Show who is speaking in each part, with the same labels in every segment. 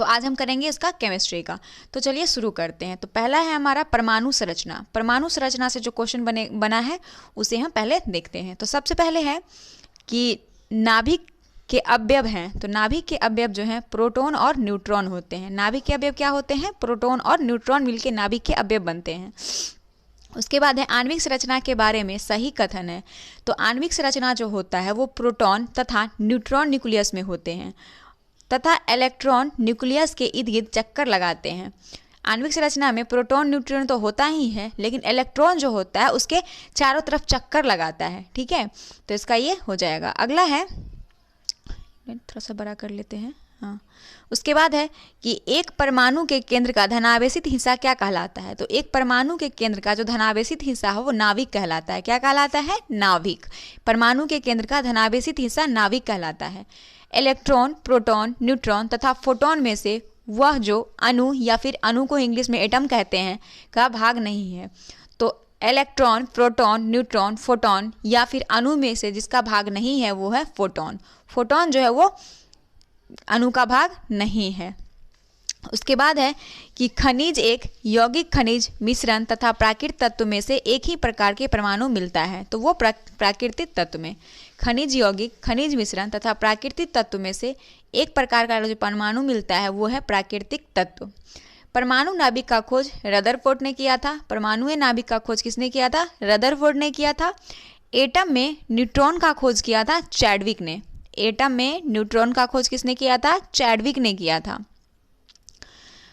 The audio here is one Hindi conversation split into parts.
Speaker 1: तो आज हम करेंगे इसका केमिस्ट्री का। तो चलिए शुरू करते हैं। तो पहला है हमारा परमाणु संरचना। परमाणु संरचना से जो क्वेश्चन बना है उसे हम पहले देखते हैं। तो सबसे पहले है कि नाभिक के अवयव हैं। तो नाभिक के अवयव जो हैं प्रोटॉन और न्यूट्रॉन होते हैं। नाभिक के अवयव क्या होते हैं? प्रोटॉन और न्यूट्रॉन मिलकर नाभिक के अवयव बनते हैं। उसके बाद है आणविक संरचना के बारे में सही कथन है। तो आणविक संरचना जो होता है वो प्रोटॉन तथा न्यूट्रॉन न्यूक्लियस में होते हैं तथा इलेक्ट्रॉन न्यूक्लियस के इर्द गिर्द चक्कर लगाते हैं। आणविक संरचना में प्रोटॉन न्यूट्रॉन तो होता ही है, लेकिन इलेक्ट्रॉन जो होता है उसके चारों तरफ चक्कर लगाता है। ठीक है, तो इसका ये हो जाएगा। अगला है, थोड़ा सा बड़ा कर लेते हैं। हाँ, उसके बाद है कि एक परमाणु के केंद्र का धनावेशित हिस्सा क्या कहलाता है? तो एक परमाणु के केंद्र का जो धनावेशित हिस्सा है वो नाभिक कहलाता है। क्या कहलाता है? नाभिक। परमाणु के केंद्र का धनावेशित हिस्सा नाभिक कहलाता है। इलेक्ट्रॉन, प्रोटॉन, न्यूट्रॉन तथा फोटॉन में से वह जो अणु या फिर अणु को इंग्लिश में एटम कहते हैं का भाग नहीं है। तो इलेक्ट्रॉन, प्रोटॉन, न्यूट्रॉन, फोटॉन या फिर अणु में से जिसका भाग नहीं है वो है फोटॉन। फोटॉन जो है वो अणु का भाग नहीं है। उसके बाद है कि खनिज एक यौगिक खनिज मिश्रण तथा प्राकृतिक तत्व में से एक ही प्रकार के परमाणु मिलता है। तो वो प्राकृतिक तत्व में खनिज यौगिक खनिज मिश्रण तथा प्राकृतिक तत्व में से एक प्रकार का जो परमाणु मिलता है वो है प्राकृतिक तत्व। परमाणु नाभिक का खोज रदरफोर्ड ने किया था। परमाणु नाभिक का खोज किसने किया था? रदरफोर्ड ने किया था। एटम में न्यूट्रॉन का खोज किया था चैडविक ने। एटम में न्यूट्रॉन का खोज किसने किया था? चैडविक ने किया था।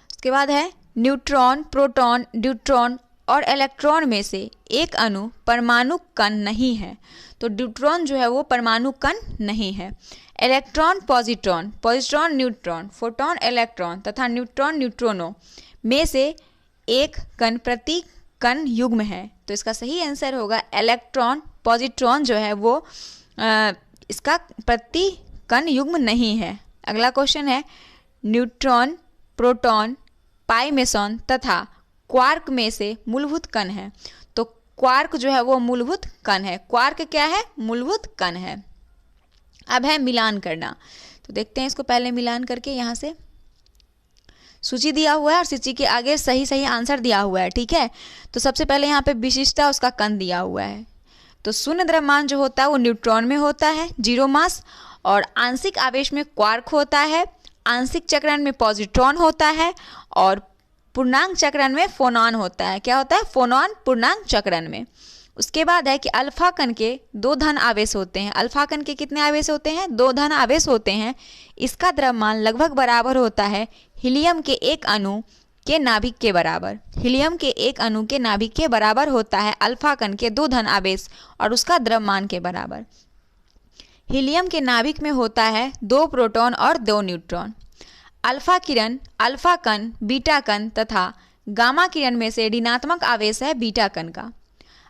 Speaker 1: उसके बाद है न्यूट्रॉन, प्रोटॉन, ड्यूट्रॉन और इलेक्ट्रॉन में से एक अणु परमाणु कण नहीं है। तो ड्यूट्रॉन जो है वो परमाणु कण नहीं है। Electron, positron, positron neutron, photon electron तथा न्यूट्रॉन न्यूट्रॉनों में से एक कण प्रति कण युग्म है। तो इसका सही आंसर होगा इलेक्ट्रॉन। पॉजिट्रॉन जो है वो इसका प्रति कण युग्म नहीं है। अगला क्वेश्चन है न्यूट्रॉन, प्रोटॉन, पाई मेसॉन तथा क्वार्क में से मूलभूत कण है। तो क्वार्क जो है वो मूलभूत कण है। क्वार्क क्या है? मूलभूत कण है। अब है मिलान करना। तो देखते हैं इसको पहले मिलान करके। यहाँ से सूची दिया हुआ है और सूची के आगे सही सही आंसर दिया हुआ है। ठीक है, तो सबसे पहले यहाँ पे विशिष्टता उसका कण दिया हुआ है। तो शून्य द्रव्यमान जो होता है वो न्यूट्रॉन में होता है, 0 मास। और आंशिक आवेश में क्वार्क होता है, आंशिक चक्रण में पॉजिट्रॉन होता है और पूर्णांक चक्रण में फोनॉन होता है। क्या होता है? फोनॉन पूर्णांक चक्रण में। उसके बाद है कि अल्फा कण के 2 धन आवेश होते हैं। अल्फा कण के कितने आवेश होते हैं? 2 धन आवेश होते हैं। इसका द्रव्यमान लगभग बराबर होता है हीलियम के एक अणु के नाभिक के बराबर। हीलियम के एक अणु के नाभिक के बराबर होता है अल्फा कण के 2 धन आवेश और उसका द्रव्यमान के बराबर। हीलियम के नाभिक में होता है 2 प्रोटॉन और 2 न्यूट्रॉन। अल्फा किरण, अल्फा कण, बीटा कण तथा गामा किरण में से ऋणात्मक आवेश है बीटा कण का।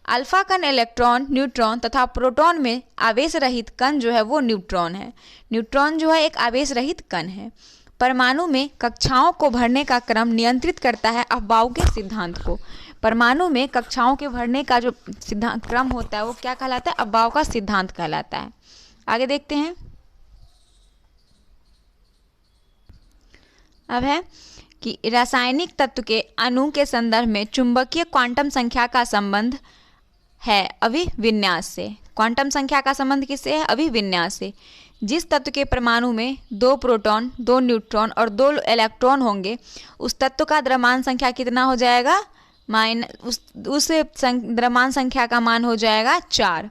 Speaker 1: अल्फा कण इलेक्ट्रॉन, न्यूट्रॉन तथा प्रोटॉन में आवेश रहित कण जो है वो न्यूट्रॉन है। न्यूट्रॉन जो है एक आवेश रहित कण है। परमाणु में कक्षाओं को भरने का क्रम नियंत्रित करता है अफबाउ के सिद्धांत को। परमाणु में कक्षाओं के भरने का जो सिद्धांत क्रम होता है वो क्या कहलाता है? अफबाउ का सिद्धांत कहलाता है। आगे देखते हैं। अब है कि रासायनिक तत्व के अणु के संदर्भ में चुंबकीय क्वांटम संख्या का संबंध है अभिविन्यास से। क्वांटम संख्या का संबंध किससे है? अभिविन्यास से। जिस तत्व के परमाणु में 2 प्रोटॉन, 2 न्यूट्रॉन और 2 इलेक्ट्रॉन होंगे उस तत्व का द्रव्यमान संख्या कितना हो जाएगा? उस द्रव्यमान संख्या का मान हो जाएगा 4।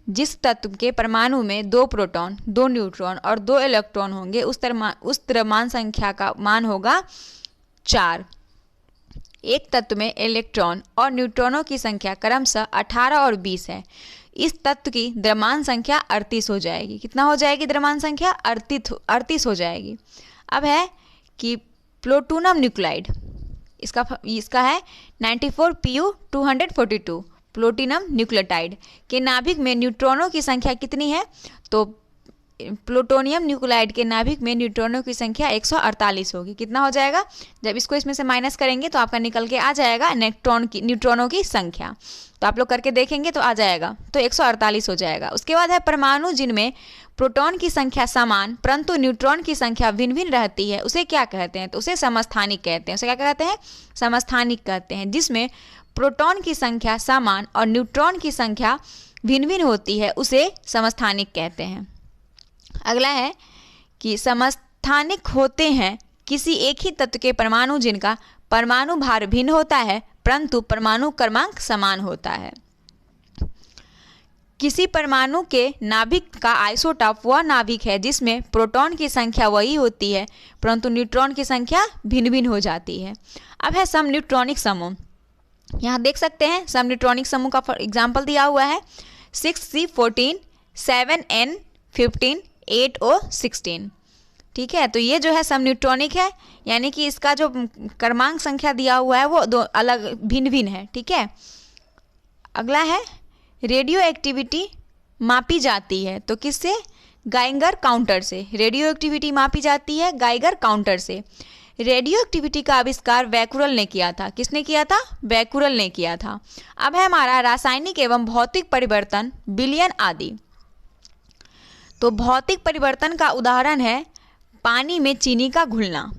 Speaker 1: जिस तत्व के परमाणु में 2 प्रोटॉन, 2 न्यूट्रॉन और 2 इलेक्ट्रॉन होंगे उस द्रव्यमान संख्या का मान होगा 4। एक तत्व में इलेक्ट्रॉन और न्यूट्रॉनों की संख्या क्रमशः 18 और 20 है। इस तत्व की द्रव्यमान संख्या 38 हो जाएगी। कितना हो जाएगी द्रव्यमान संख्या? 38 हो जाएगी। अब है कि प्लूटोनियम न्यूक्लाइड, इसका है 94Pu242 प्लूटोनियम न्यूक्लियोटाइड के नाभिक में न्यूट्रॉनों की संख्या कितनी है? तो प्लूटोनियम न्यूक्लाइड के नाभिक में न्यूट्रॉनों की संख्या 148 होगी। कितना हो जाएगा? जब इसको इसमें से माइनस करेंगे तो आपका निकल के आ जाएगा न्यूट्रॉनों की संख्या। तो आप लोग करके देखेंगे तो आ जाएगा, तो 148 हो जाएगा। उसके बाद है परमाणु जिनमें प्रोटॉन की संख्या समान परंतु न्यूट्रॉन की संख्या भिन्न भिन्न रहती है, उसे क्या कहते हैं? तो उसे समस्थानिक कहते हैं। उसे क्या कहते हैं? समस्थानिक कहते हैं। जिसमें प्रोटॉन की संख्या समान और न्यूट्रॉन की संख्या भिन्न भिन्न होती है उसे समस्थानिक कहते हैं। अगला है कि समस्थानिक होते हैं किसी एक ही तत्व के परमाणु जिनका परमाणु भार भिन्न होता है परंतु परमाणु क्रमांक समान होता है। किसी परमाणु के नाभिक का आइसोटॉप वह नाभिक है जिसमें प्रोटॉन की संख्या वही होती है परंतु न्यूट्रॉन की संख्या भिन्न भिन्न हो जाती है। अब है सम न्यूट्रॉनिक समूह। यहाँ देख सकते हैं सम न्यूट्रॉनिक समूह का एग्जाम्पल दिया हुआ है 6C14 7N15 8O16। ठीक है, तो ये जो है सम न्यूट्रॉनिक है, यानी कि इसका जो क्रमांक संख्या दिया हुआ है वो दो अलग भिन्न भिन्न है। ठीक है, अगला है रेडियो एक्टिविटी मापी जाती है तो किससे? गाइगर काउंटर से। रेडियो एक्टिविटी मापी जाती है गाइगर काउंटर से। रेडियो एक्टिविटी का आविष्कार बैकुरल ने किया था। किसने किया था? बैकुरल ने किया था। अब है हमारा रासायनिक एवं भौतिक परिवर्तन विलयन आदि। तो भौतिक परिवर्तन का उदाहरण है पानी में चीनी का घुलना।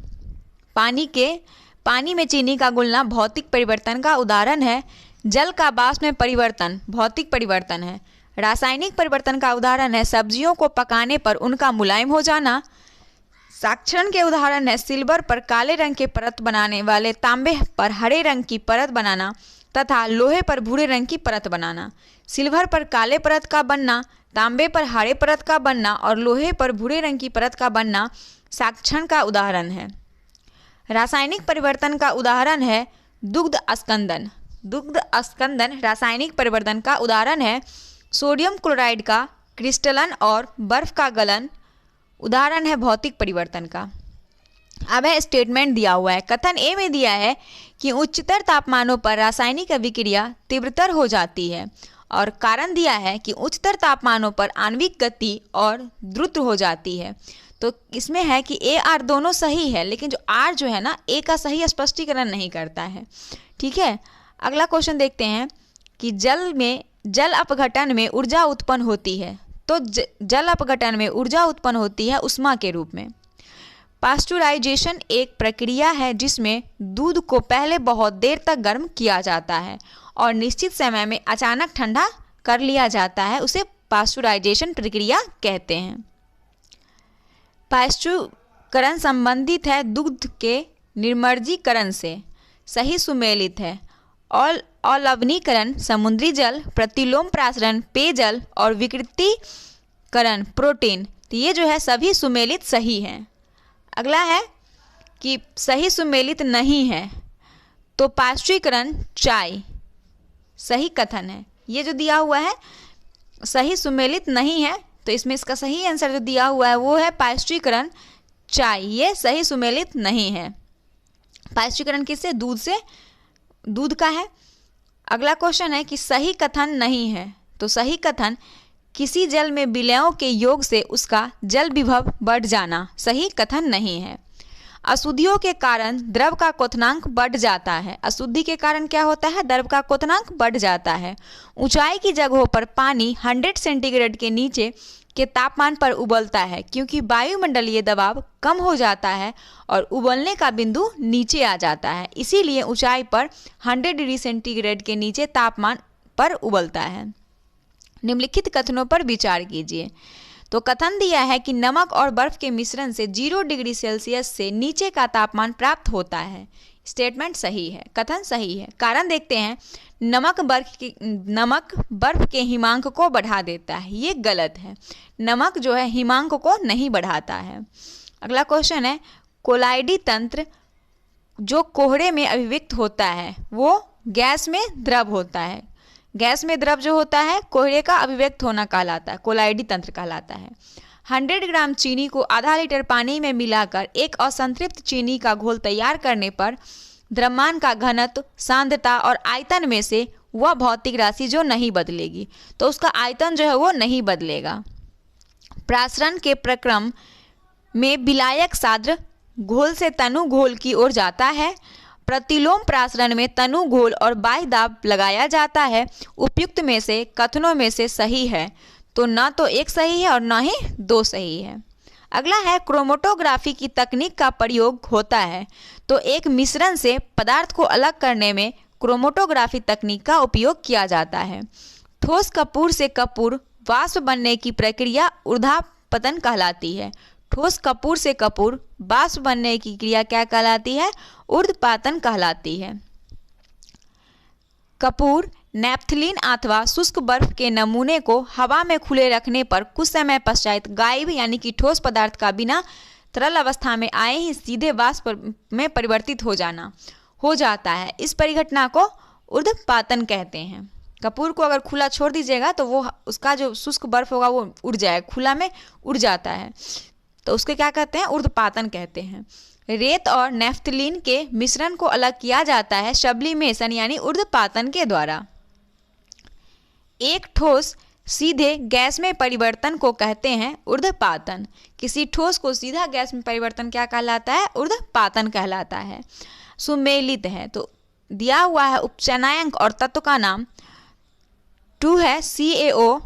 Speaker 1: पानी में चीनी का घुलना भौतिक परिवर्तन का उदाहरण है। जल का वाष्प में परिवर्तन भौतिक परिवर्तन है। रासायनिक परिवर्तन का उदाहरण है सब्जियों को पकाने पर उनका मुलायम हो जाना। साक्षरण के उदाहरण है सिल्वर पर काले रंग के परत बनाने वाले तांबे पर हरे रंग की परत बनाना तथा लोहे पर भूरे रंग की परत बनाना। सिल्वर पर काले परत का बनना, तांबे पर हरे परत का बनना और लोहे पर भूरे रंग की परत का बनना साक्षरण का उदाहरण है। रासायनिक परिवर्तन का उदाहरण है दुग्ध अस्कंदन। दुग्ध अस्कंदन रासायनिक परिवर्तन का उदाहरण है। सोडियम क्लोराइड का क्रिस्टलन और बर्फ का गलन उदाहरण है भौतिक परिवर्तन का। अब है स्टेटमेंट दिया हुआ है। कथन ए में दिया है कि उच्चतर तापमानों पर रासायनिक अभिक्रिया तीव्रतर हो जाती है और कारण दिया है कि उच्चतर तापमानों पर आणविक गति और द्रुत हो जाती है। तो इसमें है कि ए आर दोनों सही है, लेकिन जो आर जो है ना ए का सही स्पष्टीकरण नहीं करता है। ठीक है, अगला क्वेश्चन देखते हैं कि जल अपघटन में ऊर्जा उत्पन्न होती है। तो जल अपघटन में ऊर्जा उत्पन्न होती है उष्मा के रूप में। पास्चुराइजेशन एक प्रक्रिया है जिसमें दूध को पहले बहुत देर तक गर्म किया जाता है और निश्चित समय में अचानक ठंडा कर लिया जाता है, उसे पास्चुराइजेशन प्रक्रिया कहते हैं। पाश्चुकरण संबंधित है दुग्ध के निर्मर्जीकरण से, सही सुमेलित है। अलवणीकरण समुद्री जल, प्रतिलोम प्रासरण पेयजल और विकृतीकरण प्रोटीन, तो ये जो है सभी सुमेलित सही हैं। अगला है कि सही सुमेलित नहीं है तो पाश्चुकरण चाय, सही कथन है। ये जो दिया हुआ है सही सुमेलित नहीं है तो इसमें इसका सही आंसर जो दिया हुआ है वो है पाश्चुकरण चाय, ये सही सुमेलित नहीं है। पाश्चुकरण किससे? दूध से, दूध का है। अगला क्वेश्चन है कि सही कथन नहीं है तो सही कथन किसी जल में विलयों के योग से उसका जल विभव बढ़ जाना, सही कथन नहीं है। अशुद्धियों के कारण द्रव का क्वथनांक बढ़ जाता है। अशुद्धि के कारण क्या होता है? द्रव का क्वथनांक बढ़ जाता है। ऊंचाई की जगहों पर पानी 100 सेंटीग्रेड के नीचे के तापमान पर उबलता है क्योंकि वायुमंडलीय दबाव कम हो जाता है और उबलने का बिंदु नीचे आ जाता है, इसीलिए ऊंचाई पर 100 डिग्री सेंटीग्रेड के नीचे तापमान पर उबलता है। निम्नलिखित कथनों पर विचार कीजिए। तो कथन दिया है कि नमक और बर्फ के मिश्रण से 0 डिग्री सेल्सियस से नीचे का तापमान प्राप्त होता है। स्टेटमेंट सही है, कथन सही है। कारण देखते हैं, नमक बर्फ के हिमांक को बढ़ा देता है, ये गलत है। नमक जो है हिमांक को नहीं बढ़ाता है। अगला क्वेश्चन है, कोलाइडी तंत्र जो कोहरे में अभिव्यक्त होता है वो गैस में द्रव होता है। गैस में द्रव जो होता है कोहरे का अभिव्यक्त होना कहलाता है, कोलाइडी तंत्र कहलाता है। 100 ग्राम चीनी को आधा लीटर पानी में मिलाकर एक असंतृप्त चीनी का घोल तैयार करने पर द्रव्यमान का घनत्व, सांद्रता और आयतन में से वह भौतिक राशि जो नहीं बदलेगी, तो उसका आयतन जो है वो नहीं बदलेगा। प्रासरण के प्रक्रम में विलायक साद्र घोल से तनु घोल की ओर जाता है। प्रतिलोम प्रासरण में तनु घोल और बाह्य दाब लगाया जाता है। उपयुक्त में से कथनों में से सही है तो न तो एक सही है और न ही दो सही है। अगला है क्रोमेटोग्राफी की तकनीक का प्रयोग होता है तो एक मिश्रण से पदार्थ को अलग करने में क्रोमेटोग्राफी तकनीक का उपयोग किया जाता है। ठोस कपूर से कपूर वाष्प बनने की प्रक्रिया ऊर्ध्वपतन कहलाती है। ठोस कपूर से कपूर वाष्प बनने की क्रिया क्या कहलाती है? ऊर्ध्वपातन कहलाती है। कपूर, नैप्थलीन अथवा शुष्क बर्फ के नमूने को हवा में खुले रखने पर कुछ समय पश्चात गायब यानी कि ठोस पदार्थ का बिना तरल अवस्था में आए ही सीधे वाष्प में परिवर्तित हो जाता है। इस परिघटना को ऊर्ध्वपातन कहते हैं। कपूर को अगर खुला छोड़ दीजिएगा तो वो उसका जो शुष्क बर्फ होगा वो उड़ जाएगा, खुला में उड़ जाता है, तो उसको क्या कहते हैं? ऊर्ध्वपातन कहते हैं। रेत और नैफ्थलीन के मिश्रण को अलग किया जाता है सब्लिमेशन यानी ऊर्ध्वपातन के द्वारा। एक ठोस सीधे गैस में परिवर्तन को कहते हैं ऊर्ध्वपातन। किसी ठोस को सीधा गैस में परिवर्तन क्या कहलाता है? ऊर्ध्वपातन कहलाता है। सुमेलित है तो दिया हुआ है उपचयनांक और तत्व का नाम 2 है। CaO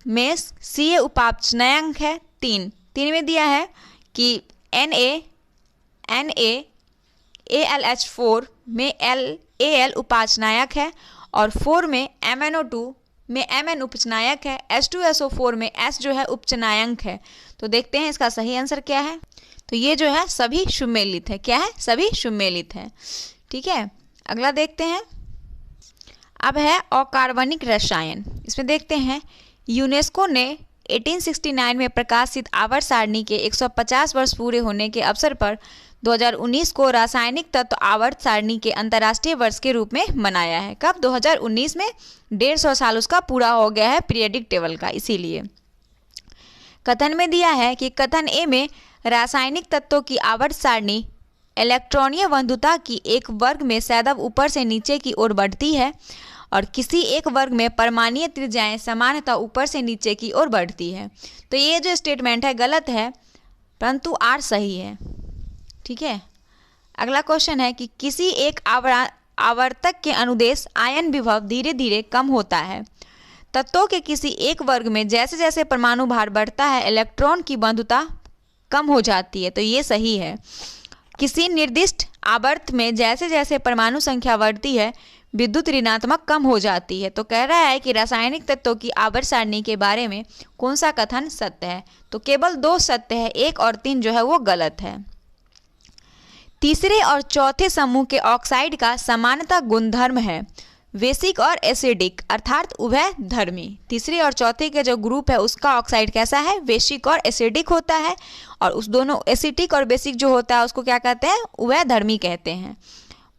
Speaker 1: में Ca उपापचयनांक है 3 में दिया है कि NaAlH4 में Al उपापचयनांक है और 4 में MnO2 में Mn उपचयनांक है। H2SO4 में S जो है उपचयनांक है। तो देखते हैं इसका सही आंसर क्या है। तो ये जो है सभी सुमेलित है। क्या है? सभी सुमेलित है। ठीक है, अगला देखते हैं। अब है अकार्बनिक रसायन। इसमें देखते हैं यूनेस्को ने 1869 में प्रकाशित आवर्त सारणी के 150 वर्ष पूरे होने के अवसर पर 2019 को रासायनिक तत्व आवर्त सारणी के अंतर्राष्ट्रीय वर्ष के रूप में मनाया है। कब? 2019 में 150 साल उसका पूरा हो गया है पीरियडिक टेबल का। इसीलिए कथन में दिया है कि कथन ए में रासायनिक तत्वों की आवर्त सारणी इलेक्ट्रॉनीय बंधुता की एक वर्ग में सदैव ऊपर से नीचे की ओर बढ़ती है और किसी एक वर्ग में परमाणुीय त्रिज्याएं सामान्यतः ऊपर से नीचे की ओर बढ़ती है। तो ये जो स्टेटमेंट है गलत है, परंतु आर सही है। ठीक है, अगला क्वेश्चन है कि किसी एक आवर्तक के अनुदेश आयन विभव धीरे धीरे कम होता है। तत्वों के किसी एक वर्ग में जैसे जैसे परमाणु भार बढ़ता है इलेक्ट्रॉन की बंधुता कम हो जाती है। तो ये सही है। किसी निर्दिष्ट आवर्त में जैसे जैसे परमाणु संख्या बढ़ती है विद्युत ऋणात्मक कम हो जाती है। तो कह रहा है कि रासायनिक तत्वों की आवर्त सारणी के बारे में कौन सा कथन सत्य है? तो केवल 2 सत्य है, 1 और 3 जो है वो गलत है। तीसरे और चौथे समूह के ऑक्साइड का समानता गुणधर्म है वेसिक और एसिडिक अर्थात उभय धर्मी। तीसरे और चौथे के जो ग्रुप है उसका ऑक्साइड कैसा है? वेसिक और एसिडिक होता है। और उस दोनों एसिडिक और बेसिक जो होता है उसको क्या कहते हैं? उभय धर्मी कहते हैं।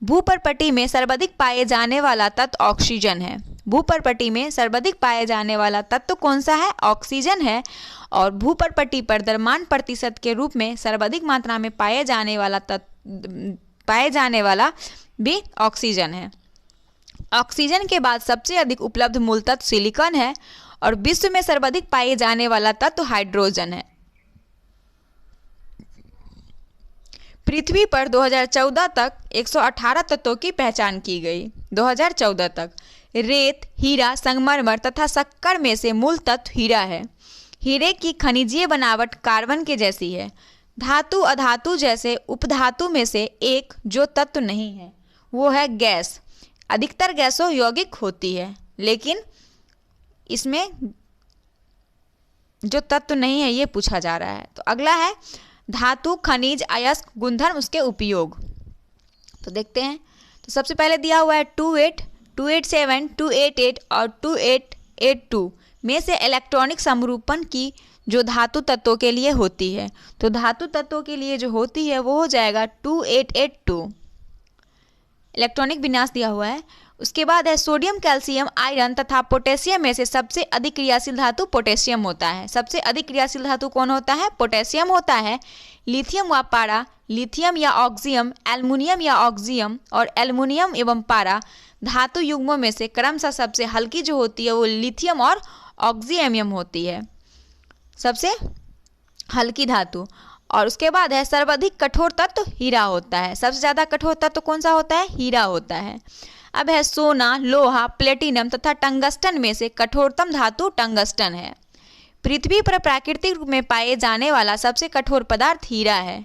Speaker 1: भूपर्पटी में सर्वाधिक पाए जाने वाला तत्व ऑक्सीजन है। भूपर्पटी में सर्वाधिक पाए जाने वाला तत्व कौन सा है? ऑक्सीजन है। और भूपर्पटी पर द्रव्यमान प्रतिशत के रूप में सर्वाधिक मात्रा में पाए जाने वाला भी ऑक्सीजन है। ऑक्सीजन के बाद सबसे अधिक उपलब्ध मूल तत्व सिलिकॉन है और विश्व में सर्वाधिक पाए जाने वाला तत्व हाइड्रोजन है। पृथ्वी पर 2014 तक 118 तत्वों की पहचान की गई। 2014 तक रेत, हीरा, संगमरमर तथा शक्कर में से मूल तत्व हीरा है। हीरे की खनिजीय बनावट कार्बन के जैसी है। धातु अधातु जैसे उपधातु में से एक जो तत्व नहीं है वो है गैस। अधिकतर गैसों यौगिक होती है लेकिन इसमें जो तत्व नहीं है ये पूछा जा रहा है। तो अगला है धातु, खनिज, अयस्क, गुणधर्म, उसके उपयोग। तो देखते हैं। तो सबसे पहले दिया हुआ है 28, 287, 288 और 2882 में से इलेक्ट्रॉनिक समरूपण की जो धातु तत्वों के लिए होती है। तो धातु तत्वों के लिए जो होती है वो हो जाएगा 2882। इलेक्ट्रॉनिक विन्यास दिया हुआ है। उसके बाद है सोडियम, कैल्शियम, आयरन तथा पोटेशियम में से सबसे अधिक क्रियाशील धातु पोटेशियम होता है। सबसे अधिक क्रियाशील धातु कौन होता है? पोटेशियम होता है। लिथियम व पारा, लिथियम या ऑक्सियम, एल्युमिनियम या ऑक्सियम और एल्युमिनियम एवं पारा धातु युग्मों में से क्रमशः सबसे हल्की जो होती है वो लिथियम और ऑक्सियम होती है। सबसे हल्की धातु। और उसके बाद है सर्वाधिक कठोर तत्व हीरा होता है। सबसे ज़्यादा कठोर तत्व कौन सा होता है? हीरा होता है। अब है सोना, लोहा, प्लेटिनम तथा टंगस्टन में से कठोरतम धातु टंगस्टन है। पृथ्वी पर प्राकृतिक रूप में पाए जाने वाला सबसे कठोर पदार्थ हीरा है।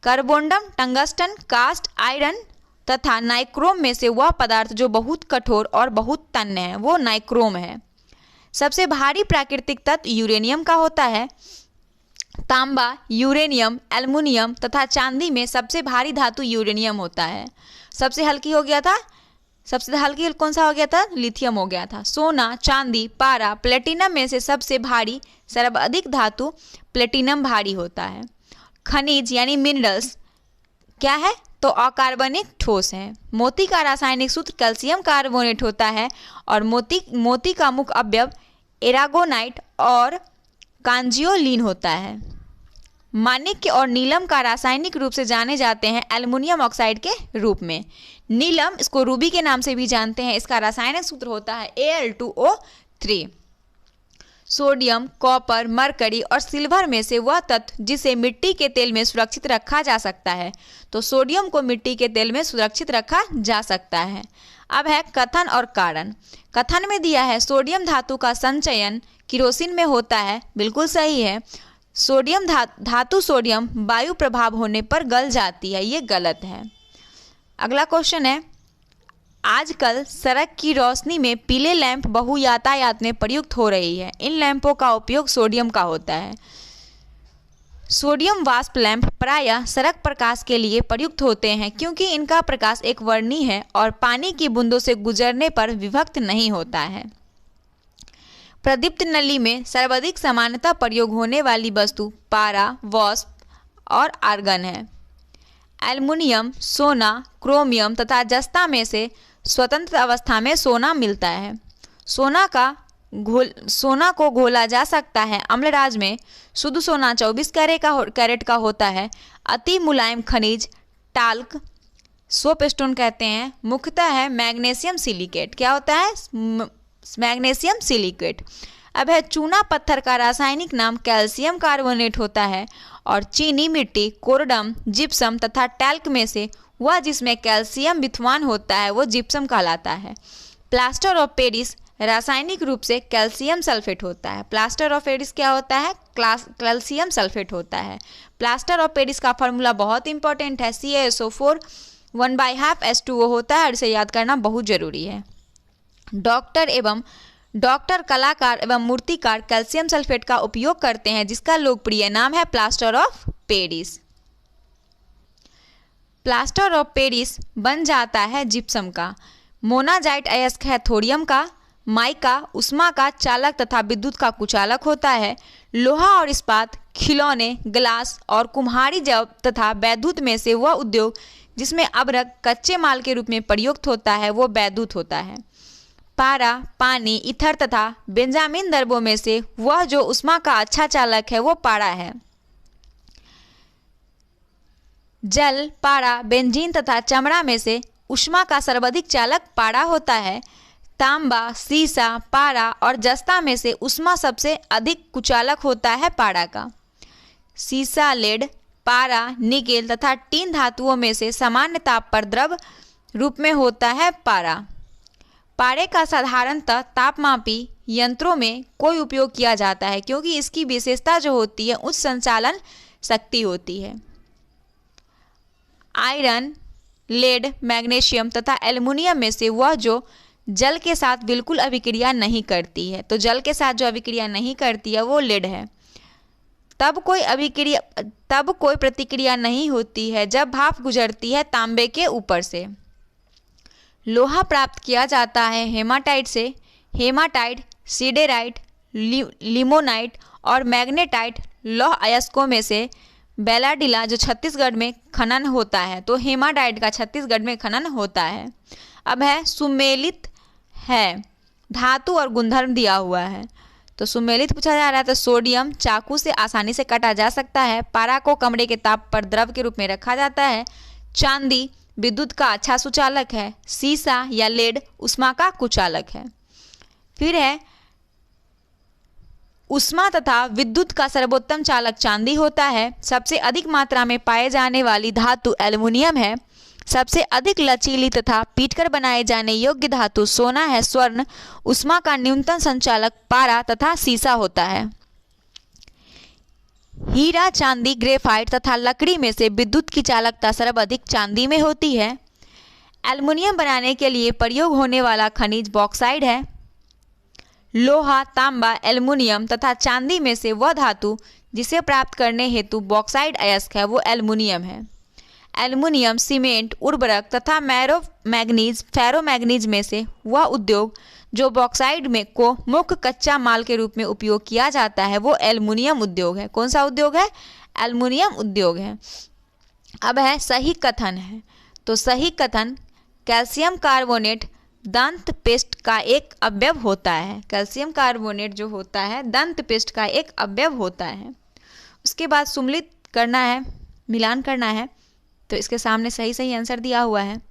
Speaker 1: कार्बोंडम, टंगस्टन, कास्ट आयरन तथा नाइक्रोम में से वह पदार्थ जो बहुत कठोर और बहुत तन्य है वो नाइक्रोम है। सबसे भारी प्राकृतिक तत्व यूरेनियम का होता है। तांबा, यूरेनियम, एल्युमिनियम तथा चांदी में सबसे भारी धातु यूरेनियम होता है। सबसे हल्की हो गया था, सबसे हल्की कौन सा हो गया था? लिथियम हो गया था। सोना, चांदी, पारा, प्लेटिनम में से सबसे भारी सर्वाधिक धातु प्लेटिनम भारी होता है। खनिज यानी मिनरल्स क्या है? तो अकार्बनिक ठोस है। मोती का रासायनिक सूत्र कैल्शियम कार्बोनेट होता है और मोती का मुख्य अवयव एरागोनाइट और कांजियोलिन होता है। माणिक्य और नीलम का रासायनिक रूप से जाने जाते हैं एल्युमिनियम ऑक्साइड के रूप में। नीलम, इसको रूबी के नाम से भी जानते हैं, इसका रासायनिक सूत्र होता है Al2O3। सोडियम, कॉपर, मरकरी और सिल्वर में से वह तत्व जिसे मिट्टी के तेल में सुरक्षित रखा जा सकता है। तो सोडियम को मिट्टी के तेल में सुरक्षित रखा जा सकता है। अब है कथन और कारण। कथन में दिया है सोडियम धातु का संचयन किरोसिन में होता है। बिल्कुल सही है। सोडियम धातु सोडियम वायु प्रभाव होने पर गल जाती है, ये गलत है। अगला क्वेश्चन है, आजकल सड़क की रोशनी में पीले लैंप बहु यातायात में प्रयुक्त हो रही है। इन लैंपों का उपयोग सोडियम का होता है। सोडियम वाष्प लैंप प्रायः सड़क प्रकाश के लिए प्रयुक्त होते हैं क्योंकि इनका प्रकाश एक वर्णी है और पानी की बूंदों से गुजरने पर विभक्त नहीं होता है। प्रदीप्त नली में सर्वाधिक सामान्यतः प्रयोग होने वाली वस्तु पारा, वाष्प और आर्गन है। एल्युमिनियम, सोना, क्रोमियम तथा जस्ता में से स्वतंत्र अवस्था में सोना मिलता है। सोना को घोला जा सकता है अम्लराज में। शुद्ध सोना 24 कैरेट का होता है। अति मुलायम खनिज टाल्क, सोप स्टोन कहते हैं, मुख्यतः है मैग्नीशियम सिलिकेट। क्या होता है? Magnesium silicate. अब है चूना पत्थर का रासायनिक नाम कैल्शियम कार्बोनेट होता है। और चीनी मिट्टी, कोरडम, जिप्सम तथा टैल्क में से वह जिसमें कैल्शियम विद्यमान होता है वो जिप्सम कहलाता है। प्लास्टर ऑफ पेरिस रासायनिक रूप से कैल्शियम सल्फेट होता है। प्लास्टर ऑफ पेरिस क्या होता है? कैल्शियम सल्फेट होता है। प्लास्टर ऑफ पेरिस का फॉर्मूला बहुत इंपॉर्टेंट है, CaSO4 1/2 H2O होता है और इसे याद करना बहुत जरूरी है। डॉक्टर, कलाकार एवं मूर्तिकार कैल्शियम सल्फेट का उपयोग करते हैं जिसका लोकप्रिय नाम है plaster of Paris. Plaster of Paris बन जाता है जिप्सम का। मोनाजाइट अयस्क है थोरियम का। माइका उष्मा का चालक तथा विद्युत का कुचालक होता है। लोहा और इस्पात, खिलौने, ग्लास और कुम्हारी तथा वैद्युत में से वह उद्योग जिसमें अभ्रक कच्चे माल के रूप में प्रयुक्त होता है वो वैद्युत होता है। पारा, पानी, ईथर तथा बेंजामिन द्रव्यों में से वह जो उष्मा का अच्छा चालक है वो पारा है। जल, पारा, बेंजीन तथा चमड़ा में से उष्मा का सर्वाधिक चालक पारा होता है। तांबा, सीसा, पारा और जस्ता में से उष्मा सबसे अधिक कुचालक होता है पारा का। सीसा, लेड, पारा, निकेल तथा टीन धातुओं में से सामान्य ताप पर द्रव रूप में होता है पारा। पारे का साधारणतः तापमापी यंत्रों में कोई उपयोग किया जाता है क्योंकि इसकी विशेषता जो होती है उच्च संचालन शक्ति होती है। आयरन, लेड, मैग्नीशियम तथा एल्युमिनियम में से वह जो जल के साथ बिल्कुल अभिक्रिया नहीं करती है, तो जल के साथ जो अभिक्रिया नहीं करती है वो लेड है। तब कोई प्रतिक्रिया नहीं होती है जब भाप गुजरती है तांबे के ऊपर से। लोहा प्राप्त किया जाता है हेमाटाइट से। हेमाटाइट, सीडेराइट, लिमोनाइट और मैग्नेटाइट लौह अयस्कों में से बेलाडिला जो छत्तीसगढ़ में खनन होता है, तो हेमाटाइट का छत्तीसगढ़ में खनन होता है। अब है सुमेलित है, धातु और गुणधर्म दिया हुआ है। तो सुमेलित पूछा जा रहा है तो सोडियम चाकू से आसानी से काटा जा सकता है। पारा को कमरे के ताप पर द्रव के रूप में रखा जाता है। चांदी विद्युत का अच्छा सुचालक है। सीसा या लेड उष्मा का कुचालक है। फिर है ऊष्मा तथा विद्युत का सर्वोत्तम चालक चांदी होता है। सबसे अधिक मात्रा में पाए जाने वाली धातु एल्युमिनियम है। सबसे अधिक लचीली तथा पीटकर बनाए जाने योग्य धातु सोना है। स्वर्ण ऊष्मा का न्यूनतम संचालक पारा तथा सीसा होता है। हीरा, चांदी, ग्रेफाइट तथा लकड़ी में से विद्युत की चालकता सर्वाधिक चांदी में होती है। एल्युमिनियम बनाने के लिए प्रयोग होने वाला खनिज बॉक्साइड है। लोहा, तांबा, एल्युमिनियम तथा चांदी में से वह धातु जिसे प्राप्त करने हेतु बॉक्साइड अयस्क है वो एल्युमिनियम है। एल्युमिनियम, सीमेंट, उर्वरक तथा फेरोमैग्नीज में से वह उद्योग जो बॉक्साइड में को मुख्य कच्चा माल के रूप में उपयोग किया जाता है वो एल्युमिनियम उद्योग है। कौन सा उद्योग है? एल्युमिनियम उद्योग है। अब है सही कथन है। तो सही कथन, कैल्शियम कार्बोनेट दंत पेस्ट का एक अवयव होता है। कैल्शियम कार्बोनेट जो होता है दंत पेस्ट का एक अवयव होता है। उसके बाद सुमेलित करना है, मिलान करना है। तो इसके सामने सही सही आंसर दिया हुआ है।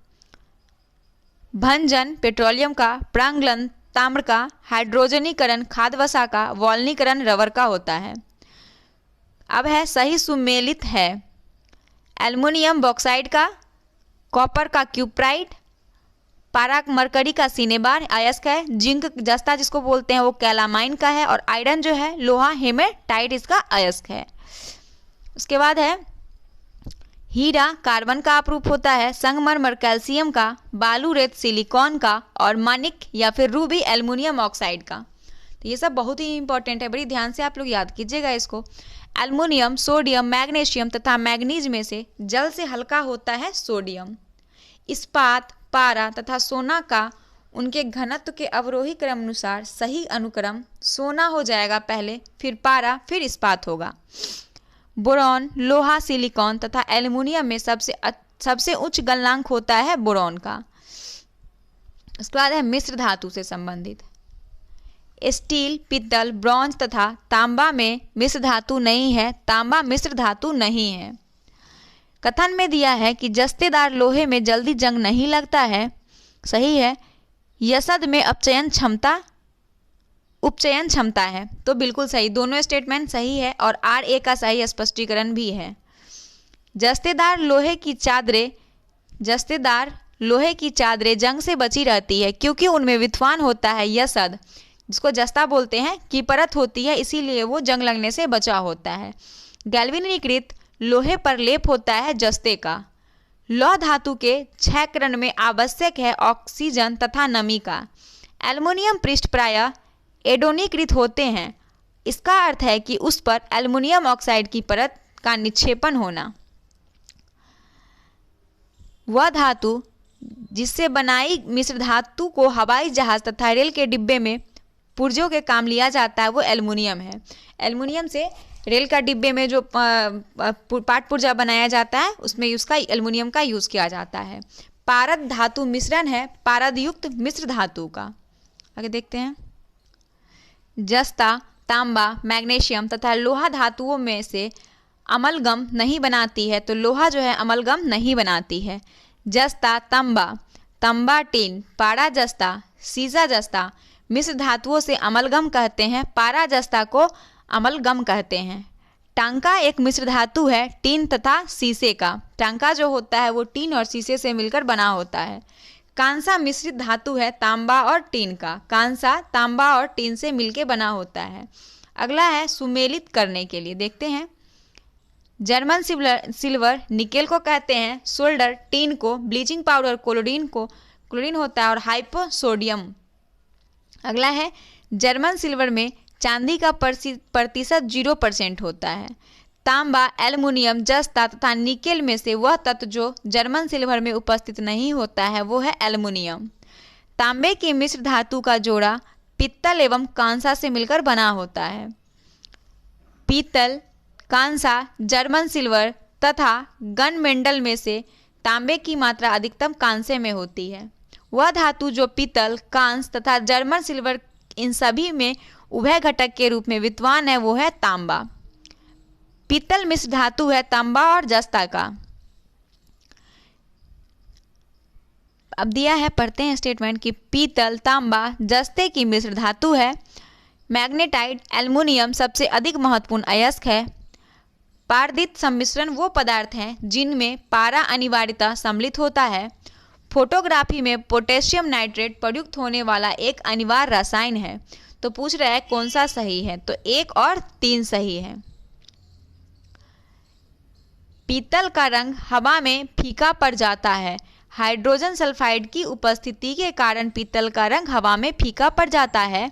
Speaker 1: भंजन पेट्रोलियम का, प्रांगलन ताम्र का, हाइड्रोजनीकरण खाद वसा का, वॉल्नीकरण रबर का होता है। अब है सही सुमेलित है। एल्युमिनियम बॉक्साइड का, कॉपर का क्यूप्राइट, पारा मरकरी का सिनेबार अयस्क है, जिंक जस्ता जिसको बोलते हैं वो कैलामाइन का है, और आयरन जो है लोहा हेमेटाइट इसका अयस्क है। उसके बाद है हीरा कार्बन का अपरूप होता है, संगमरमर कैल्शियम का, बालू रेत सिलिकॉन का, और मानिक या फिर रूबी एल्युमिनियम ऑक्साइड का। तो ये सब बहुत ही इंपॉर्टेंट है, बड़ी ध्यान से आप लोग याद कीजिएगा इसको। एल्युमिनियम, सोडियम, मैग्नीशियम तथा मैग्नीज में से जल से हल्का होता है सोडियम। इस्पात, पारा तथा सोना का उनके घनत्व के अवरोही क्रम अनुसार सही अनुक्रम सोना हो जाएगा पहले, फिर पारा, फिर इस्पात होगा। बोरॉन, लोहा, सिलिकॉन तथा एल्युमिनियम में सबसे उच्च गलनांक होता है बोरॉन का। उसके बाद है मिश्र धातु से संबंधित। स्टील, पीतल, ब्रॉन्ज तथा तांबा में मिश्र धातु नहीं है। तांबा मिश्र धातु नहीं है। कथन में दिया है कि जस्तेदार लोहे में जल्दी जंग नहीं लगता है। सही है। यसद में उपचयन क्षमता है। तो बिल्कुल सही, दोनों स्टेटमेंट सही है और RA का सही स्पष्टीकरण भी है। जस्तेदार लोहे की चादरें जंग से बची रहती है क्योंकि उनमें विद्वान होता है यसद, जिसको जस्ता बोलते हैं, की परत होती है, इसीलिए वो जंग लगने से बचा होता है। गैल्वेनीकृत लोहे पर लेप होता है जस्ते का। लौह धातु के क्षयकरण में आवश्यक है ऑक्सीजन तथा नमी का। एल्युमिनियम पृष्ठ प्रायः एडोनीकृत होते हैं। इसका अर्थ है कि उस पर एल्युमिनियम ऑक्साइड की परत का निक्षेपण होना। वह धातु जिससे बनाई मिश्र धातु को हवाई जहाज तथा रेल के डिब्बे में पुर्जों के काम लिया जाता है वो एल्युमिनियम है। एल्युमिनियम से रेल का डिब्बे में जो पाट पुर्जा बनाया जाता है उसमें उसका एल्युमिनियम का यूज़ किया जाता है। पारद धातु मिश्रण है पारदयुक्त मिश्र धातु का। आगे देखते हैं। जस्ता, तांबा, मैग्नीशियम तथा लोहा धातुओं में से अमलगम नहीं बनाती है। तो लोहा जो है अमलगम नहीं बनाती है। जस्ता, तांबा टीन, पारा जस्ता, सीसा जस्ता मिश्र धातुओं से अमलगम कहते हैं। पारा जस्ता को अमलगम कहते हैं। टांका एक मिश्र धातु है टीन तथा शीशे का। टांका जो होता है वो टीन और शीशे से मिलकर बना होता है। कांसा मिश्रित धातु है तांबा और टीन का। कांसा तांबा और टीन से मिलकर बना होता है। अगला है सुमेलित करने के लिए, देखते हैं। जर्मन सिल्वर निकेल को कहते हैं। सोल्डर टीन को, ब्लीचिंग पाउडर क्लोरीन होता है और हाइपो सोडियम। अगला है जर्मन सिल्वर में चांदी का प्रतिशत 0% होता है। तांबा, एल्युमिनियम, जस्ता तथा निकेल में से वह तत्व जो जर्मन सिल्वर में उपस्थित नहीं होता है वो है एल्युमिनियम। तांबे की मिश्र धातु का जोड़ा पीतल एवं कांसा से मिलकर बना होता है। पीतल, कांसा, जर्मन सिल्वर तथा गन मेंडल में से तांबे की मात्रा अधिकतम कांसे में होती है। वह धातु जो पीतल, कांस तथा जर्मन सिल्वर इन सभी में उभय घटक के रूप में विद्वान है वो है तांबा। पीतल मिश्र धातु है तांबा और जस्ता का। अब दिया है, पढ़ते हैं स्टेटमेंट कि पीतल, तांबा, जस्ते की मिश्र धातु है। मैग्नेटाइट एल्युमिनियम सबसे अधिक महत्वपूर्ण अयस्क है। पारदित सम्मिश्रण वो पदार्थ हैं जिनमें पारा अनिवार्यतः सम्मिलित होता है। फोटोग्राफी में पोटेशियम नाइट्रेट प्रयुक्त होने वाला एक अनिवार्य रसायन है। तो पूछ रहा है कौन सा सही है, तो 1 और 3 सही है। पीतल का रंग हवा में फीका पड़ जाता है। हाइड्रोजन सल्फाइड की उपस्थिति के कारण पीतल का रंग हवा में फीका पड़ जाता है।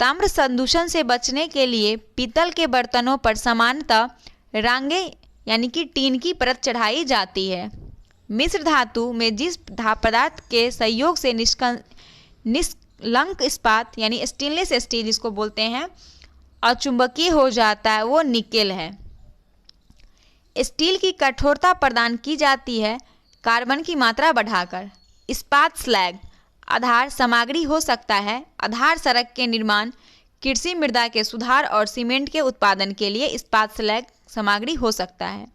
Speaker 1: ताम्र संदूषण से बचने के लिए पीतल के बर्तनों पर सामान्यतः रांगे यानी कि टीन की परत चढ़ाई जाती है। मिश्र धातु में जिस पदार्थ के संयोग से निष्कलंक इस्पात यानी स्टेनलेस स्टील जिसको बोलते हैं अचुंबकीय हो जाता है वो निकेल है। स्टील की कठोरता प्रदान की जाती है कार्बन की मात्रा बढ़ाकर। इस्पात स्लैग आधार सामग्री हो सकता है। आधार सड़क के निर्माण, कृषि मृदा के सुधार और सीमेंट के उत्पादन के लिए इस्पात स्लैग सामग्री हो सकता है।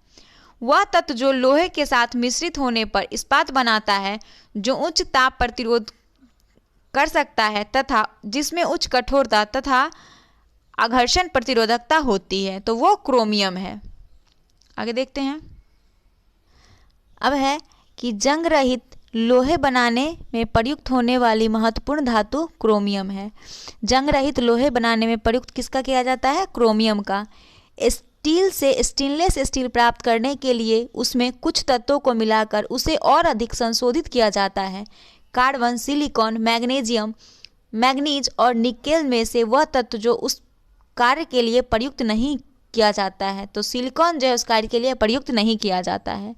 Speaker 1: वह तत्व जो लोहे के साथ मिश्रित होने पर इस्पात बनाता है, जो उच्च ताप प्रतिरोध कर सकता है तथा जिसमें उच्च कठोरता तथा आघर्षण प्रतिरोधकता होती है, तो वो क्रोमियम है। आगे देखते हैं। अब है कि जंग रहित लोहे बनाने में प्रयुक्त होने वाली महत्वपूर्ण धातु क्रोमियम है। जंग रहित लोहे बनाने में प्रयुक्त किसका किया जाता है? क्रोमियम का। स्टील से स्टेनलेस स्टील प्राप्त करने के लिए उसमें कुछ तत्वों को मिलाकर उसे और अधिक संशोधित किया जाता है। कार्बन, सिलिकॉन, मैग्नीज और निकेल में से वह तत्व जो उस कार्य के लिए प्रयुक्त नहीं किया जाता है, तो सिलिकॉन जो है उस कार्य के लिए प्रयुक्त नहीं किया जाता है।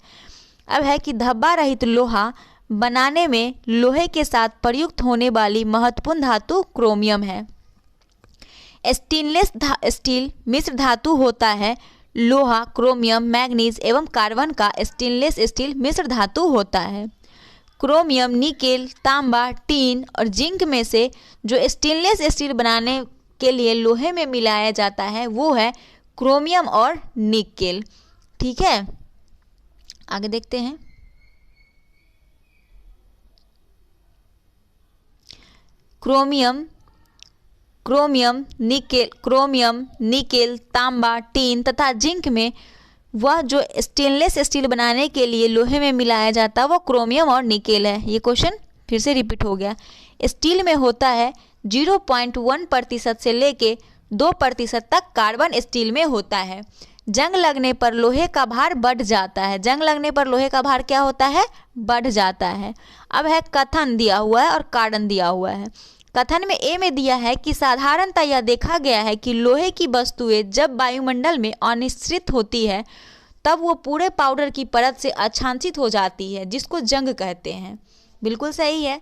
Speaker 1: अब है कि धब्बा रहित लोहा बनाने में लोहे के साथ प्रयुक्त होने वाली महत्वपूर्ण धातु क्रोमियम है। स्टेनलेस स्टील मिश्र धातु होता है। लोहा, क्रोमियम, मैग्नीज एवं कार्बन का स्टेनलेस स्टील मिश्र धातु होता है। क्रोमियम, निकेल, तांबा, टीन और जिंक में से जो स्टेनलेस स्टील बनाने के लिए लोहे में मिलाया जाता है वो है क्रोमियम और निकेल। ठीक है, आगे देखते हैं। क्रोमियम, निकेल, तांबा, टीन तथा जिंक में वह जो स्टेनलेस स्टील बनाने के लिए लोहे में मिलाया जाता है वो क्रोमियम और निकेल है। ये क्वेश्चन फिर से रिपीट हो गया। स्टील में होता है 0.1% से लेके 2% तक कार्बन स्टील में होता है। जंग लगने पर लोहे का भार बढ़ जाता है। जंग लगने पर लोहे का भार क्या होता है? बढ़ जाता है। अब है कथन दिया हुआ है और कारण दिया हुआ है। कथन में ए में दिया है कि साधारणतः यह देखा गया है कि लोहे की वस्तुएं जब वायुमंडल में अनिश्चित होती है तब वो पूरे पाउडर की परत से आच्छादित हो जाती है, जिसको जंग कहते हैं। बिल्कुल सही है।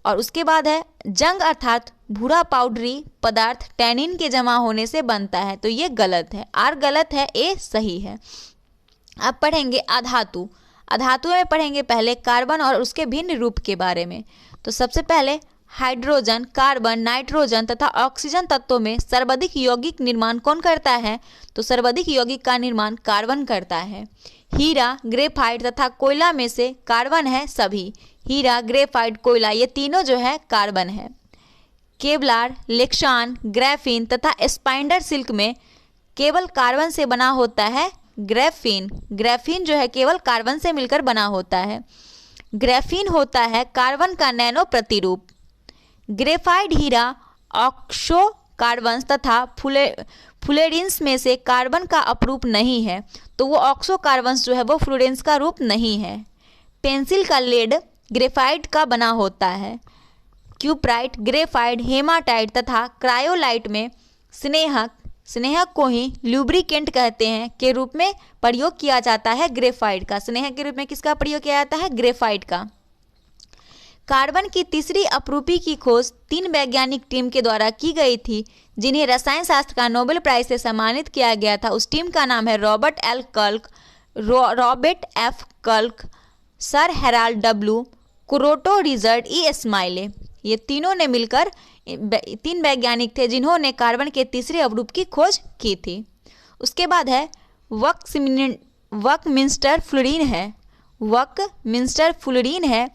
Speaker 1: और उसके बाद है जंग अर्थात भूरा पाउडरी पदार्थ टैनिन के जमा होने से बनता है, तो ये गलत है। आर गलत है, ए सही है। अब पढ़ेंगे अधातु। अधातु में पढ़ेंगे पहले कार्बन और उसके भिन्न रूप के बारे में। तो सबसे पहले हाइड्रोजन, कार्बन, नाइट्रोजन तथा ऑक्सीजन तत्वों में सर्वाधिक यौगिक निर्माण कौन करता है? तो सर्वाधिक यौगिक का निर्माण कार्बन करता है। हीरा, ग्रेफाइट तथा कोयला में से कार्बन है सभी। हीरा, ग्रेफाइट, कोयला ये तीनों जो है कार्बन है। केवलार, लेक्शान, ग्राफीन तथा स्पाइडर सिल्क में केवल कार्बन से बना होता है ग्राफीन। ग्राफीन जो है केवल कार्बन से मिलकर बना होता है। ग्राफीन होता है कार्बन का नैनो प्रतिरूप। ग्रेफाइट हीरा ऑक्सो कार्बन तथा फ्लोरेंस में से कार्बन का अपरूप नहीं है, तो वो ऑक्सो कार्बन जो है वो फ्लोरेंस का रूप नहीं है। पेंसिल का लेड ग्रेफाइट का बना होता है। क्यूप्राइट, ग्रेफाइट, हेमाटाइट तथा क्रायोलाइट में स्नेहक को ही लुब्रिकेंट कहते हैं के रूप में प्रयोग किया जाता है ग्रेफाइट का। स्नेहक के रूप में किसका प्रयोग किया जाता है? ग्रेफाइट का। कार्बन की तीसरी अपरूपी की खोज 3 वैज्ञानिक टीम के द्वारा की गई थी, जिन्हें रसायन शास्त्र का नोबेल प्राइज से सम्मानित किया गया था। उस टीम का नाम है Robert F Curl, sir Harold W Kroto, Richard E Smalley. ये तीनों ने मिलकर 3 वैज्ञानिक थे जिन्होंने कार्बन के तीसरे अपरूप की खोज की थी। उसके बाद है वकमिंस्टर फ्लोरीन है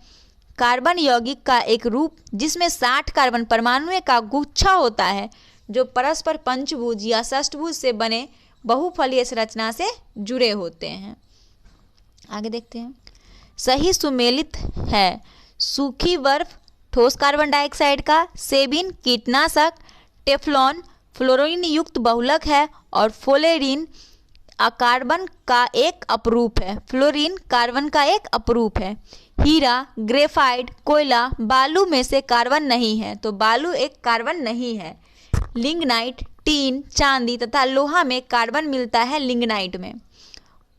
Speaker 1: कार्बन यौगिक का एक रूप जिसमें 60 कार्बन परमाणु का गुच्छा होता है। जो परस्पर पंचभुज या षष्ठभुज से बने बहुफलीय संरचना से जुड़े होते हैं। आगे देखते हैं। सही सुमेलित है। सूखी बर्फ ठोस कार्बन डाइऑक्साइड का, सेबिन कीटनाशक, टेफ्लॉन फ्लोरीन युक्त बहुलक है और फ्लोरीन कार्बन का एक अपरूप है। फ्लोरीन कार्बन का एक अपरूप है। हीरा, ग्रेफाइट, कोयला, बालू में से कार्बन नहीं है, तो बालू एक कार्बन नहीं है। लिग्नाइट, टीन, चांदी तथा लोहा में कार्बन मिलता है लिग्नाइट में।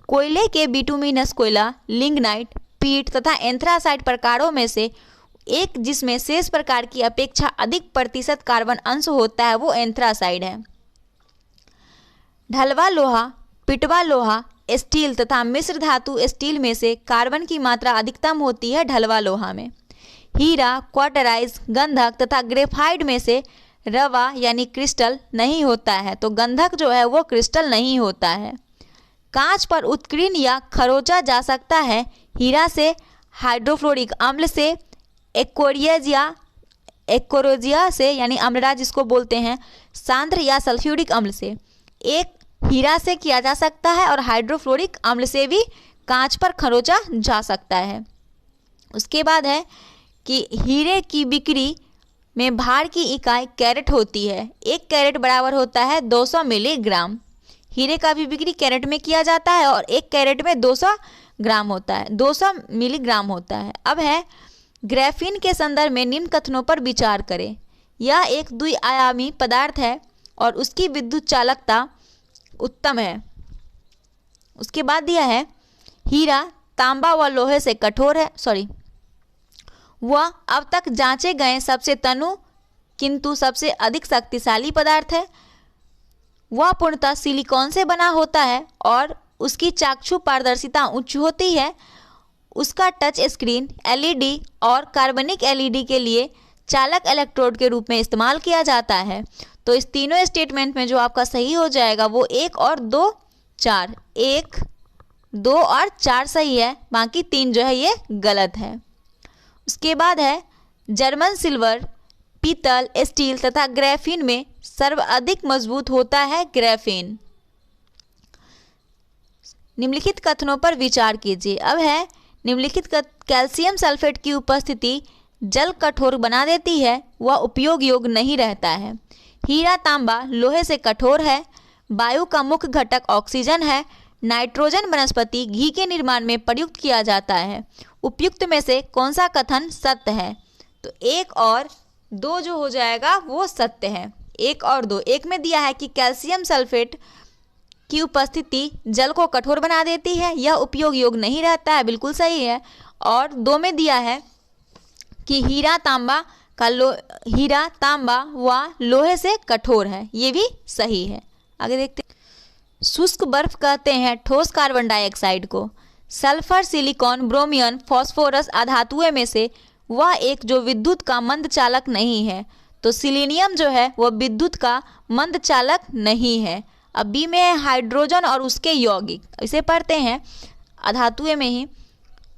Speaker 1: कोयले के बिटुमिनस कोयला, लिग्नाइट, पीट तथा एंथ्रासाइट प्रकारों में से एक जिसमें शेष प्रकार की अपेक्षा अधिक प्रतिशत कार्बन अंश होता है वो एंथ्रासाइड है। ढलवा लोहा, पिटवा लोहा, स्टील तथा मिश्र धातु स्टील में से कार्बन की मात्रा अधिकतम होती है ढलवा लोहा में। हीरा, क्वार्टराइज, गंधक तथा ग्रेफाइट में से रवा यानी क्रिस्टल नहीं होता है, तो गंधक जो है वो क्रिस्टल नहीं होता है। कांच पर उत्कीर्ण या खरोचा जा सकता है। हीरा से, हाइड्रोफ्लोरिक अम्ल से, एक्वोरिजिया से यानी अम्लराज जिसको बोलते हैं, सांद्र या सल्फ्यूरिक अम्ल से। एक हीरा से किया जा सकता है और हाइड्रोफ्लोरिक अम्ल से भी कांच पर खरोचा जा सकता है। उसके बाद है कि हीरे की बिक्री में भार की इकाई कैरेट होती है। एक कैरेट बराबर होता है 200 मिलीग्राम। हीरे का भी बिक्री कैरेट में किया जाता है और एक कैरेट में 200 ग्राम होता है, 200 मिलीग्राम होता है। अब है ग्राफीन के संदर्भ में निम्न कथनों पर विचार करें। यह एक द्विआयामी पदार्थ है और उसकी विद्युत चालकता उत्तम है। उसके बाद दिया है हीरा तांबा व लोहे से कठोर है, वह अब तक जांचे गए सबसे तनु किंतु सबसे अधिक शक्तिशाली पदार्थ है। वह पूर्णतः सिलिकॉन से बना होता है और उसकी चाक्षु पारदर्शिता उच्च होती है। उसका टच स्क्रीन, एलईडी और कार्बनिक एलईडी के लिए चालक इलेक्ट्रोड के रूप में इस्तेमाल किया जाता है। तो इस तीनों स्टेटमेंट में जो आपका सही हो जाएगा वो 1 और 2, 4, 1, 2 और 4 सही है, बाकी 3 जो है ये गलत है। उसके बाद है जर्मन सिल्वर, पीतल, स्टील तथा ग्राफीन में सर्वाधिक मजबूत होता है ग्राफीन। निम्नलिखित कथनों पर विचार कीजिए। अब है निम्नलिखित कैल्शियम सल्फेट की उपस्थिति जल कठोर बना देती है, वह उपयोग योग्य नहीं रहता है। हीरा तांबा लोहे से कठोर है। वायु का मुख्य घटक ऑक्सीजन है। नाइट्रोजन वनस्पति घी के निर्माण में प्रयुक्त किया जाता है। उपयुक्त में से कौन सा कथन सत्य है? तो 1 और 2 जो हो जाएगा वो सत्य है। 1 और 2, 1 में दिया है कि कैल्शियम सल्फेट की उपस्थिति जल को कठोर बना देती है, यह उपयोग योग्य नहीं रहता है, बिल्कुल सही है। और 2 में दिया है कि हीरा तांबा व लोहे से कठोर है, ये भी सही है। आगे देखते हैं। शुष्क बर्फ कहते हैं ठोस कार्बन डाइऑक्साइड को। सल्फर, सिलिकॉन, ब्रोमियन, फास्फोरस अधातुएं में से वह एक जो विद्युत का मंद चालक नहीं है, तो सिलीनियम जो है वह विद्युत का मंद चालक नहीं है। अब बी में है हाइड्रोजन और उसके यौगिक, इसे पढ़ते हैं अधातुएं में ही।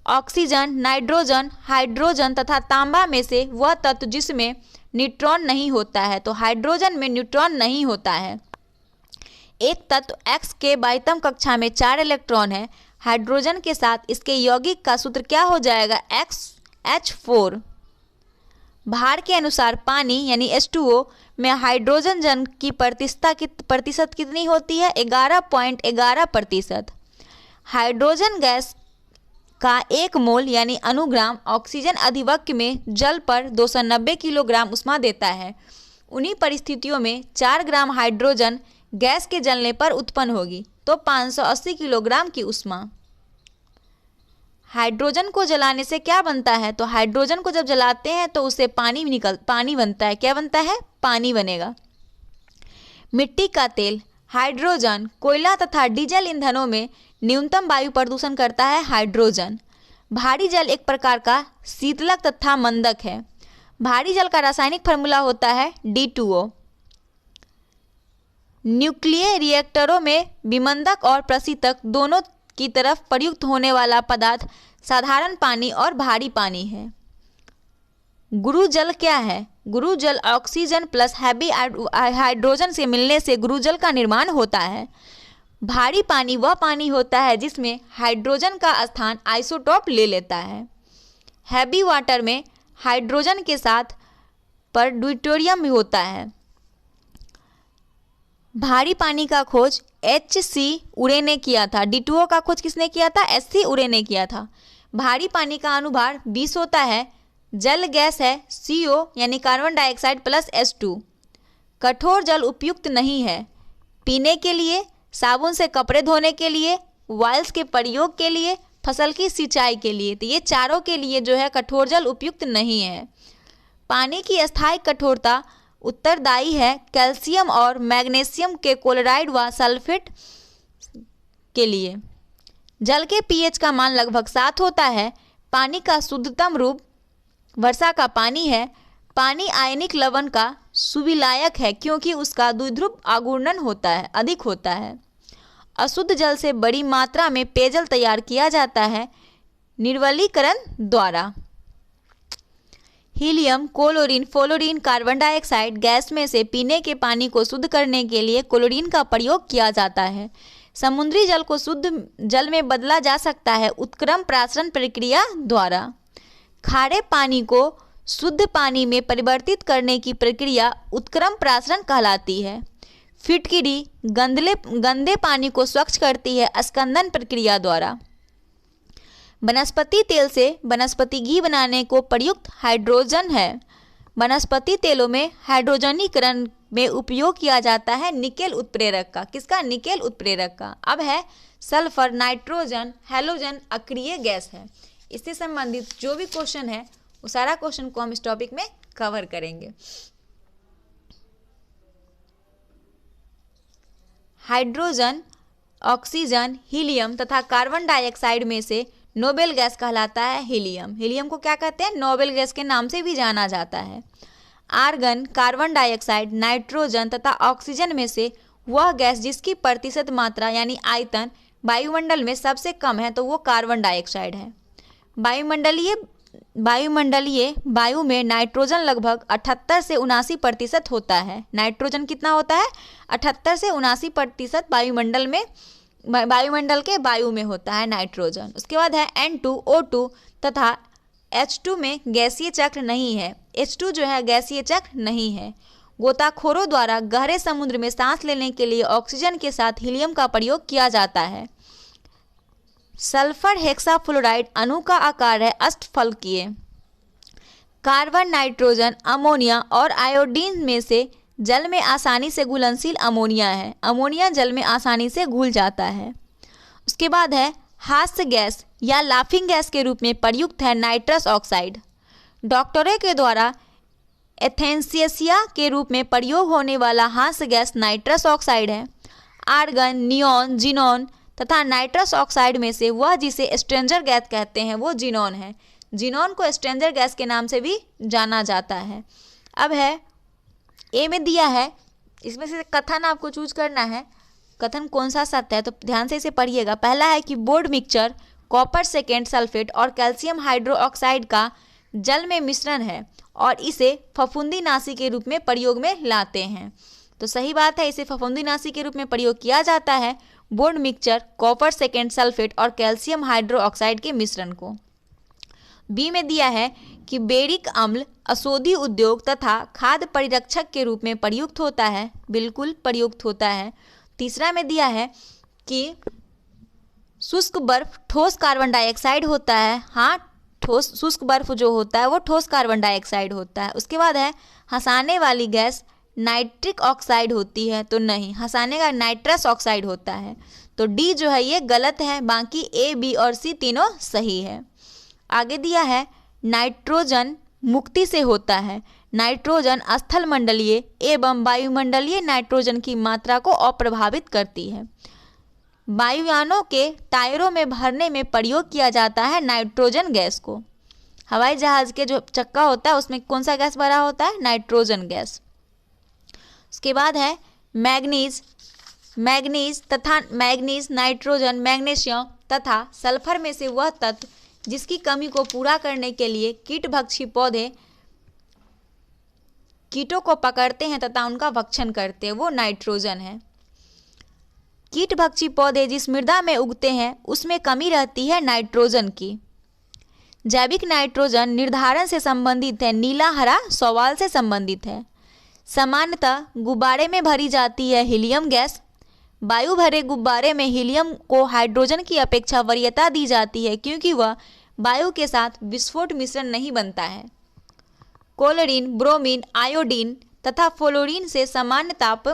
Speaker 1: ऑक्सीजन, नाइट्रोजन, हाइड्रोजन तथा तांबा में से वह तत्व जिसमें न्यूट्रॉन नहीं होता है, तो हाइड्रोजन में न्यूट्रॉन नहीं होता है। एक तत्व X के बाह्यतम कक्षा में 4 इलेक्ट्रॉन है। हाइड्रोजन के साथ इसके यौगिक का सूत्र क्या हो जाएगा? H4। भार के अनुसार पानी यानी H2O में हाइड्रोजन जन की प्रतिशत कितनी होती है? 11.11%। हाइड्रोजन गैस का 1 मोल यानी अनुग्राम ऑक्सीजन अधिवक्य में जल पर 290 किलोग्राम उष्मा देता है। उन्हीं परिस्थितियों में 4 ग्राम हाइड्रोजन गैस के जलने पर उत्पन्न होगी, तो 580 किलोग्राम की उष्मा। हाइड्रोजन को जलाने से क्या बनता है? तो हाइड्रोजन को जब जलाते हैं तो उससे पानी बनता है। क्या बनता है? पानी बनेगा। मिट्टी का तेल, हाइड्रोजन, कोयला तथा डीजल ईंधनों में न्यूनतम वायु प्रदूषण करता है हाइड्रोजन। भारी जल एक प्रकार का शीतलक तथा मंदक है। भारी जल का रासायनिक फार्मूला होता है D2O। न्यूक्लियर रिएक्टरों में विमंदक और प्रशीतक दोनों की तरफ प्रयुक्त होने वाला पदार्थ साधारण पानी और भारी पानी है। गुरु जल क्या है? गुरु जल ऑक्सीजन प्लस हैवी हाइड्रोजन से मिलने से गुरु जल का निर्माण होता है। भारी पानी वह पानी होता है जिसमें हाइड्रोजन का स्थान आइसोटोप ले लेता है। हैवी वाटर में हाइड्रोजन के साथ पर ड्यूटेरियम होता है। भारी पानी का खोज HC उरे ने किया था। D2O का खोज किसने किया था? HC उरे ने किया था। भारी पानी का अनुभार 20 होता है। जल गैस है CO यानी कार्बन डाइऑक्साइड प्लस H2। कठोर जल उपयुक्त नहीं है पीने के लिए, साबुन से कपड़े धोने के लिए, वाल्स के प्रयोग के लिए, फसल की सिंचाई के लिए। तो ये चारों के लिए जो है कठोर जल उपयुक्त नहीं है। पानी की अस्थायी कठोरता उत्तरदायी है कैल्शियम और मैग्नीशियम के क्लोराइड व सल्फेट के लिए। जल के pH का मान लगभग 7 होता है। पानी का शुद्धतम रूप वर्षा का पानी है। पानी आयनिक लवण का सुविलायक है क्योंकि उसका द्विध्रुव आघूर्णन होता है अधिक होता है। अशुद्ध जल से बड़ी मात्रा में पेयजल तैयार किया जाता है निर्वलीकरण द्वारा। Helium, chlorine, fluorine, carbon dioxide gas में से पीने के पानी को शुद्ध करने के लिए क्लोरीन का प्रयोग किया जाता है। समुद्री जल को शुद्ध जल में बदला जा सकता है उत्क्रम प्राशन प्रक्रिया द्वारा। खारे पानी को शुद्ध पानी में परिवर्तित करने की प्रक्रिया उत्क्रम प्राशन कहलाती है। फिटकिरी गंदे पानी को स्वच्छ करती है अस्कंदन प्रक्रिया द्वारा। वनस्पति तेल से वनस्पति घी बनाने को प्रयुक्त हाइड्रोजन है। वनस्पति तेलों में हाइड्रोजनीकरण में उपयोग किया जाता है निकेल उत्प्रेरक का। किसका? निकेल उत्प्रेरक का। अब है सल्फर, नाइट्रोजन, हैलोजन अक्रिय गैस है। इससे संबंधित जो भी क्वेश्चन है वो सारा क्वेश्चन को हम इस टॉपिक में कवर करेंगे। हाइड्रोजन, ऑक्सीजन, हीलियम तथा कार्बन डाइऑक्साइड में से नोबेल गैस कहलाता है हीलियम। हीलियम को क्या कहते हैं? नोबेल गैस के नाम से भी जाना जाता है। आर्गन, कार्बन डाइऑक्साइड, नाइट्रोजन तथा ऑक्सीजन में से वह गैस जिसकी प्रतिशत मात्रा यानी आयतन वायुमंडल में सबसे कम है तो वो कार्बन डाइऑक्साइड है। वायुमंडलीय वायु में नाइट्रोजन लगभग 78 से 79% होता है। नाइट्रोजन कितना होता है? 78 से 79% वायुमंडल के वायु में होता है नाइट्रोजन। उसके बाद है N2O2 तथा H2 में गैसीय चक्र नहीं है। H2 जो है गैसीय चक्र नहीं है। गोताखोरों द्वारा गहरे समुद्र में सांस लेने के लिए ऑक्सीजन के साथ हीलियम का प्रयोग किया जाता है। सल्फर हेक्साफ्लोराइड अणु का आकार है अष्टफलकीय। कार्बन, नाइट्रोजन, अमोनिया और आयोडीन में से जल में आसानी से घुलनशील अमोनिया है। अमोनिया जल में आसानी से घुल जाता है। उसके बाद है हास्य गैस या लाफिंग गैस के रूप में प्रयुक्त है नाइट्रस ऑक्साइड। डॉक्टरों के द्वारा एथेंसिया के रूप में प्रयोग होने वाला हास्य गैस नाइट्रस ऑक्साइड है। आर्गन, नियॉन, जिनॉन तथा नाइट्रस ऑक्साइड में से वह जिसे स्ट्रेंजर गैस कहते हैं वो जिनॉन है। जिनॉन को स्ट्रेंजर गैस के नाम से भी जाना जाता है। अब है ए में दिया है, इसमें से कथन आपको चूज करना है। कथन कौन सा सत्य है तो ध्यान से इसे पढ़िएगा। पहला है कि board mixture copper second sulphate और कैल्शियम हाइड्रोक्साइड का जल में मिश्रण है और इसे फफूंदीनाशी के रूप में प्रयोग में लाते हैं। तो सही बात है, इसे फफूंदीनाशी के रूप में प्रयोग किया जाता है board mixture copper second sulphate और कैल्शियम हाइड्रोक्साइड के मिश्रण को। बी में दिया है कि बेरिक अम्ल औषधि उद्योग तथा खाद्य परिरक्षक के रूप में प्रयुक्त होता है। बिल्कुल प्रयुक्त होता है। तीसरा में दिया है कि शुष्क बर्फ ठोस कार्बन डाइऑक्साइड होता है। हाँ, ठोस शुष्क बर्फ जो होता है वो ठोस कार्बन डाइऑक्साइड होता है। उसके बाद है हंसाने वाली गैस नाइट्रिक ऑक्साइड होती है तो नहीं, हंसाने का नाइट्रस ऑक्साइड होता है। तो डी जो है ये गलत है, बाकी ए, बी और सी तीनों सही है। आगे दिया है नाइट्रोजन मुक्ति से होता है। नाइट्रोजन स्थल मंडलीय एवं वायुमंडलीय नाइट्रोजन की मात्रा को अप्रभावित करती है। वायुयानों के टायरों में भरने में प्रयोग किया जाता है नाइट्रोजन गैस को। हवाई जहाज के जो चक्का होता है उसमें कौन सा गैस भरा होता है? Nitrogen gas. उसके बाद है मैग्नीज तथा मैग्नीज, नाइट्रोजन, मैग्नीशियम तथा सल्फर में से वह तत्व जिसकी कमी को पूरा करने के लिए कीटभक्षी पौधे कीटों को पकड़ते हैं तथा उनका भक्षण करते हैं, वो नाइट्रोजन है। कीटभक्षी पौधे जिस मृदा में उगते हैं उसमें कमी रहती है नाइट्रोजन की। जैविक नाइट्रोजन निर्धारण से संबंधित है, नीला हरा सवाल से संबंधित है। सामान्यतः गुब्बारे में भरी जाती है हीलियम गैस। वायु भरे गुब्बारे में हीलियम को हाइड्रोजन की अपेक्षा वरीयता दी जाती है क्योंकि वह वायु के साथ विस्फोट मिश्रण नहीं बनता है। क्लोरीन, ब्रोमीन, आयोडीन तथा फ्लोरीन से सामान्य ताप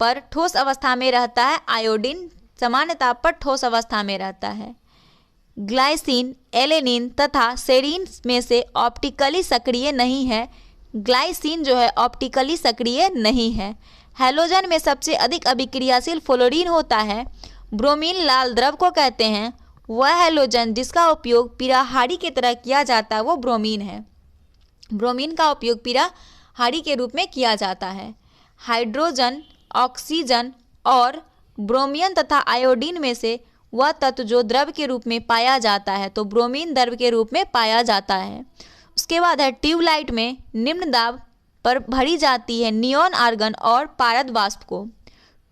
Speaker 1: पर ठोस अवस्था में रहता है। आयोडीन सामान्य ताप पर ठोस अवस्था में रहता है। ग्लाइसिन, एलेनिन तथा सेरीन में से ऑप्टिकली सक्रिय नहीं है। ग्लाइसिन जो है ऑप्टिकली सक्रिय नहीं है। हैलोजन में सबसे अधिक अभिक्रियाशील फ्लोरीन होता है। ब्रोमीन लाल द्रव को कहते हैं। वह हैलोजन जिसका उपयोग पीराहारी की तरह किया जाता है वो ब्रोमीन है। ब्रोमीन का उपयोग पीराहारी के रूप में किया जाता है। हाइड्रोजन, ऑक्सीजन और ब्रोमियम तथा आयोडीन में से वह तत्व जो द्रव के रूप में पाया जाता है, तो ब्रोमीन द्रव के रूप में पाया जाता है। उसके बाद है ट्यूबलाइट में निम्न दाब पर भरी जाती है नियॉन आर्गन और पारद वाष्प को।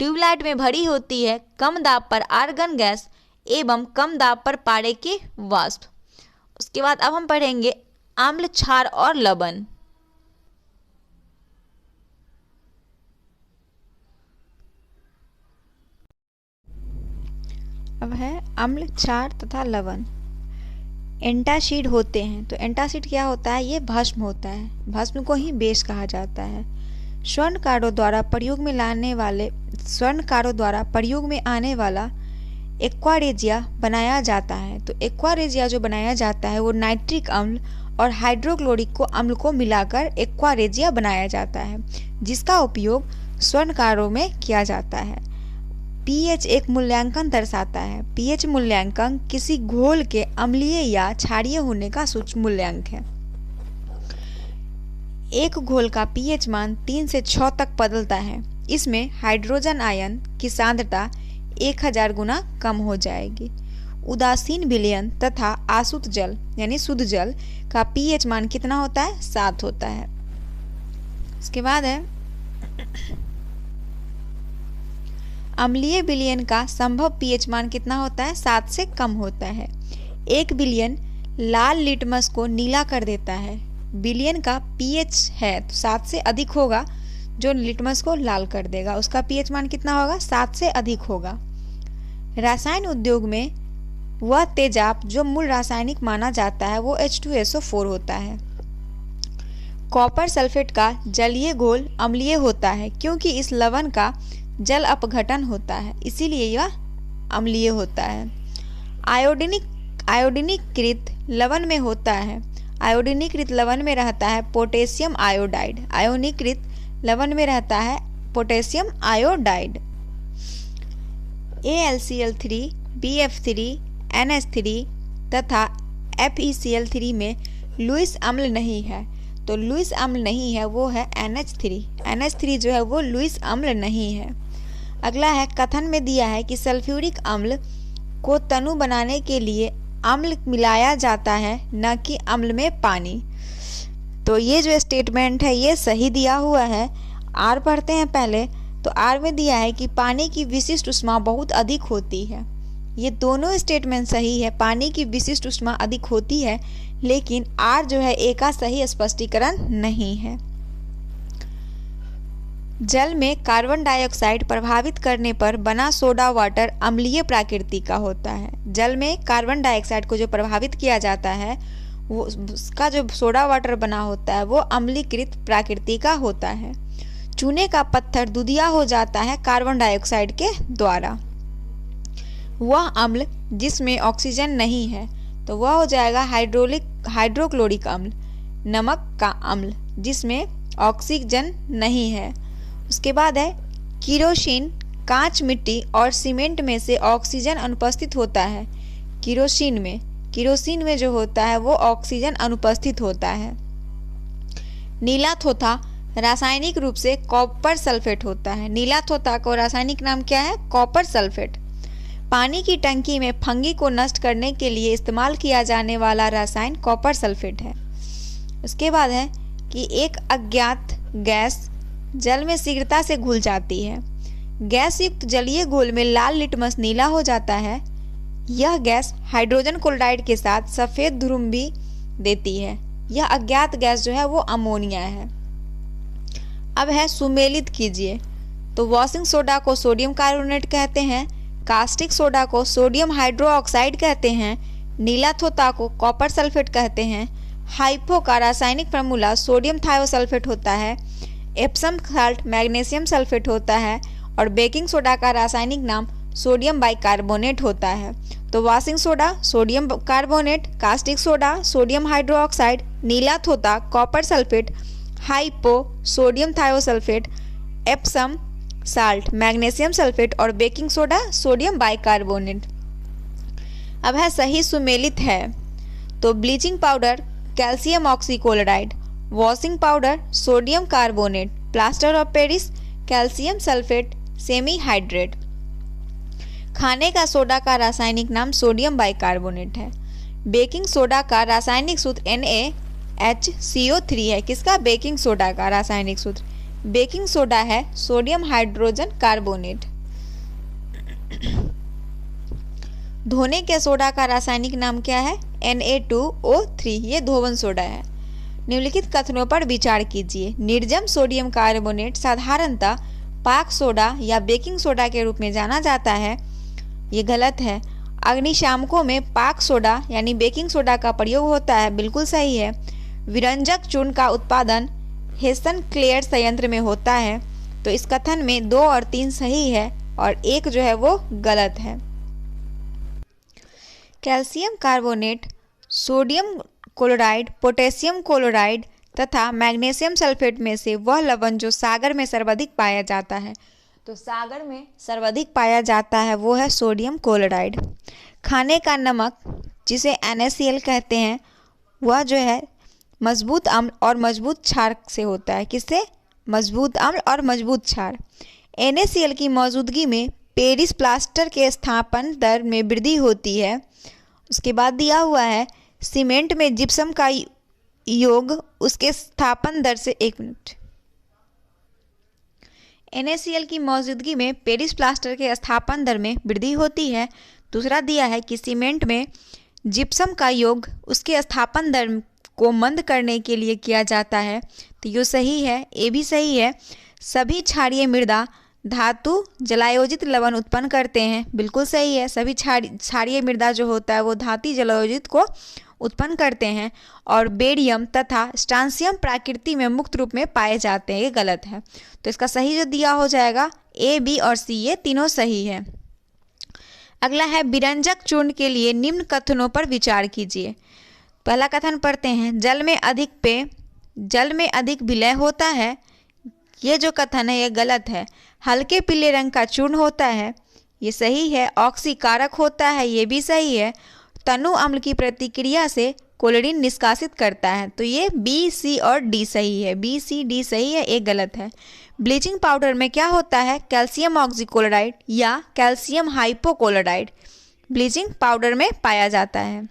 Speaker 1: ट्यूबलाइट में भरी होती है कम दाब पर आर्गन गैस एवं कम दाब पर पारे की वाष्प। उसके बाद अब हम पढ़ेंगे अम्ल, क्षार और लवण। अब है अम्ल, क्षार तथा लवण। एंटासिड होते हैं, तो एंटासिड क्या होता है? ये भस्म होता है। भस्म को ही बेस कहा जाता है। स्वर्णकारों द्वारा प्रयोग में आने वाला एक्वारेजिया बनाया जाता है। तो एक्वारेजिया जो बनाया जाता है वो नाइट्रिक अम्ल और हाइड्रोक्लोरिक अम्ल को मिलाकर एक्वारेजिया बनाया जाता है, जिसका उपयोग स्वर्णकारों में किया जाता है। पीएच एक मूल्यांकन दर्शाता है। पीएच मूल्यांकन किसी घोल के अम्लीय या क्षारीय होने का सूक्ष्म मूल्यांक है। एक घोल का पीएच मान 3 से 6 तक बदलता है। इसमें हाइड्रोजन आयन की सांद्रता 1000 गुना कम हो जाएगी। उदासीन विलयन तथा आसुत जल यानी शुद्ध जल का पीएच मान कितना होता है? 7 होता है। इसके बाद है अम्लीय विलयन का संभव पीएच मान कितना होता है? 7 से कम होता है। एक विलयन लाल लिटमस को नीला कर देता है। विलयन का पीएच है तो 7 से अधिक होगा, जो लिटमस को लाल कर देगा उसका पीएच मान कितना होगा? 7 से अधिक होगा। रसायन उद्योग में वह तेजाब जो मूल रासायनिक माना जाता है वो H2SO4 होता है। कॉपर सल्फेट का जलीय घोल अम्लीय होता है क्योंकि इस लवण का जल अपघटन होता है, इसीलिए यह अम्लीय होता है। आयोडीनीकृत लवण में होता है। आयोडीनीकृत लवण में रहता है पोटेशियम आयोडाइड। आयोडीनीकृत लवण में रहता है potassium iodide. AlCl3, BF3, NH3 तथा FeCl3 में लुईस अम्ल नहीं है। तो लुईस अम्ल नहीं है वो है NH3। NH3 जो है वो लुईस अम्ल नहीं है। अगला है कथन में दिया है कि सल्फ्यूरिक अम्ल को तनु बनाने के लिए अम्ल मिलाया जाता है, न कि अम्ल में पानी। तो ये जो स्टेटमेंट है ये सही दिया हुआ है। आर पढ़ते हैं पहले। तो आर में दिया है कि पानी की विशिष्ट ऊष्मा बहुत अधिक होती है। ये दोनों स्टेटमेंट सही है। पानी की विशिष्ट ऊष्मा अधिक होती है, लेकिन आर जो है ए का सही स्पष्टीकरण नहीं है। जल में कार्बन डाइऑक्साइड प्रभावित करने पर बना सोडा वाटर अम्लीय प्रकृति का होता है। जल में कार्बन डाइऑक्साइड को जो प्रभावित किया जाता है वो उसका जो सोडा वाटर बना होता है वो अम्लीकृत प्रकृति का होता है। चूने का पत्थर दूधिया हो जाता है कार्बन डाइऑक्साइड के द्वारा। वह अम्ल जिसमें ऑक्सीजन नहीं है तो वह हो जाएगा हाइड्रोक्लोरिक अम्ल। नमक का अम्ल जिसमें ऑक्सीजन नहीं है। उसके बाद है केरोसिन, कांच, मिट्टी और सीमेंट में से ऑक्सीजन अनुपस्थित होता है। केरोसिन में जो होता है वो ऑक्सीजन अनुपस्थित होता है। नीला थोथा रासायनिक रूप से कॉपर सल्फेट होता है। नीला थोथा का रासायनिक नाम क्या है? Copper sulphate. पानी की टंकी में फंगी को नष्ट करने के लिए इस्तेमाल किया जाने वाला रसायन कॉपर सल्फेट है। उसके बाद है कि एक अज्ञात गैस जल में शीघ्रता से घुल जाती है। गैस युक्त जलीय घोल में लाल लिटमस नीला हो जाता है। यह गैस हाइड्रोजन क्लोराइड के साथ सफेद ध्रुव भी देती है। यह अज्ञात गैस जो है वो अमोनिया है। अब है सुमेलित कीजिए। तो वॉशिंग सोडा को सोडियम कार्बोनेट कहते हैं, कास्टिक सोडा को सोडियम हाइड्रोक्साइड कहते हैं, नीला थोथा को कॉपर सल्फेट कहते हैं, हाइपो का रासायनिक फार्मूला सोडियम थायोसल्फेट होता है, एप्सम साल्ट मैग्नीशियम सल्फेट होता है और बेकिंग सोडा का रासायनिक नाम सोडियम बाइकार्बोनेट होता है। तो washing soda sodium carbonate, caustic soda sodium hydroxide, नीला थोथा copper sulphate, hypo sodium thiosulphate, Epsom salt magnesium sulphate और बेकिंग सोडा सोडियम बाइकार्बोनेट। अब है सही सुमेलित है। तो bleaching powder calcium oxychloride, washing powder sodium carbonate, plaster of Paris calcium sulphate semi hydrate. खाने का सोडा का रासायनिक नाम सोडियम बाइकार्बोनेट है। बेकिंग सोडा का रासायनिक सूत्र NaHCO3 है। किसका? बेकिंग सोडा का रासायनिक सूत्र। बेकिंग सोडा है सोडियम हाइड्रोजन कार्बोनेट। धोने के सोडा का रासायनिक नाम क्या है? Na2O3। ये धोवन सोडा है। निम्नलिखित कथनों पर विचार कीजिए। निर्जम सोडियम कार्बोनेट साधारणतः पाक सोडा या बेकिंग सोडा के रूप में जाना जाता है। ये गलत है। अग्निशामकों में पाक सोडा यानी बेकिंग सोडा का प्रयोग होता है। बिल्कुल सही है। विरंजक चूर्ण का उत्पादन हेसन क्लेयर संयंत्र में होता है। तो इस कथन में 2 और 3 सही है और 1 जो है वो गलत है। Calcium carbonate, sodium chloride, potassium chloride तथा मैग्नीशियम सल्फेट में से वह लवण जो सागर में सर्वाधिक पाया जाता है। तो सागर में सर्वाधिक पाया जाता है वो है सोडियम क्लोराइड। खाने का नमक जिसे NaCl कहते हैं वह जो है मजबूत अम्ल और मजबूत क्षार से होता है। किससे? मजबूत अम्ल और मजबूत क्षार। NaCl की मौजूदगी में पेरिस प्लास्टर के स्थापन दर में वृद्धि होती है। उसके बाद दिया हुआ है सीमेंट में जिप्सम का योग उसके स्थापन दर से 1 मिनट। NaCl की मौजूदगी में पेरिस प्लास्टर के स्थापन दर में वृद्धि होती है। दूसरा दिया है कि सीमेंट में जिप्सम का योग उसके स्थापन दर को मंद करने के लिए किया जाता है। तो ये सही है, ये भी सही है। सभी क्षारीय मृदा धातु जलायोजित लवण उत्पन्न करते हैं। बिल्कुल सही है। सभी क्षारीय मृदा जो होता है वो धातु जलायोजित को उत्पन्न करते हैं और बेरियम तथा स्ट्रांसियम प्रकृति में मुक्त रूप में पाए जाते हैं। ये गलत है। तो इसका सही जो दिया हो जाएगा A, B और C, ये तीनों सही है। अगला है विरंजक चूर्ण के लिए निम्न कथनों पर विचार कीजिए। पहला कथन पढ़ते हैं। जल में अधिक विलय होता है। ये जो कथन है ये गलत है। हल्के पीले रंग का चूर्ण होता है। ये सही है। ऑक्सीकारक होता है। ये भी सही है। तनु अम्ल की प्रतिक्रिया से क्लोरीन निष्कासित करता है। तो ये B, C और D सही है। B, C, D सही है, एक गलत है। ब्लीचिंग पाउडर में क्या होता है? कैल्शियम ऑक्सीक्लोराइड या कैल्शियम हाइपोक्लोराइड ब्लीचिंग पाउडर में पाया जाता है।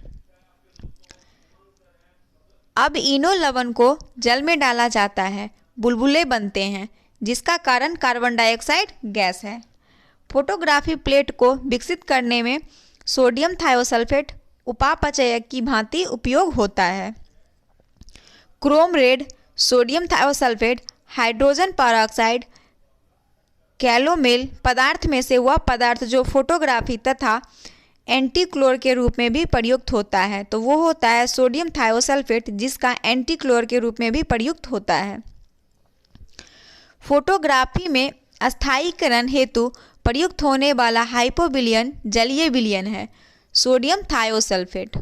Speaker 1: अब इनो लवण को जल में डाला जाता है, बुलबुले बनते हैं जिसका कारण कार्बन डाइऑक्साइड गैस है। फोटोग्राफी प्लेट को विकसित करने में सोडियम थायोसल्फेट उपापचयक की भांति उपयोग होता है। Chrome red, sodium thiosulphate, hydrogen peroxide, calomel पदार्थ में से वह पदार्थ जो फोटोग्राफी तथा एंटीक्लोर के रूप में भी प्रयुक्त होता है। तो वो होता है सोडियम थायोसल्फेट जिसका एंटीक्लोर के रूप में भी प्रयुक्त होता है। फोटोग्राफी में अस्थायीकरण हेतु प्रयुक्त होने वाला हाइपोविलियन जलीय विलयन है सोडियम थायोसल्फेट।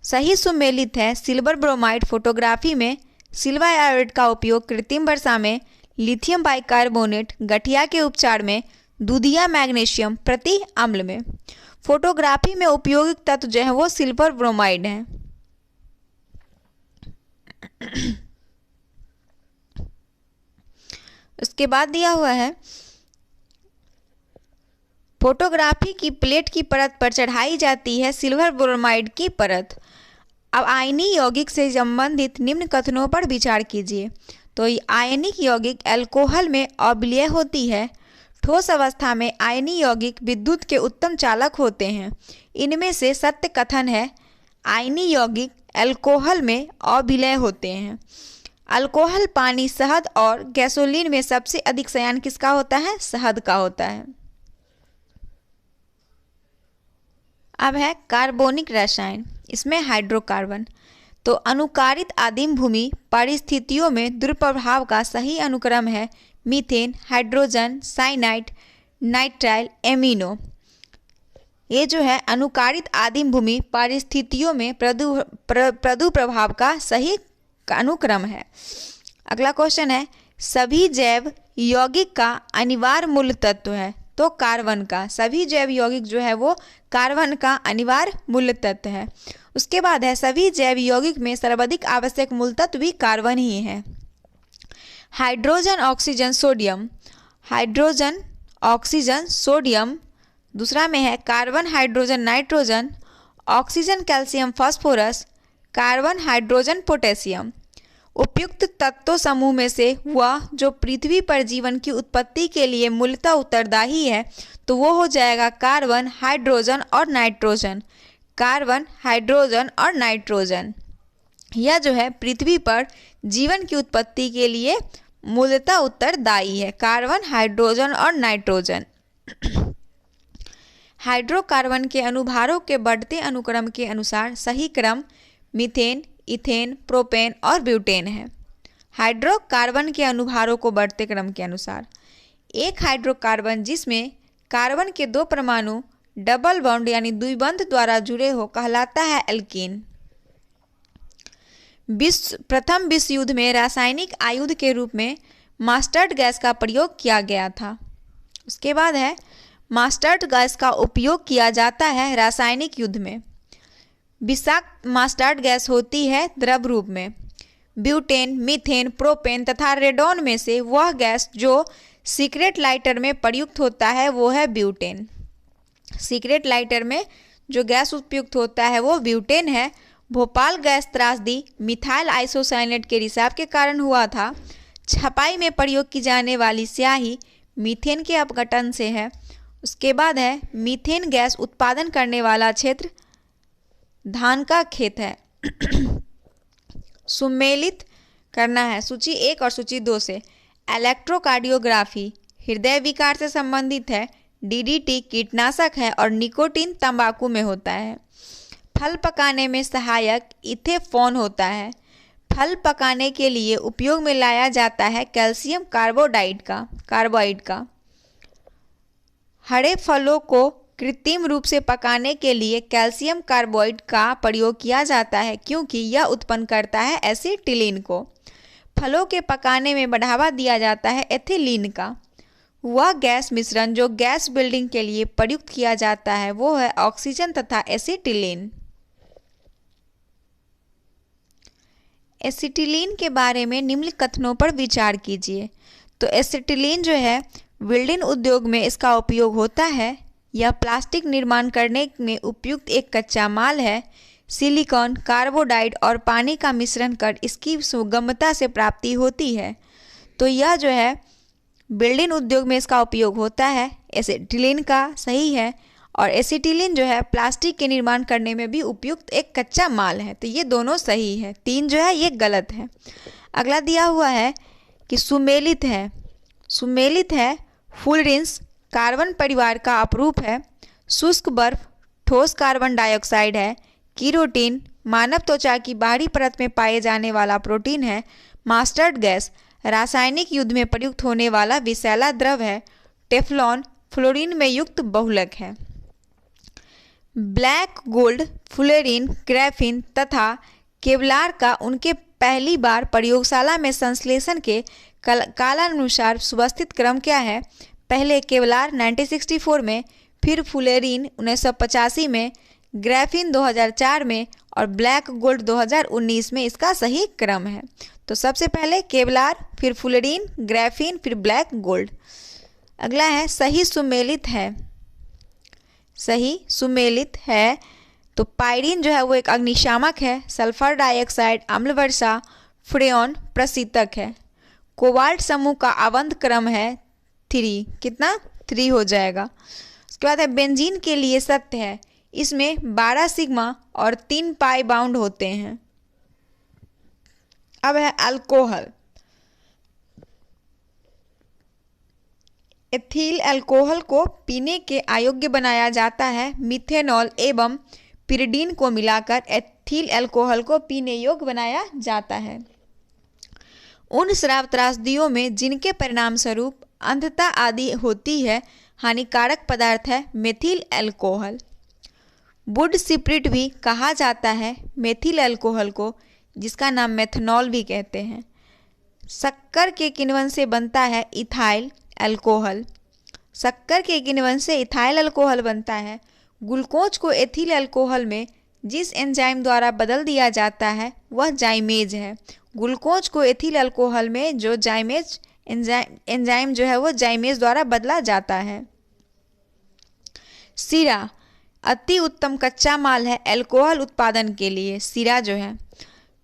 Speaker 1: सही सुमेलित है। सिल्वर ब्रोमाइड फोटोग्राफी में सिल्वर आयोडाइड का उपयोग कृत्रिम वर्षा में, लिथियम बाइकार्बोनेट गठिया के उपचार में, दूधिया मैग्नीशियम प्रति अम्ल में। फोटोग्राफी में उपयोगिक तत्व जो है वो सिल्वर ब्रोमाइड है। उसके बाद दिया हुआ है फोटोग्राफी की प्लेट की परत पर चढ़ाई जाती है सिल्वर ब्रोमाइड की परत। अब आयनीय यौगिक से संबंधित निम्न कथनों पर विचार कीजिए। तो आयनिक यौगिक अल्कोहल में अम्लीय होती है। ठोस अवस्था में आयनीय यौगिक विद्युत के उत्तम चालक होते हैं। इनमें से सत्य कथन है आयनीय यौगिक अल्कोहल में अविलय होते हैं। अल्कोहल, पानी, शहद और गैसोलीन में सबसे अधिक चयन किसका होता है? शहद का होता है। अब है कार्बनिक रसायन, इसमें हाइड्रोकार्बन। तो अनुकारित आदिम भूमि परिस्थितियों में दुष्प्रभाव का सही अनुक्रम है methane, hydrogen, cyanide, nitrile, amino. ये जो है अनुकारित आदिम भूमि परिस्थितियों में प्रदुप्रभाव का सही अनुक्रम है। अगला क्वेश्चन है सभी जैव यौगिक का अनिवार्य मूल तत्व है। तो कार्बन का, सभी जैव यौगिक जो है वो कार्बन का अनिवार्य मूल तत्व है। उसके बाद है सभी जैव यौगिक में सर्वाधिक आवश्यक मूल तत्व भी कार्बन ही है। Hydrogen, oxygen, sodium. Hydrogen, oxygen, sodium. दूसरा में है carbon, hydrogen, nitrogen, oxygen, calcium, phosphorus, carbon, hydrogen, potassium. उपयुक्त तत्व समूह में से वह जो पृथ्वी पर जीवन की उत्पत्ति के लिए मूलतः उत्तरदायी है तो वो हो जाएगा कार्बन, हाइड्रोजन और नाइट्रोजन। कार्बन, हाइड्रोजन और नाइट्रोजन यह जो है पृथ्वी पर जीवन की उत्पत्ति के लिए मूलतः उत्तरदायी है। कार्बन, हाइड्रोजन और नाइट्रोजन। हाइड्रोकार्बन के अनुभारों के बढ़ते अनुक्रम के अनुसार सही क्रम मीथेन, इथेन, प्रोपेन और ब्यूटेन है। हाइड्रोकार्बन के अनुभारों को बढ़ते क्रम के अनुसार एक हाइड्रोकार्बन जिसमें कार्बन के दो परमाणु डबल बॉन्ड यानी द्विबंध द्वारा जुड़े हो कहलाता है एल्कीन। प्रथम विश्व युद्ध में रासायनिक आयुध के रूप में मस्टर्ड गैस का प्रयोग किया गया था। उसके बाद है मस्टर्ड गैस का उपयोग किया जाता है रासायनिक युद्ध में। विषाक्त मस्टर्ड गैस होती है द्रव रूप में। ब्यूटेन, मीथेन, प्रोपेन तथा रेडॉन में से वह गैस जो सिगरेट लाइटर में प्रयुक्त होता है वो है ब्यूटेन। सिगरेट लाइटर में जो गैस उपयुक्त होता है वो ब्यूटेन है। भोपाल गैस त्रासदी मिथाइल आइसोसाइनेट के रिसाव के कारण हुआ था। छपाई में प्रयोग की जाने वाली स्याही मीथेन के अपघटन से है। उसके बाद है मीथेन गैस उत्पादन करने वाला क्षेत्र धान का खेत है। सुमेलित करना है सूची 1 और सूची 2 से। इलेक्ट्रोकार्डियोग्राफी हृदय विकार से संबंधित है। डीडीटी कीटनाशक है और निकोटीन तंबाकू में होता है। फल पकाने में सहायक इथेफॉन होता है। फल पकाने के लिए उपयोग में लाया जाता है कैल्शियम कार्बाइड का। हरे फलों को कृत्रिम रूप से पकाने के लिए कैल्शियम कार्बाइड का प्रयोग किया जाता है क्योंकि यह उत्पन्न करता है एसिटिलीन को। फलों के पकाने में बढ़ावा दिया जाता है एथिलीन का। वह गैस मिश्रण जो गैस बिल्डिंग के लिए प्रयुक्त किया जाता है वो है ऑक्सीजन तथा एसिटिलीन। एसिटिलीन के बारे में निम्न कथनों पर विचार कीजिए। तो एसिटिलीन जो है बिल्डिंग उद्योग में इसका उपयोग होता है। यह प्लास्टिक निर्माण करने में उपयुक्त एक कच्चा माल है। सिलिकॉन, कार्बोडाइड और पानी का मिश्रण कर इसकी सुगमता से प्राप्ति होती है। तो यह जो है बिल्डिंग उद्योग में इसका उपयोग होता है। एसिटिलीन का सही है। और एसिटिलीन जो है प्लास्टिक के निर्माण करने में भी उपयुक्त एक कच्चा माल है। तो ये दोनों सही है। 3 जो है ये गलत है। अगला दिया हुआ है कि सुमेलित है। सुमेलित है फुलरेंस कार्बन परिवार का अपरूप है। शुष्क बर्फ ठोस कार्बन डाइऑक्साइड है। कीरोटीन मानव त्वचा की बाहरी परत में पाए जाने वाला प्रोटीन है। मस्टर्ड गैस रासायनिक युद्ध में प्रयुक्त होने वाला विषैला द्रव है। टेफ्लॉन फ्लोरीन में युक्त बहुलक है। ब्लैक गोल्ड, फ्लोरीन, ग्रेफिन तथा केवलार का उनके पहली बार प्रयोगशाला में संश्लेषण के कालानुसार सुव्यवस्थित क्रम क्या है? पहले केवलार 1964 में, फिर फ्लोरीन 1985 में, ग्रेफिन 2004 में और ब्लैक गोल्ड 2019 में इसका सही क्रम है। तो सबसे पहले केवलार, फिर फ्लोरीन, ग्रेफिन, फिर ब्लैक गोल्ड। अगला है सही सुमेलित है। सही सुमेलित है तो पायरीन जो है वो एक अग्निशामक है। सल्फर डाइऑक्साइड अम्ल वर्षा, फ्रेऑन प्रशीतक है। कोबाल्ट समूह का अवंत क्रम है 3, कितना 3 हो जाएगा। उसके बाद है बेंजीन के लिए सत्य है, इसमें 12 सिग्मा और 3 पाई बाउंड होते हैं। अब है अल्कोहल। एथिल अल्कोहल को पीने के अयोग्य बनाया जाता है। मिथेनॉल एवं पिरिडीन को मिलाकर एथिल अल्कोहल को पीने योग्य बनाया जाता है। उन शराब त्रासदियों में जिनके परिणाम स्वरूप अंधता आदि होती है हानिकारक पदार्थ है मेथिल अल्कोहल। वुड स्पिरिट भी कहा जाता है मेथिल अल्कोहल को, जिसका नाम मेथनॉल भी कहते हैं। शक्कर के किण्वन से बनता है इथाइल अल्कोहल। शक्कर के किण्वन से इथाइल अल्कोहल बनता है। ग्लूकोज को एथिल अल्कोहल में जिस एंजाइम द्वारा बदल दिया जाता है वह जाइमेज है। ग्लूकोज को एथिल अल्कोहल में जो जाइमेज एंजाइम जो है वो जाइमेज द्वारा बदला जाता है। सीरा अति उत्तम कच्चा माल है अल्कोहल उत्पादन के लिए। सीरा जो है,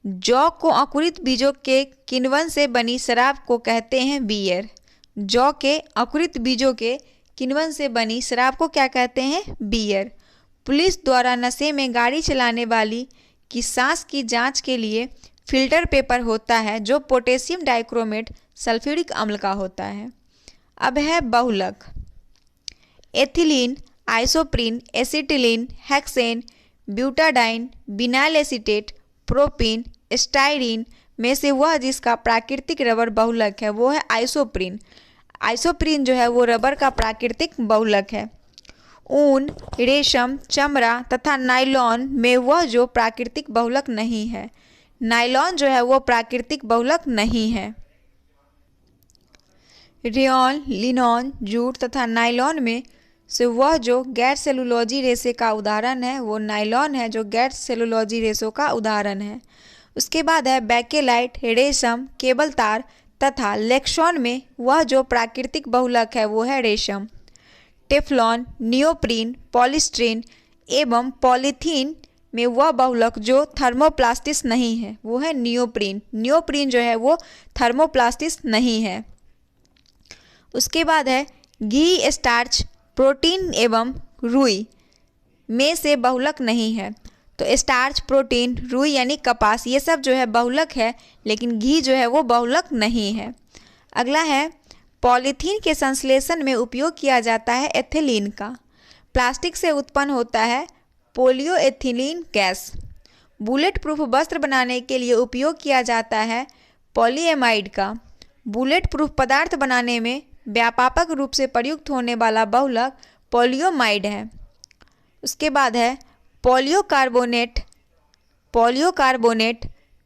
Speaker 1: जौ को अंकुरित बीजों के किण्वन से बनी शराब को कहते हैं बियर। जौ के अंकुरित बीजों के किण्वन से बनी शराब को क्या कहते हैं? बियर। पुलिस द्वारा नशे में गाड़ी चलाने वाली की सांस की जांच के लिए फिल्टर पेपर होता है जो पोटेशियम डाइक्रोमेट सल्फ्यूरिक अम्ल का होता है। अब है बहुलक। Ethylene, isoprene, acetylene, hexane, butadiene, vinyl acetate, propene, styrene में से वह जिसका प्राकृतिक रबर बहुलक है वो है आइसोप्रीन। आइसोप्रीन जो है वो रबर का प्राकृतिक बहुलक है। ऊन, रेशम, चमड़ा तथा नायलॉन में वह जो प्राकृतिक बहुलक नहीं है। नायलॉन जो है वो प्राकृतिक बहुलक नहीं है। रेयॉन, लिनॉन, जूट तथा नायलॉन में से वह जो गैर सेलुलोजी रेशे का उदाहरण है वो नायलॉन है, जो गैर सेलुलोजी रेशों का उदाहरण है। उसके बाद है बैकेलाइट, रेशम, केबल तार तथा लेक्सॉन में वह जो प्राकृतिक बहुलक है वो है रेशम। टेफ्लॉन, नियोप्रीन, पॉलीस्टीरीन एवं पॉलीथीन में वह बहुलक जो थर्मोप्लास्टिस नहीं है वो है नियोप्रीन। नियोप्रीन जो है वो थर्मोप्लास्टिस नहीं है। उसके बाद है घी, स्टार्च, प्रोटीन एवं रुई में से बहुलक नहीं है। तो स्टार्च, प्रोटीन, रुई यानी कपास, ये सब जो है बहुलक है, लेकिन घी जो है वो बहुलक नहीं है। अगला है पॉलीथीन के संश्लेषण में उपयोग किया जाता है एथिलीन का। प्लास्टिक से उत्पन्न होता है पॉलीएथिलीन गैस। बुलेट प्रूफ वस्त्र बनाने के लिए उपयोग किया जाता है पॉलीएमाइड का। बुलेट प्रूफ पदार्थ बनाने में व्यापक रूप से प्रयुक्त होने वाला बहुलक पॉलीओमाइड है। उसके बाद है पॉलियोकार्बोनेट,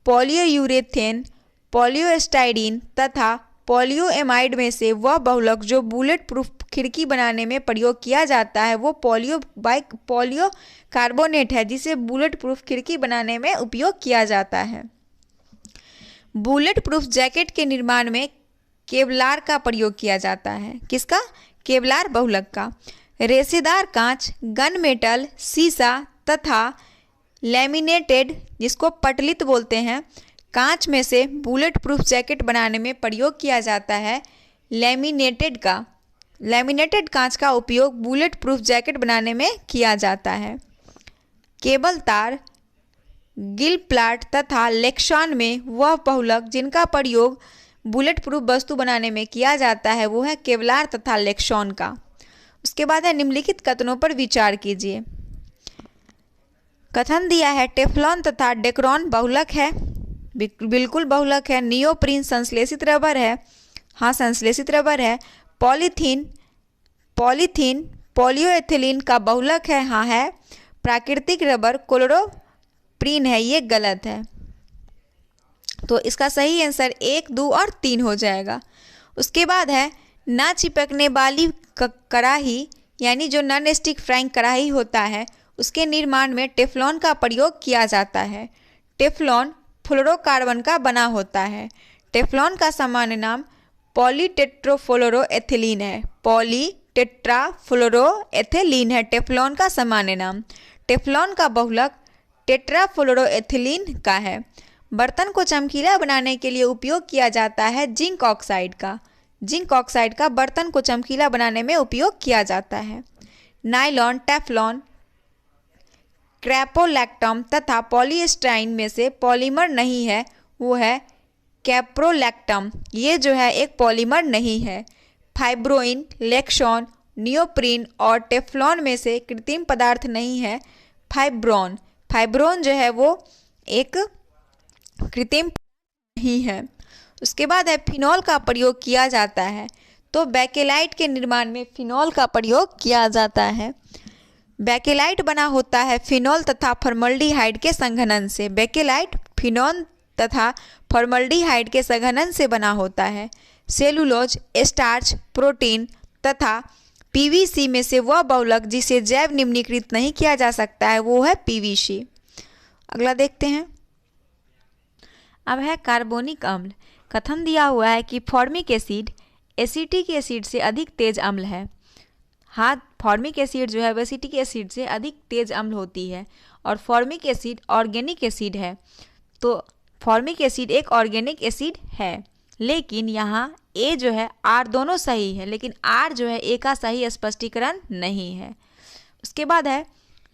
Speaker 1: पॉलियोयूरेथेन, पॉलियोस्टाइरीन तथा पॉलीओएमाइड में से वह बहुलक जो बुलेट प्रूफ खिड़की बनाने में प्रयोग किया जाता है वो पॉलियोकार्बोनेट है, जिसे बुलेट प्रूफ खिड़की बनाने में उपयोग किया जाता है। बुलेट प्रूफ जैकेट के निर्माण में केवलार का प्रयोग किया जाता है। किसका? केवलार बहुलक का। रेशेदार कांच, गन मेटल, शीशा तथा लैमिनेटेड, जिसको पटलित बोलते हैं, कांच में से बुलेट प्रूफ जैकेट बनाने में प्रयोग किया जाता है लैमिनेटेड का। लैमिनेटेड कांच का उपयोग बुलेट प्रूफ जैकेट बनाने में किया जाता है। केबल तार, गिल प्लाट तथा लेक्सॉन में वह बहुलक जिनका प्रयोग बुलेट प्रूफ वस्तु बनाने में किया जाता है वो है केवलार तथा लेक्सॉन का। उसके बाद है निम्नलिखित कथनों पर विचार कीजिए। कथन दिया है टेफ्लॉन तथा डेक्रॉन बहुलक है, बिल्कुल बहुलक है। नियोप्रीन संश्लेषित रबर है, हाँ संश्लेषित रबर है। पॉलीथीन पॉलीओएथिलीन का बहुलक है, हाँ है। प्राकृतिक रबर क्लोरोप्रीन है, ये गलत है। तो इसका सही आंसर 1, 2 और 3 हो जाएगा। उसके बाद है ना चिपकने वाली कढ़ाई, यानी जो नॉन स्टिक फ्राइंग कढ़ाई होता है उसके निर्माण में टेफ्लॉन का प्रयोग किया जाता है। टेफ्लॉन फ्लोरोकार्बन का बना होता है। टेफ्लॉन का सामान्य नाम पॉलीटेट्राफ्लोरोएथिलीन है। पॉलीटेट्राफ्लोरोएथिलीन है टेफ्लॉन का सामान्य नाम। टेफ्लॉन का बहुलक टेट्राफ्लोरोएथिलीन का है। बर्तन को चमकीला बनाने के लिए उपयोग किया जाता है जिंक ऑक्साइड का। जिंक ऑक्साइड का बर्तन को चमकीला बनाने में उपयोग किया जाता है। नायलॉन, टेफ्लॉन, क्रेपोलैक्टम तथा पॉलीस्टाइन में से पॉलीमर नहीं है, वो है कैप्रोलैक्टम। ये जो है एक पॉलीमर नहीं है। फाइब्रोइन, लेक्सॉन, नियोप्रीन और टेफ्लॉन में से कृत्रिम पदार्थ नहीं है फाइब्रोन। फाइब्रोन जो है वो एक कृत्रिम नहीं है। उसके बाद है फिनॉल का प्रयोग किया जाता है। तो बेकेलाइट के निर्माण में फिनॉल का प्रयोग किया जाता है। बेकेलाइट बना होता है फिनॉल तथा फॉर्मल्डिहाइड के संघनन से। बेकेलाइट फिनॉल तथा फॉर्मल्डिहाइड के संघनन से बना होता है। सेलुलोज, स्टार्च, प्रोटीन तथा पीवीसी में से वह बहुलक जिसे जैव निम्नीकृत नहीं किया जा सकता है वो है पीवीसी। अगला देखते हैं। अब है कार्बोनिक अम्ल। कथन दिया हुआ है कि फॉर्मिक एसिड एसिटिक एसिड से अधिक तेज अम्ल है। हाँ, फॉर्मिक एसिड जो है वह एसिटिक एसिड से अधिक तेज अम्ल होती है और फॉर्मिक एसिड ऑर्गेनिक एसिड है। तो फॉर्मिक एसिड एक ऑर्गेनिक एसिड है, लेकिन यहाँ ए जो है आर दोनों सही है, लेकिन आर जो है ए का सही स्पष्टीकरण नहीं है। उसके बाद है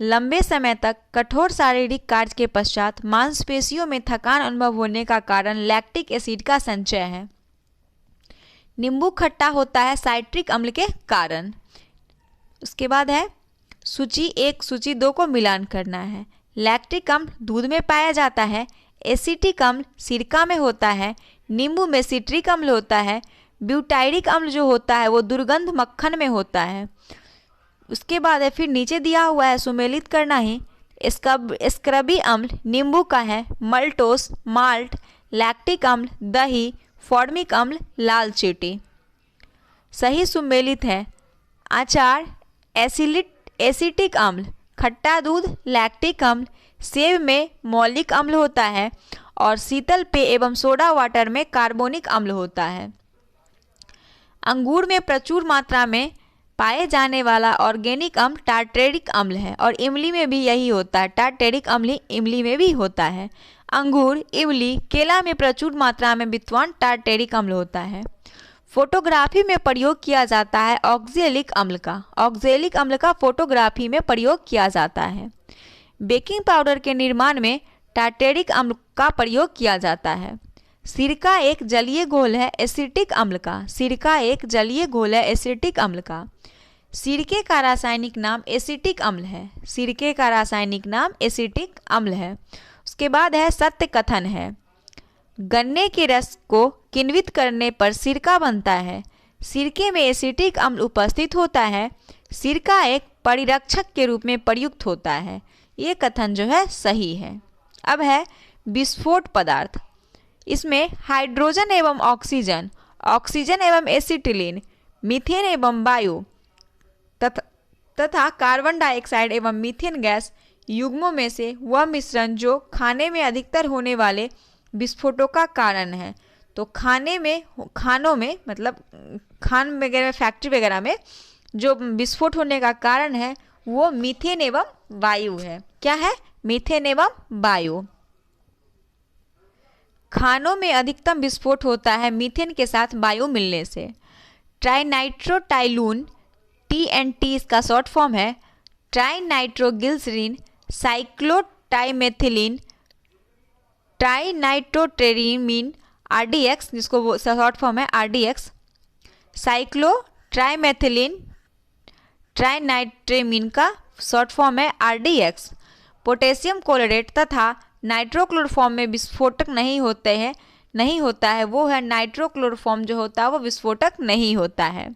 Speaker 1: लंबे समय तक कठोर शारीरिक कार्य के पश्चात मांसपेशियों में थकान अनुभव होने का कारण लैक्टिक एसिड का संचय है। नींबू खट्टा होता है साइट्रिक अम्ल के कारण। उसके बाद है सूची 1 सूची 2 को मिलान करना है। लैक्टिक अम्ल दूध में पाया जाता है, एसिटिक अम्ल सिरका में होता है, नींबू में सिट्रिक अम्ल होता है, ब्यूटाइरिक अम्ल जो होता है वो दुर्गंध मक्खन में होता है। उसके बाद है फिर नीचे दिया हुआ है सुमेलित करना ही। स्क्रबी अम्ल नींबू का है, मल्टोस माल्ट, लैक्टिक अम्ल दही, फॉर्मिक अम्ल लाल चींटी। सही सुमेलित है अचार एसिटिक अम्ल, खट्टा दूध लैक्टिक अम्ल, सेब में मौलिक अम्ल होता है और शीतल पेय एवं सोडा वाटर में कार्बोनिक अम्ल होता है। अंगूर में प्रचुर मात्रा में पाए जाने वाला ऑर्गेनिक अम्ल टार्टेरिक अम्ल है और इमली में भी यही होता है। टार्टेरिक अम्ल इमली में भी होता है। अंगूर, इमली, केला में प्रचुर मात्रा में विद्वान टार्टेरिक अम्ल होता है। फोटोग्राफी में प्रयोग किया जाता है ऑक्जेलिक अम्ल का। ऑक्जेलिक अम्ल का फोटोग्राफी में प्रयोग किया जाता है। बेकिंग पाउडर के निर्माण में टार्टेरिक अम्ल का प्रयोग किया जाता है। सिरका एक जलीय घोल है एसिटिक अम्ल का। सिरका एक जलीय घोल है एसिटिक अम्ल का। सिरके का रासायनिक नाम एसिटिक अम्ल है। सिरके का रासायनिक नाम एसिटिक अम्ल है। उसके बाद है सत्य कथन है। गन्ने के रस को किण्वित करने पर सिरका बनता है। सिरके में एसिटिक अम्ल उपस्थित होता है। सिरका एक परिरक्षक के रूप में प्रयुक्त होता है। ये कथन जो है सही है। अब है विस्फोट पदार्थ। इसमें हाइड्रोजन एवं ऑक्सीजन, ऑक्सीजन एवं एसिटिलीन, मीथेन एवं वायु तथा कार्बन डाइऑक्साइड एवं मीथेन गैस युग्मों में से वह मिश्रण जो खाने में अधिकतर होने वाले विस्फोटों का कारण है। तो खानों में मतलब खान वगैरह फैक्ट्री वगैरह में जो विस्फोट होने का कारण है वो मीथेन एवं वायु है। क्या है? मीथेन एवं वायु। खानों में अधिकतम विस्फोट होता है मीथेन के साथ वायु मिलने से। ट्राइनाइट्रोटाइलून TNT इसका शॉर्ट फॉर्म है। ट्राइनाइट्रोग्लिसरीन, साइक्लोटाइमेथिलीन, ट्राइनाइट्रोटेरीमीन RDX जिसको शॉर्ट फॉर्म है RDX, साइक्लोट्राइमेथिलीन ट्राइनाइट्रेमीन का शॉर्ट फॉर्म है RDX। पोटेशियम क्लोरेट तथा नाइट्रोक्लोरोफॉर्म में विस्फोटक नहीं होता है वो है नाइट्रोक्लोरोफॉर्म जो होता है वो विस्फोटक नहीं होता है।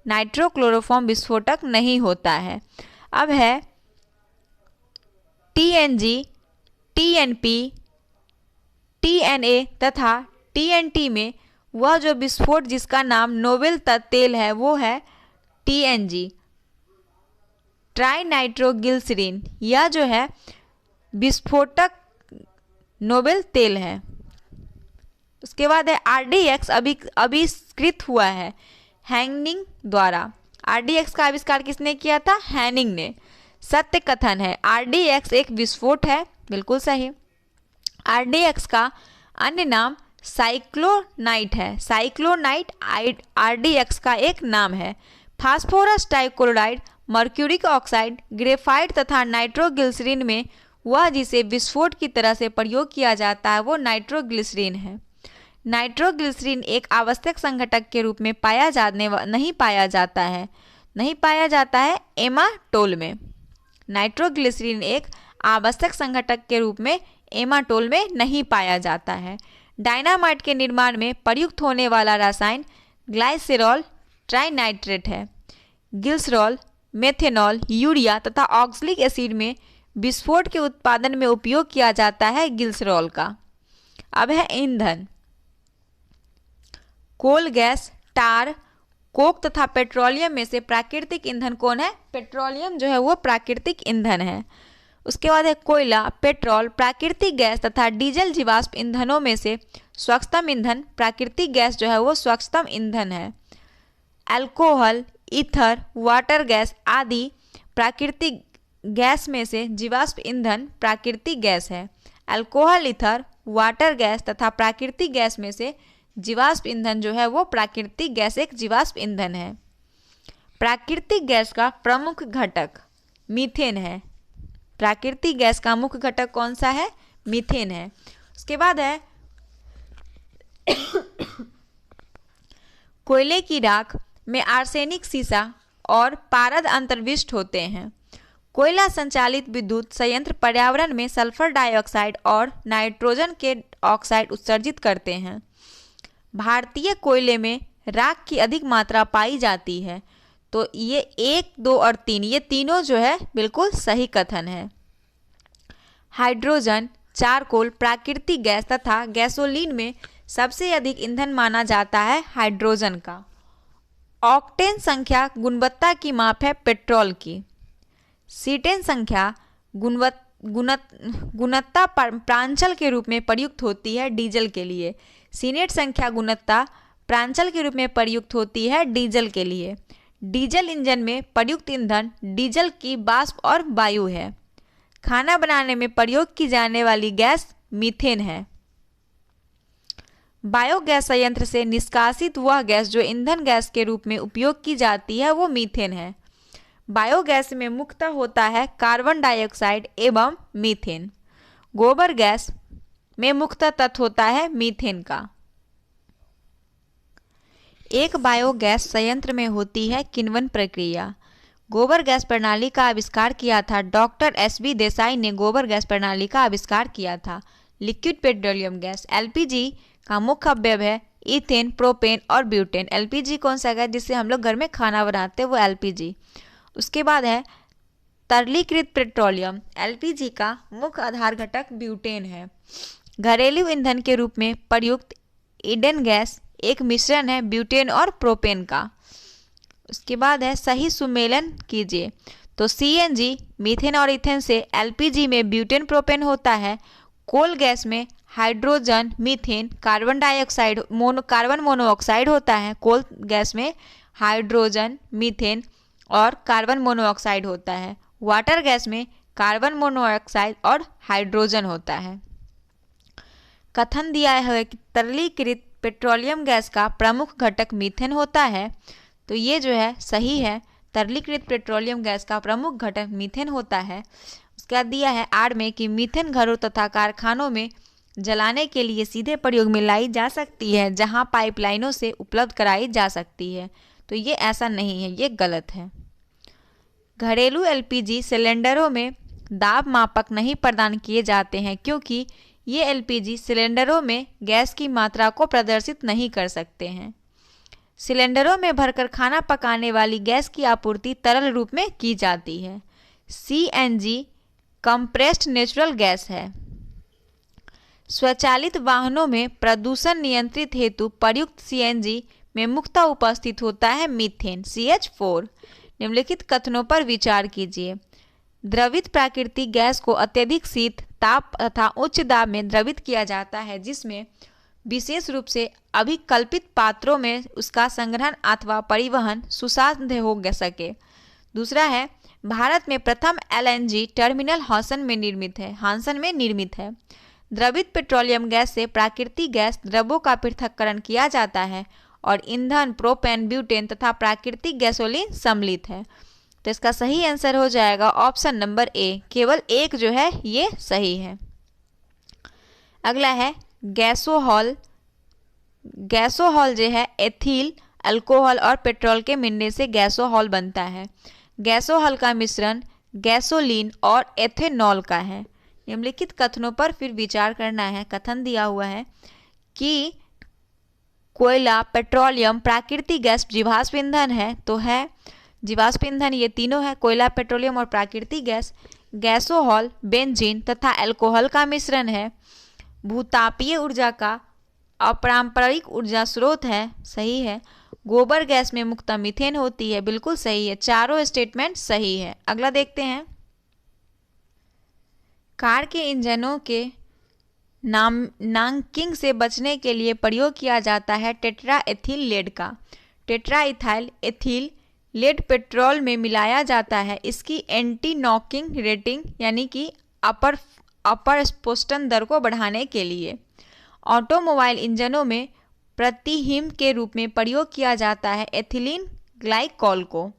Speaker 1: नाइट्रोक्लोरोफॉर्म विस्फोटक नहीं होता है। अब है TNG, TNP, TNA तथा TNT में वह जो विस्फोट जिसका नाम नोबेल तेल है वो है TNG, ट्राइनाइट्रोग्लिसरीन। यह जो है विस्फोटक नोबेल तेल है। उसके बाद है RDX आविष्कृत हुआ है हैनिंग द्वारा। RDX का आविष्कार किसने किया था? हैनिंग ने। सत्य कथन है। RDX एक विस्फोट है, बिल्कुल सही। RDX का अन्य नाम साइक्लोनाइट है। साइक्लोनाइट RDX का एक नाम है। Phosphorus dichloride, mercuric oxide, graphite तथा नाइट्रोग्लिसरीन में वह जिसे विस्फोट की तरह से प्रयोग किया जाता है वो नाइट्रोग्लिसरीन है। नाइट्रोग्लिसरीन एक आवश्यक संघटक के रूप में नहीं पाया जाता है एमाटोल में। नाइट्रोग्लिसरीन एक आवश्यक संघटक के रूप में एमाटोल में नहीं पाया जाता है। डायनामाइट के निर्माण में प्रयुक्त होने वाला रसायन ग्लाइसेरॉल ट्राइनाइट्रेट है। ग्लिसरॉल, मेथेनॉल, यूरिया तथा ऑक्सैलिक एसिड में विस्फोट के उत्पादन में उपयोग किया जाता है ग्लिसरॉल का। अब है ईंधन। कोल गैस, टार, कोक तथा पेट्रोलियम में से प्राकृतिक ईंधन कौन है? पेट्रोलियम जो है वो प्राकृतिक ईंधन है। उसके बाद है कोयला, पेट्रोल, प्राकृतिक गैस तथा डीजल जीवाश्म ईंधनों में से स्वच्छतम ईंधन प्राकृतिक गैस जो है वो स्वच्छतम ईंधन है। अल्कोहल, ईथर, वाटर गैस आदि प्राकृतिक गैस में से जीवाश्म ईंधन प्राकृतिक गैस है। अल्कोहल, ईथर, वाटर गैस तथा प्राकृतिक गैस में से जीवाश्म ईंधन जो है वो प्राकृतिक गैस एक जीवाश्म ईंधन है। प्राकृतिक गैस का प्रमुख घटक मीथेन है। प्राकृतिक गैस का मुख्य घटक कौन सा है? मीथेन है। उसके बाद है कोयले की राख में आर्सेनिक, सीसा और पारद अंतर्विष्ट होते हैं। कोयला संचालित विद्युत संयंत्र पर्यावरण में सल्फर डाइऑक्साइड और नाइट्रोजन के ऑक्साइड उत्सर्जित करते हैं। भारतीय कोयले में राख की अधिक मात्रा पाई जाती है। तो ये 1, 2 और 3 ये तीनों जो है बिल्कुल सही कथन है। हाइड्रोजन, चारकोल प्राकृतिक गैस तथा गैसोलीन में सबसे अधिक ईंधन माना जाता है हाइड्रोजन का। ऑक्टेन संख्या गुणवत्ता की माप है पेट्रोल की। सीटेन संख्या गुणवत्ता प्रांचल के रूप में प्रयुक्त होती है डीजल के लिए। सीनेट संख्या गुणवत्ता प्रांचल के रूप में प्रयुक्त होती है डीजल के लिए। डीजल इंजन में प्रयुक्त ईंधन डीजल की वाष्प और वायु है। खाना बनाने में प्रयोग की जाने वाली गैस मीथेन है। बायोगैस संयंत्र से निष्कासित वह गैस जो ईंधन गैस के रूप में उपयोग की जाती है वो मीथेन है। बायोगैस में मुख्यतः होता है कार्बन डाइऑक्साइड एवं मीथेन। गोबर गैस में मुख्यतः तत्व होता है मीथेन का। एक बायोगैस संयंत्र में होती है किण्वन प्रक्रिया। गोबर गैस प्रणाली का आविष्कार किया था डॉक्टर SB देसाई ने गोबर गैस प्रणाली का आविष्कार किया था। लिक्विड पेट्रोलियम गैस LPG का मुख्य अवयव है ईथेन, प्रोपेन और ब्यूटेन। LPG कौन सा गैस जिससे हम लोग घर में खाना बनाते हैं वो LPG। उसके बाद है तरलीकृत पेट्रोलियम। LPG का मुख्य आधार घटक ब्यूटेन है। घरेलू ईंधन के रूप में प्रयुक्त ईंधन गैस एक मिश्रण है ब्यूटेन और प्रोपेन का। उसके बाद है सही सुमेलन कीजिए। तो CNG मीथेन और ईथेन से, LPG में ब्यूटेन प्रोपेन होता है। कोल गैस में hydrogen, methane, carbon dioxide carbon monoxide होता है। कोल गैस में हाइड्रोजन, मीथेन और कार्बन मोनोऑक्साइड होता है। वाटर गैस में कार्बन मोनोऑक्साइड और हाइड्रोजन होता है। कथन दिया है कि तरलीकृत पेट्रोलियम गैस का प्रमुख घटक मीथेन होता है। तो ये जो है सही है। तरलीकृत पेट्रोलियम गैस का प्रमुख घटक मीथेन होता है। उसके बाद दिया है आड़ में कि मीथेन घरों तथा कारखानों में जलाने के लिए सीधे प्रयोग में लाई जा सकती है जहां पाइपलाइनों से उपलब्ध कराई जा सकती है। तो ये ऐसा नहीं है, ये गलत है। घरेलू LPG सिलेंडरों में दाब मापक नहीं प्रदान किए जाते हैं क्योंकि ये LPG सिलेंडरों में गैस की मात्रा को प्रदर्शित नहीं कर सकते हैं। सिलेंडरों में भरकर खाना पकाने वाली गैस की आपूर्ति तरल रूप में की जाती है। CNG कंप्रेस्ड नेचुरल गैस है। स्वचालित वाहनों में प्रदूषण नियंत्रित हेतु प्रयुक्त CNG में मुख्यतः उपस्थित होता है मीथेन CH4। निम्नलिखित कथनों पर विचार कीजिए। द्रवित प्राकृतिक गैस को अत्यधिक शीत, ताप तथा उच्च दाब में द्रवित किया जाता है जिसमें विशेष रूप से अभिकल्पित पात्रों में उसका संग्रहण अथवा परिवहन सुसाध्य हो सके। दूसरा है भारत में प्रथम LNG टर्मिनल हासन में निर्मित है। द्रवित पेट्रोलियम गैस से प्राकृतिक गैस द्रवों का पृथक्करण किया जाता है और ईंधन प्रोपेन, ब्यूटेन तथा प्राकृतिक गैसोलीन सम्मिलित है। तो इसका सही आंसर हो जाएगा ऑप्शन नंबर ए, केवल एक जो है ये सही है। अगला है गैसोहॉल। गैसोहॉल जो है एथिल, अल्कोहल और पेट्रोल के मिलने से गैसोहॉल बनता है। गैसोहॉल का मिश्रण गैसोलीन और एथेनॉल का है। निम्नलिखित कथनों पर फिर विचार करना है। कथन दिया हुआ है कि कोयला, पेट्रोलियम, प्राकृतिक गैस जीवाश्म ईंधन है, तो है जीवाश्म ईंधन ये तीनों है, कोयला, पेट्रोलियम और प्राकृतिक गैस। गैसोहॉल बेंजीन तथा अल्कोहल का मिश्रण है। भूतापीय ऊर्जा का अपारंपरिक ऊर्जा स्रोत है, सही है। गोबर गैस में मुख्यतः मीथेन होती है, बिल्कुल सही है। चारों स्टेटमेंट सही है। अगला देखते हैं। कार के इंजनों के नॉकिंग से बचने के लिए प्रयोग किया जाता है टेट्रा एथिल लेड का। Tetra ethyl ethyl lead petrol में मिलाया जाता है। इसकी एंटी नॉकिंग रेटिंग यानी कि अपर स्फोटन दर को बढ़ाने के लिए। ऑटोमोबाइल इंजनों में प्रतिहिम के रूप में प्रयोग किया जाता है एथिलीन ग्लाइकॉल को।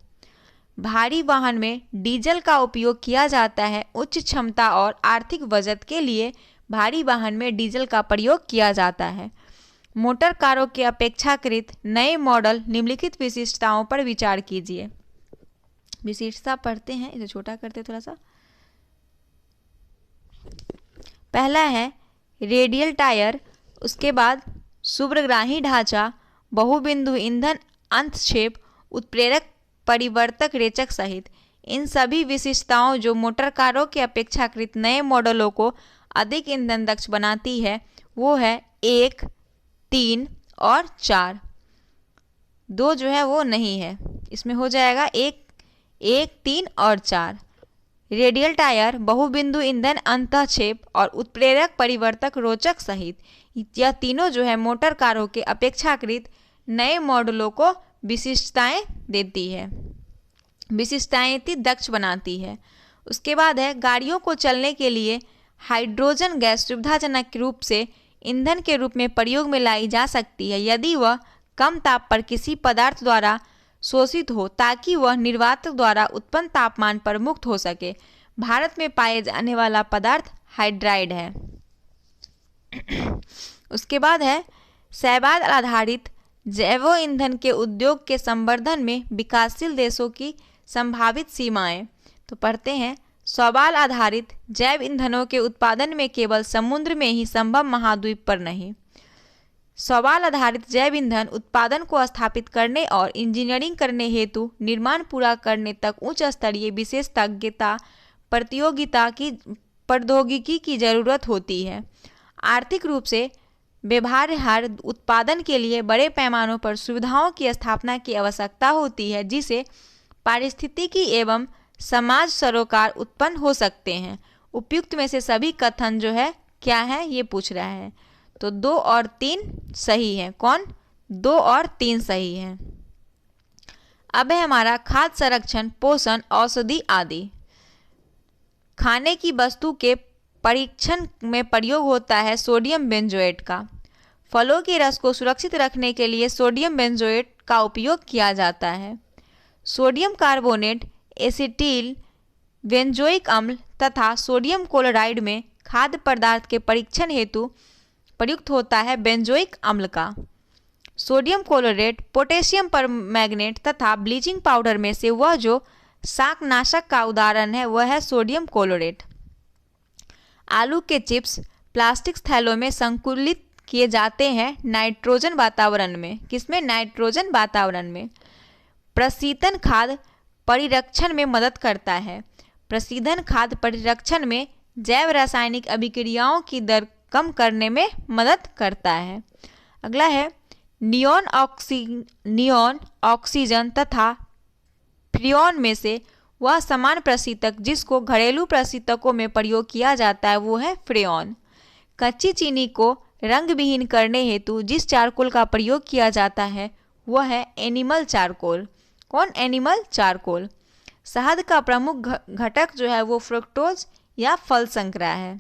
Speaker 1: भारी वाहन में डीजल का उपयोग किया जाता है। उच्च क्षमता और आर्थिक बचत के लिए भारी वाहन में डीजल का प्रयोग किया जाता है। मोटर कारों के अपेक्षाकृत नए मॉडल निम्नलिखित विशिष्टताओं पर विचार कीजिए। विशिष्टता पढ़ते हैं, इसे छोटा करते थोड़ा सा। पहला है रेडियल टायर, उसके बाद शुभ्रग्राही ढांचा, बहुबिंदु ईंधन अंतक्षेप, उत्प्रेरक परिवर्तक रेचक सहित। इन सभी विशिष्टताओं जो मोटर कारों के अपेक्षाकृत नए मॉडलों को अधिक ईंधन दक्ष बनाती है वो है 1, 3 और 4। 2 जो है वो नहीं है, इसमें हो जाएगा 1, 3 और 4। रेडियल टायर, बहुबिंदु ईंधन अंतक्षेप और उत्प्रेरक परिवर्तक रोचक सहित यह तीनों जो है मोटर कारों के अपेक्षाकृत नए मॉडलों को विशिष्टताएं देती है, विशिष्टताएं दक्ष बनाती है। उसके बाद है गाड़ियों को चलने के लिए हाइड्रोजन गैस सुविधाजनक रूप से ईंधन के रूप में प्रयोग में लाई जा सकती है यदि वह कम ताप पर किसी पदार्थ द्वारा शोषित हो ताकि वह निर्वातक द्वारा उत्पन्न तापमान पर मुक्त हो सके। भारत में पाए जाने वाला पदार्थ हाइड्राइड है। उसके बाद है शैवाल आधारित जैव ईंधन के उद्योग के संवर्धन में विकासशील देशों की संभावित सीमाएं। तो पढ़ते हैं। शैवाल आधारित जैव ईंधनों के उत्पादन में केवल समुद्र में ही संभव, महाद्वीप पर नहीं। शैवाल आधारित जैव ईंधन उत्पादन को स्थापित करने और इंजीनियरिंग करने हेतु निर्माण पूरा करने तक उच्च स्तरीय विशेषज्ञता प्रौद्योगिकी की जरूरत होती है। आर्थिक रूप से व्यवहार्य उत्पादन के लिए बड़े पैमानों पर सुविधाओं की स्थापना की आवश्यकता होती है जिसे पारिस्थितिकी एवं समाज सरोकार उत्पन्न हो सकते हैं। उपयुक्त में से सभी कथन जो है क्या है ये पूछ रहा है। तो 2 और 3 सही है। कौन? 2 और 3 सही है। अब है हमारा खाद्य संरक्षण, पोषण, औषधि आदि। खाने की वस्तु के परीक्षण में प्रयोग होता है सोडियम बेंजोएट का। फलों के रस को सुरक्षित रखने के लिए सोडियम बेंजोएट का उपयोग किया जाता है। सोडियम कार्बोनेट, एसिटिल बेंजोइक अम्ल तथा सोडियम क्लोराइड में खाद्य पदार्थ के परीक्षण हेतु प्रयुक्त होता है बेंजोइक अम्ल का। सोडियम क्लोरेट, पोटेशियम परमैंगनेट तथा ब्लीचिंग पाउडर में से वह जो शाकनाशक का उदाहरण है वह है सोडियम क्लोरेट। आलू के चिप्स प्लास्टिक थैलों में संकुलित किए जाते हैं नाइट्रोजन वातावरण में। किसमें? नाइट्रोजन वातावरण में। प्रशीतन खाद्य परिरक्षण में मदद करता है। प्रशीतन खाद्य परिरक्षण में जैव रासायनिक अभिक्रियाओं की दर कम करने में मदद करता है। अगला है नियॉन ऑक्सीजन तथा फ्रियोन में से वह समान प्रशीतक जिसको घरेलू प्रशीतकों में प्रयोग किया जाता है वो है फ्रेयॉन। कच्ची चीनी को रंग विहीन करने हेतु जिस चारकोल का प्रयोग किया जाता है वह है एनिमल चारकोल। कौन? Animal charcoal. शहद का प्रमुख घटक जो है वो फ्रुक्टोज या फल संकरा है।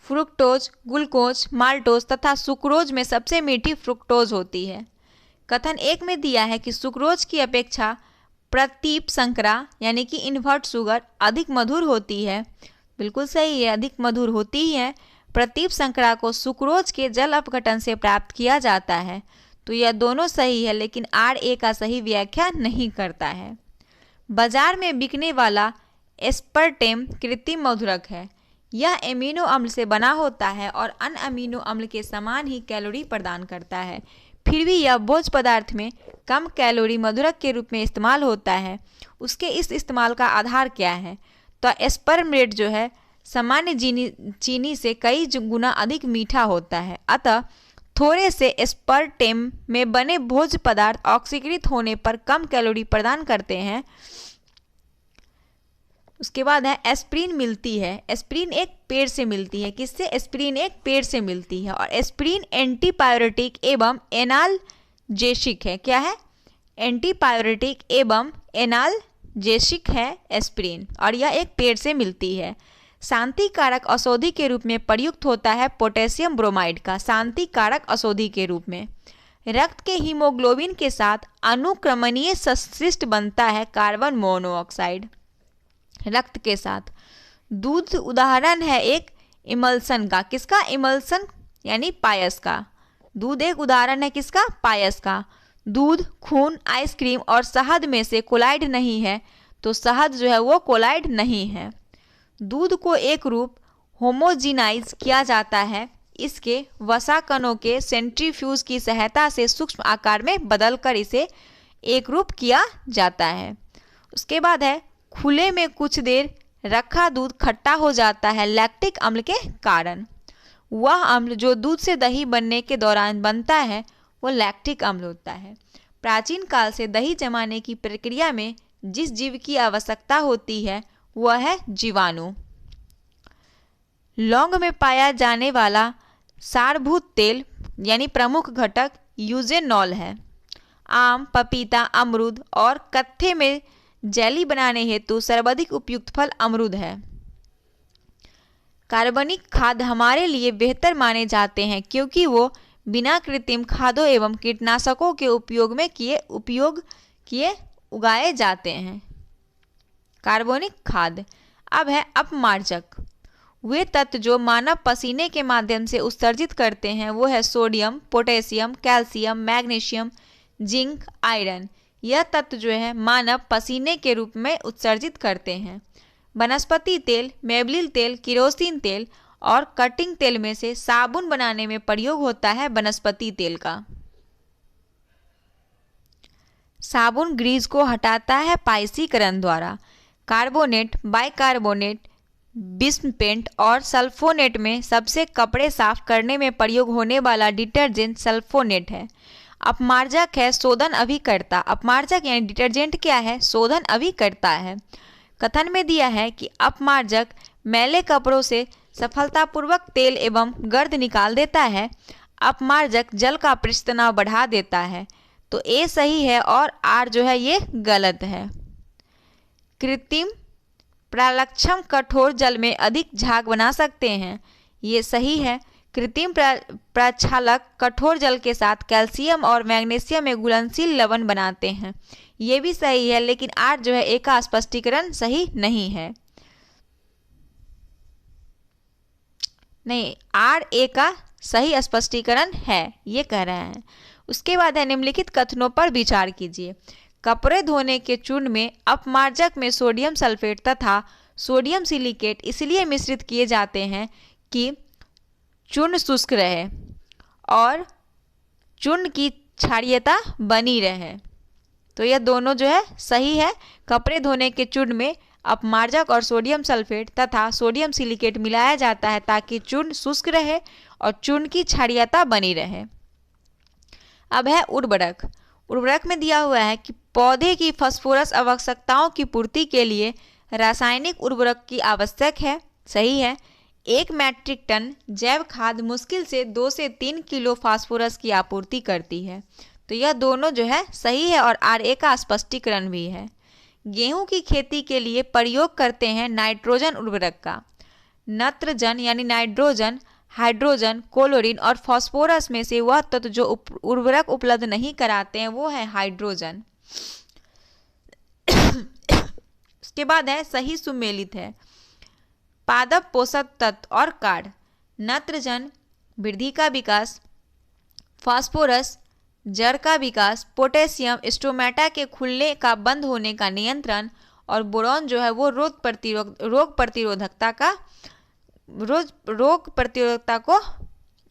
Speaker 1: फ्रुक्टोज, ग्लूकोज, माल्टोज तथा सुक्रोज में सबसे मीठी फ्रुक्टोज होती है। कथन 1 में दिया है कि सुक्रोज की अपेक्षा प्रतीप संकरा यानी कि इन्वर्ट शुगर अधिक मधुर होती है। बिल्कुल सही है, अधिक मधुर होती ही है। प्रतीप संकरा को सुक्रोज के जल अपघटन से प्राप्त किया जाता है। तो यह दोनों सही है, लेकिन RA का सही व्याख्या नहीं करता है। बाजार में बिकने वाला एस्पर्टेम कृत्रिम मधुरक है। यह एमिनो अम्ल से बना होता है और अन्य अमीनो अम्ल के समान ही कैलोरी प्रदान करता है। फिर भी यह भोज्य पदार्थ में कम कैलोरी मधुरक के रूप में इस्तेमाल होता है। उसके इस इस्तेमाल का आधार क्या है? तो एस्पर्मेट जो है सामान्य चीनी से कई गुना अधिक मीठा होता है। अतः थोड़े से एस्पर्टेम में बने भोज्य पदार्थ ऑक्सीकृत होने पर कम कैलोरी प्रदान करते हैं। उसके बाद है एस्प्रिन मिलती है। एस्प्रिन एक पेड़ से मिलती है। किससे? एस्प्रिन एक पेड़ से मिलती है और एस्प्रिन एंटीपायरेटिक एवं एनाल्जेसिक है। क्या है? एंटीपायरेटिक एवं एनाल्जेसिक है एस्प्रिन, और यह एक पेड़ से मिलती है। शांति कारक औषधि के रूप में प्रयुक्त होता है पोटेशियम ब्रोमाइड का, शांति कारक औषधि के रूप में। रक्त के हीमोग्लोबिन के साथ अनुक्रमणीय संश्लिष्ट बनता है कार्बन मोनोऑक्साइड रक्त के साथ। दूध उदाहरण है एक इमल्सन का। किसका? इमल्सन यानी पायस का। दूध एक उदाहरण है किसका? पायस का। दूध, खून, आइसक्रीम और शहद में से कोलाइड नहीं है, तो शहद जो है वो कोलाइड नहीं है। दूध को एक रूप होमोजिनाइज किया जाता है इसके वसा कणों के सेंट्रीफ्यूज की सहायता से सूक्ष्म आकार में बदलकर इसे एक रूप किया जाता है। उसके बाद है खुले में कुछ देर रखा दूध खट्टा हो जाता है लैक्टिक अम्ल के कारण। वह अम्ल जो दूध से दही बनने के दौरान बनता है वो लैक्टिक अम्ल होता है। प्राचीन काल से दही जमाने की प्रक्रिया में जिस जीव की आवश्यकता होती है वह है जीवाणु। लौंग में पाया जाने वाला सारभूत तेल यानी प्रमुख घटक यूजेनॉल है। आम, पपीता, अमरूद और कत्थे में जेली बनाने हेतु सर्वाधिक उपयुक्त फल अमरूद है। कार्बनिक खाद हमारे लिए बेहतर माने जाते हैं क्योंकि वो बिना कृत्रिम खादों एवं कीटनाशकों के उपयोग किए उगाए जाते हैं। कार्बनिक खाद। अब है अपमार्जक। वे तत्व जो मानव पसीने के माध्यम से उत्सर्जित करते हैं वो है sodium, potassium, calcium, magnesium, zinc, iron. यह तत्व जो है मानव पसीने के रूप में उत्सर्जित करते हैं। वनस्पति तेल, मेबलिन तेल, किरोसिन तेल और कटिंग तेल में से साबुन बनाने में प्रयोग होता है वनस्पति तेल का। साबुन ग्रीस को हटाता है पाइसीकरण द्वारा। कार्बोनेट, बाइकार्बोनेट, बिस्मपेंट और सल्फोनेट में सबसे कपड़े साफ करने में प्रयोग होने वाला डिटर्जेंट सल्फोनेट है। अपमार्जक है शोधन अभिकर्ता। अपमार्जक यानी डिटर्जेंट क्या है? शोधन अभिकर्ता है। कथन में दिया है कि अपमार्जक मैले कपड़ों से सफलतापूर्वक तेल एवं गर्द निकाल देता है। अपमार्जक जल का पृष्ठ तनाव बढ़ा देता है। तो ए सही है और आर जो है ये गलत है। कृत्रिम प्रलक्षण कठोर जल में अधिक झाग बना सकते हैं, ये सही है। कृत्रिम प्रक्षालक कठोर जल के साथ कैल्शियम और मैग्नीशियम में घुलनशील लवण बनाते हैं, ये भी सही है, लेकिन आर जो है ए का स्पष्टीकरण सही नहीं है। नहीं, आर ए का सही स्पष्टीकरण है ये कह रहे हैं। उसके बाद है निम्नलिखित कथनों पर विचार कीजिए। कपड़े धोने के चूर्ण में अपमार्जक में सोडियम सल्फेट तथा सोडियम सिलिकेट इसलिए मिश्रित किए जाते हैं कि चूर्ण शुष्क रहे और चूर्ण की क्षारीयता बनी रहे। तो यह दोनों जो है सही है। कपड़े धोने के चूर्ण में अपमार्जक और सोडियम सल्फेट तथा सोडियम सिलिकेट मिलाया जाता है ताकि चूर्ण शुष्क रहे और चूर्ण की क्षारीयता बनी रहे। अब है उर्वरक। उर्वरक में दिया हुआ है कि पौधे की फास्फोरस आवश्यकताओं की पूर्ति के लिए रासायनिक उर्वरक की आवश्यक है, सही है। 1 मीट्रिक टन जैव खाद मुश्किल से 2 से 3 किलो फास्फोरस की आपूर्ति करती है। तो यह दोनों जो है सही है और RA का स्पष्टीकरण भी है। गेहूं की खेती के लिए प्रयोग करते हैं नाइट्रोजन उर्वरक का। नत्रजन यानी नाइट्रोजन, हाइड्रोजन, क्लोरीन और फास्फोरस में से वह तत्व जो उर्वरक उपलब्ध नहीं कराते हैं वो है हाइड्रोजन। उसके बाद है सही सुमेलित है। पादप पोषक तत्व और कार्ड। नत्रजन वृद्धि का विकास, फास्फोरस जड़ का विकास, पोटेशियम स्टोमेटा के खुलने का बंद होने का नियंत्रण और बोरॉन जो है वो रोग प्रतिरोधकता को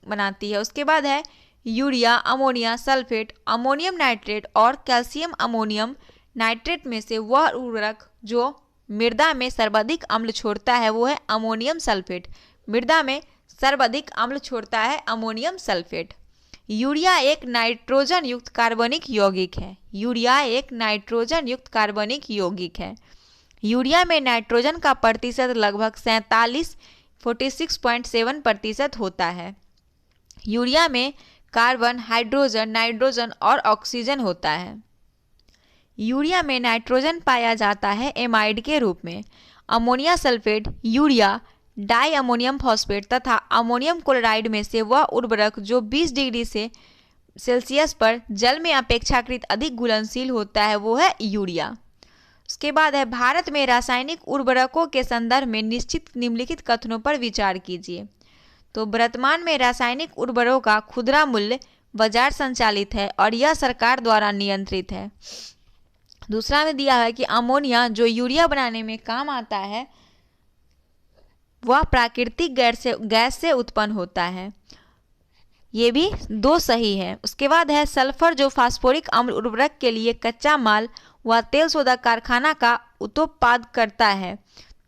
Speaker 1: बनाती है। उसके बाद है urea, ammonia sulphate, ammonium nitrate और कैल्शियम अमोनियम नाइट्रेट में से वह उर्वरक जो मृदा में सर्वाधिक अम्ल छोड़ता है वो है अमोनियम सल्फेट। मृदा में सर्वाधिक अम्ल छोड़ता है अमोनियम सल्फेट। यूरिया एक नाइट्रोजन युक्त कार्बनिक यौगिक है। यूरिया एक नाइट्रोजन युक्त कार्बनिक यौगिक है। यूरिया में नाइट्रोजन का प्रतिशत लगभग 46.7% होता है। यूरिया में कार्बन, हाइड्रोजन, नाइट्रोजन और ऑक्सीजन होता है। यूरिया में नाइट्रोजन पाया जाता है एमाइड के रूप में। Ammonia sulphate, urea, di ammonium phosphate तथा अमोनियम क्लोराइड में से वह उर्वरक जो 20 डिग्री सेल्सियस पर जल में अपेक्षाकृत अधिक घुलनशील होता है वो है यूरिया। उसके बाद है भारत में रासायनिक उर्वरकों के संदर्भ में निम्नलिखित कथनों पर विचार कीजिए। तो वर्तमान में रासायनिक उर्वरकों का खुदरा मूल्य बाजार संचालित है और यह सरकार द्वारा नियंत्रित है। दूसरा में दिया है कि अमोनिया जो यूरिया बनाने में काम आता है वह प्राकृतिक गैस से उत्पन्न होता है। ये भी दो सही है। उसके बाद है सल्फर जो फास्फोरिक अम्ल उर्वरक के लिए कच्चा माल व तेल सोदा कारखाना का उत्पाद करता है।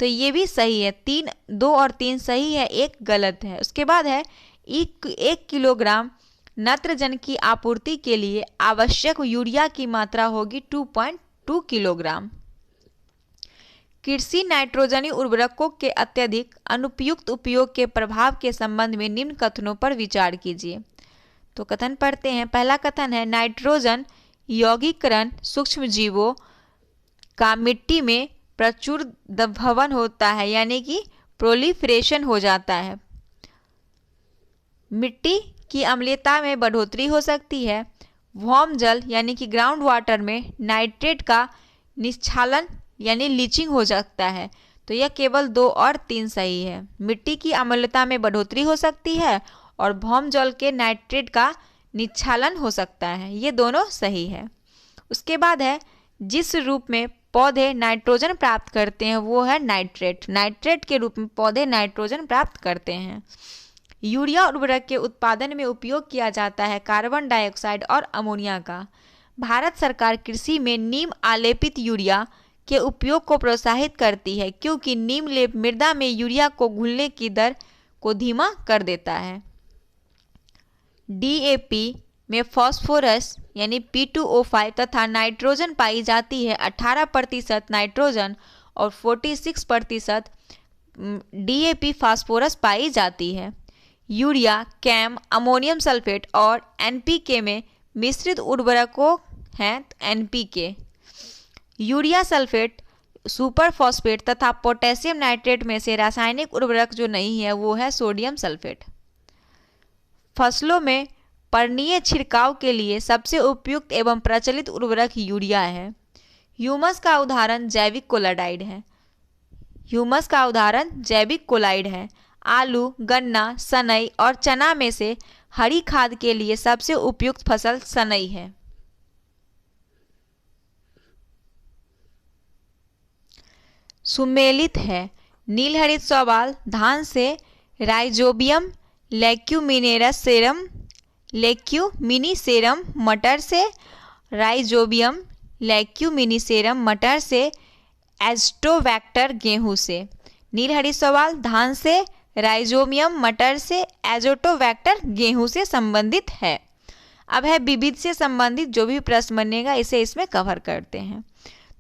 Speaker 1: तो ये भी सही है। 2 और 3 सही है, 1 गलत है। उसके बाद है 1 किलोग्राम नत्रजन की आपूर्ति के लिए आवश्यक यूरिया की मात्रा होगी 2.2 किलोग्राम। कृषि नाइट्रोजनी उर्वरकों के अत्यधिक अनुपयुक्त उपयोग के प्रभाव के संबंध में निम्न कथनों पर विचार कीजिए। तो कथन पढ़ते हैं। पहला कथन है नाइट्रोजन यौगिकरण सूक्ष्म जीवों का मिट्टी में प्रचुर भवन होता है, यानी कि प्रोलिफरेशन हो जाता है। मिट्टी की अम्लता में बढ़ोतरी हो सकती है। भौम जल यानी कि ग्राउंड वाटर में नाइट्रेट का निष्छालन यानी लीचिंग हो सकता है। तो यह केवल 2 और 3 सही है। मिट्टी की अम्लता में बढ़ोतरी हो सकती है और भौम जल के नाइट्रेट का निष्छालन हो सकता है, ये दोनों सही है। उसके बाद है जिस रूप में पौधे नाइट्रोजन प्राप्त करते हैं वो है नाइट्रेट। नाइट्रेट के रूप में पौधे नाइट्रोजन प्राप्त करते हैं। यूरिया उर्वरक के उत्पादन में उपयोग किया जाता है कार्बन डाइऑक्साइड और अमोनिया का। भारत सरकार कृषि में नीम आलेपित यूरिया के उपयोग को प्रोत्साहित करती है क्योंकि नीम लेप मृदा में यूरिया को घुलने की दर को धीमा कर देता है। DAP में फास्फोरस यानी P2O5 तथा नाइट्रोजन पाई जाती है। 18% नाइट्रोजन और 46% DAP फास्फोरस पाई जाती है। यूरिया, कैम, अमोनियम सल्फेट और NPK में मिश्रित उर्वरकों हैं NPK। Urea sulphate, super phosphate तथा पोटेशियम नाइट्रेट में से रासायनिक उर्वरक जो नहीं है वो है सोडियम सल्फेट। फसलों में पर्णीय छिड़काव के लिए सबसे उपयुक्त एवं प्रचलित उर्वरक यूरिया है। ह्यूमस का उदाहरण जैविक कोलाइड है। ह्यूमस का उदाहरण जैविक कोलाइड है। आलू, गन्ना, सनई और चना में से हरी खाद के लिए सबसे उपयुक्त फसल सनई है। सुमेलित है। नीलहरित शैवाल धान से राइजोबियम लेक्यूमिनीसेरम, मटर से राइजोबियम लेक्यूमिनीसेरम, मटर से एजोटोबैक्टर, गेहूं से। नीलहरित शैवाल धान से राइजोबियम, मटर से एजोटोबैक्टर, गेहूं से संबंधित है। अब है विविध से संबंधित जो भी प्रश्न बनेगा इसे इसमें कवर करते हैं।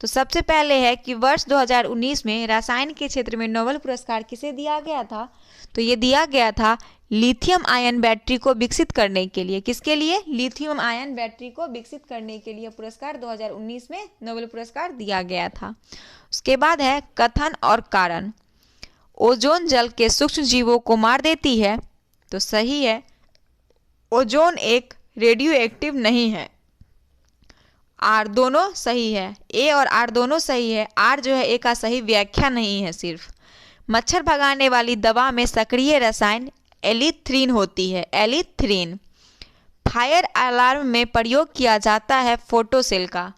Speaker 1: तो सबसे पहले है कि वर्ष 2019 में रसायन के क्षेत्र में नोबेल पुरस्कार किसे दिया गया था। तो ये दिया गया था लिथियम आयन बैटरी को विकसित करने के लिए। किसके लिए? लिथियम आयन बैटरी को विकसित करने के लिए पुरस्कार 2019 में नोबेल पुरस्कार दिया गया था। उसके बाद है कथन और कारण। ओजोन जल के सूक्ष्म जीवों को मार देती है, तो सही है, ओजोन एक रेडियो एक्टिव नहीं है। आर दोनों सही है, ए और आर दोनों सही है। आर जो है ए का सही व्याख्या नहीं है सिर्फ। मच्छर भगाने वाली दवा में सक्रिय रसायन एलिथ्रीन होती है, एलिथ्रीन। फायर अलार्म में प्रयोग किया जाता है फोटोसेल का।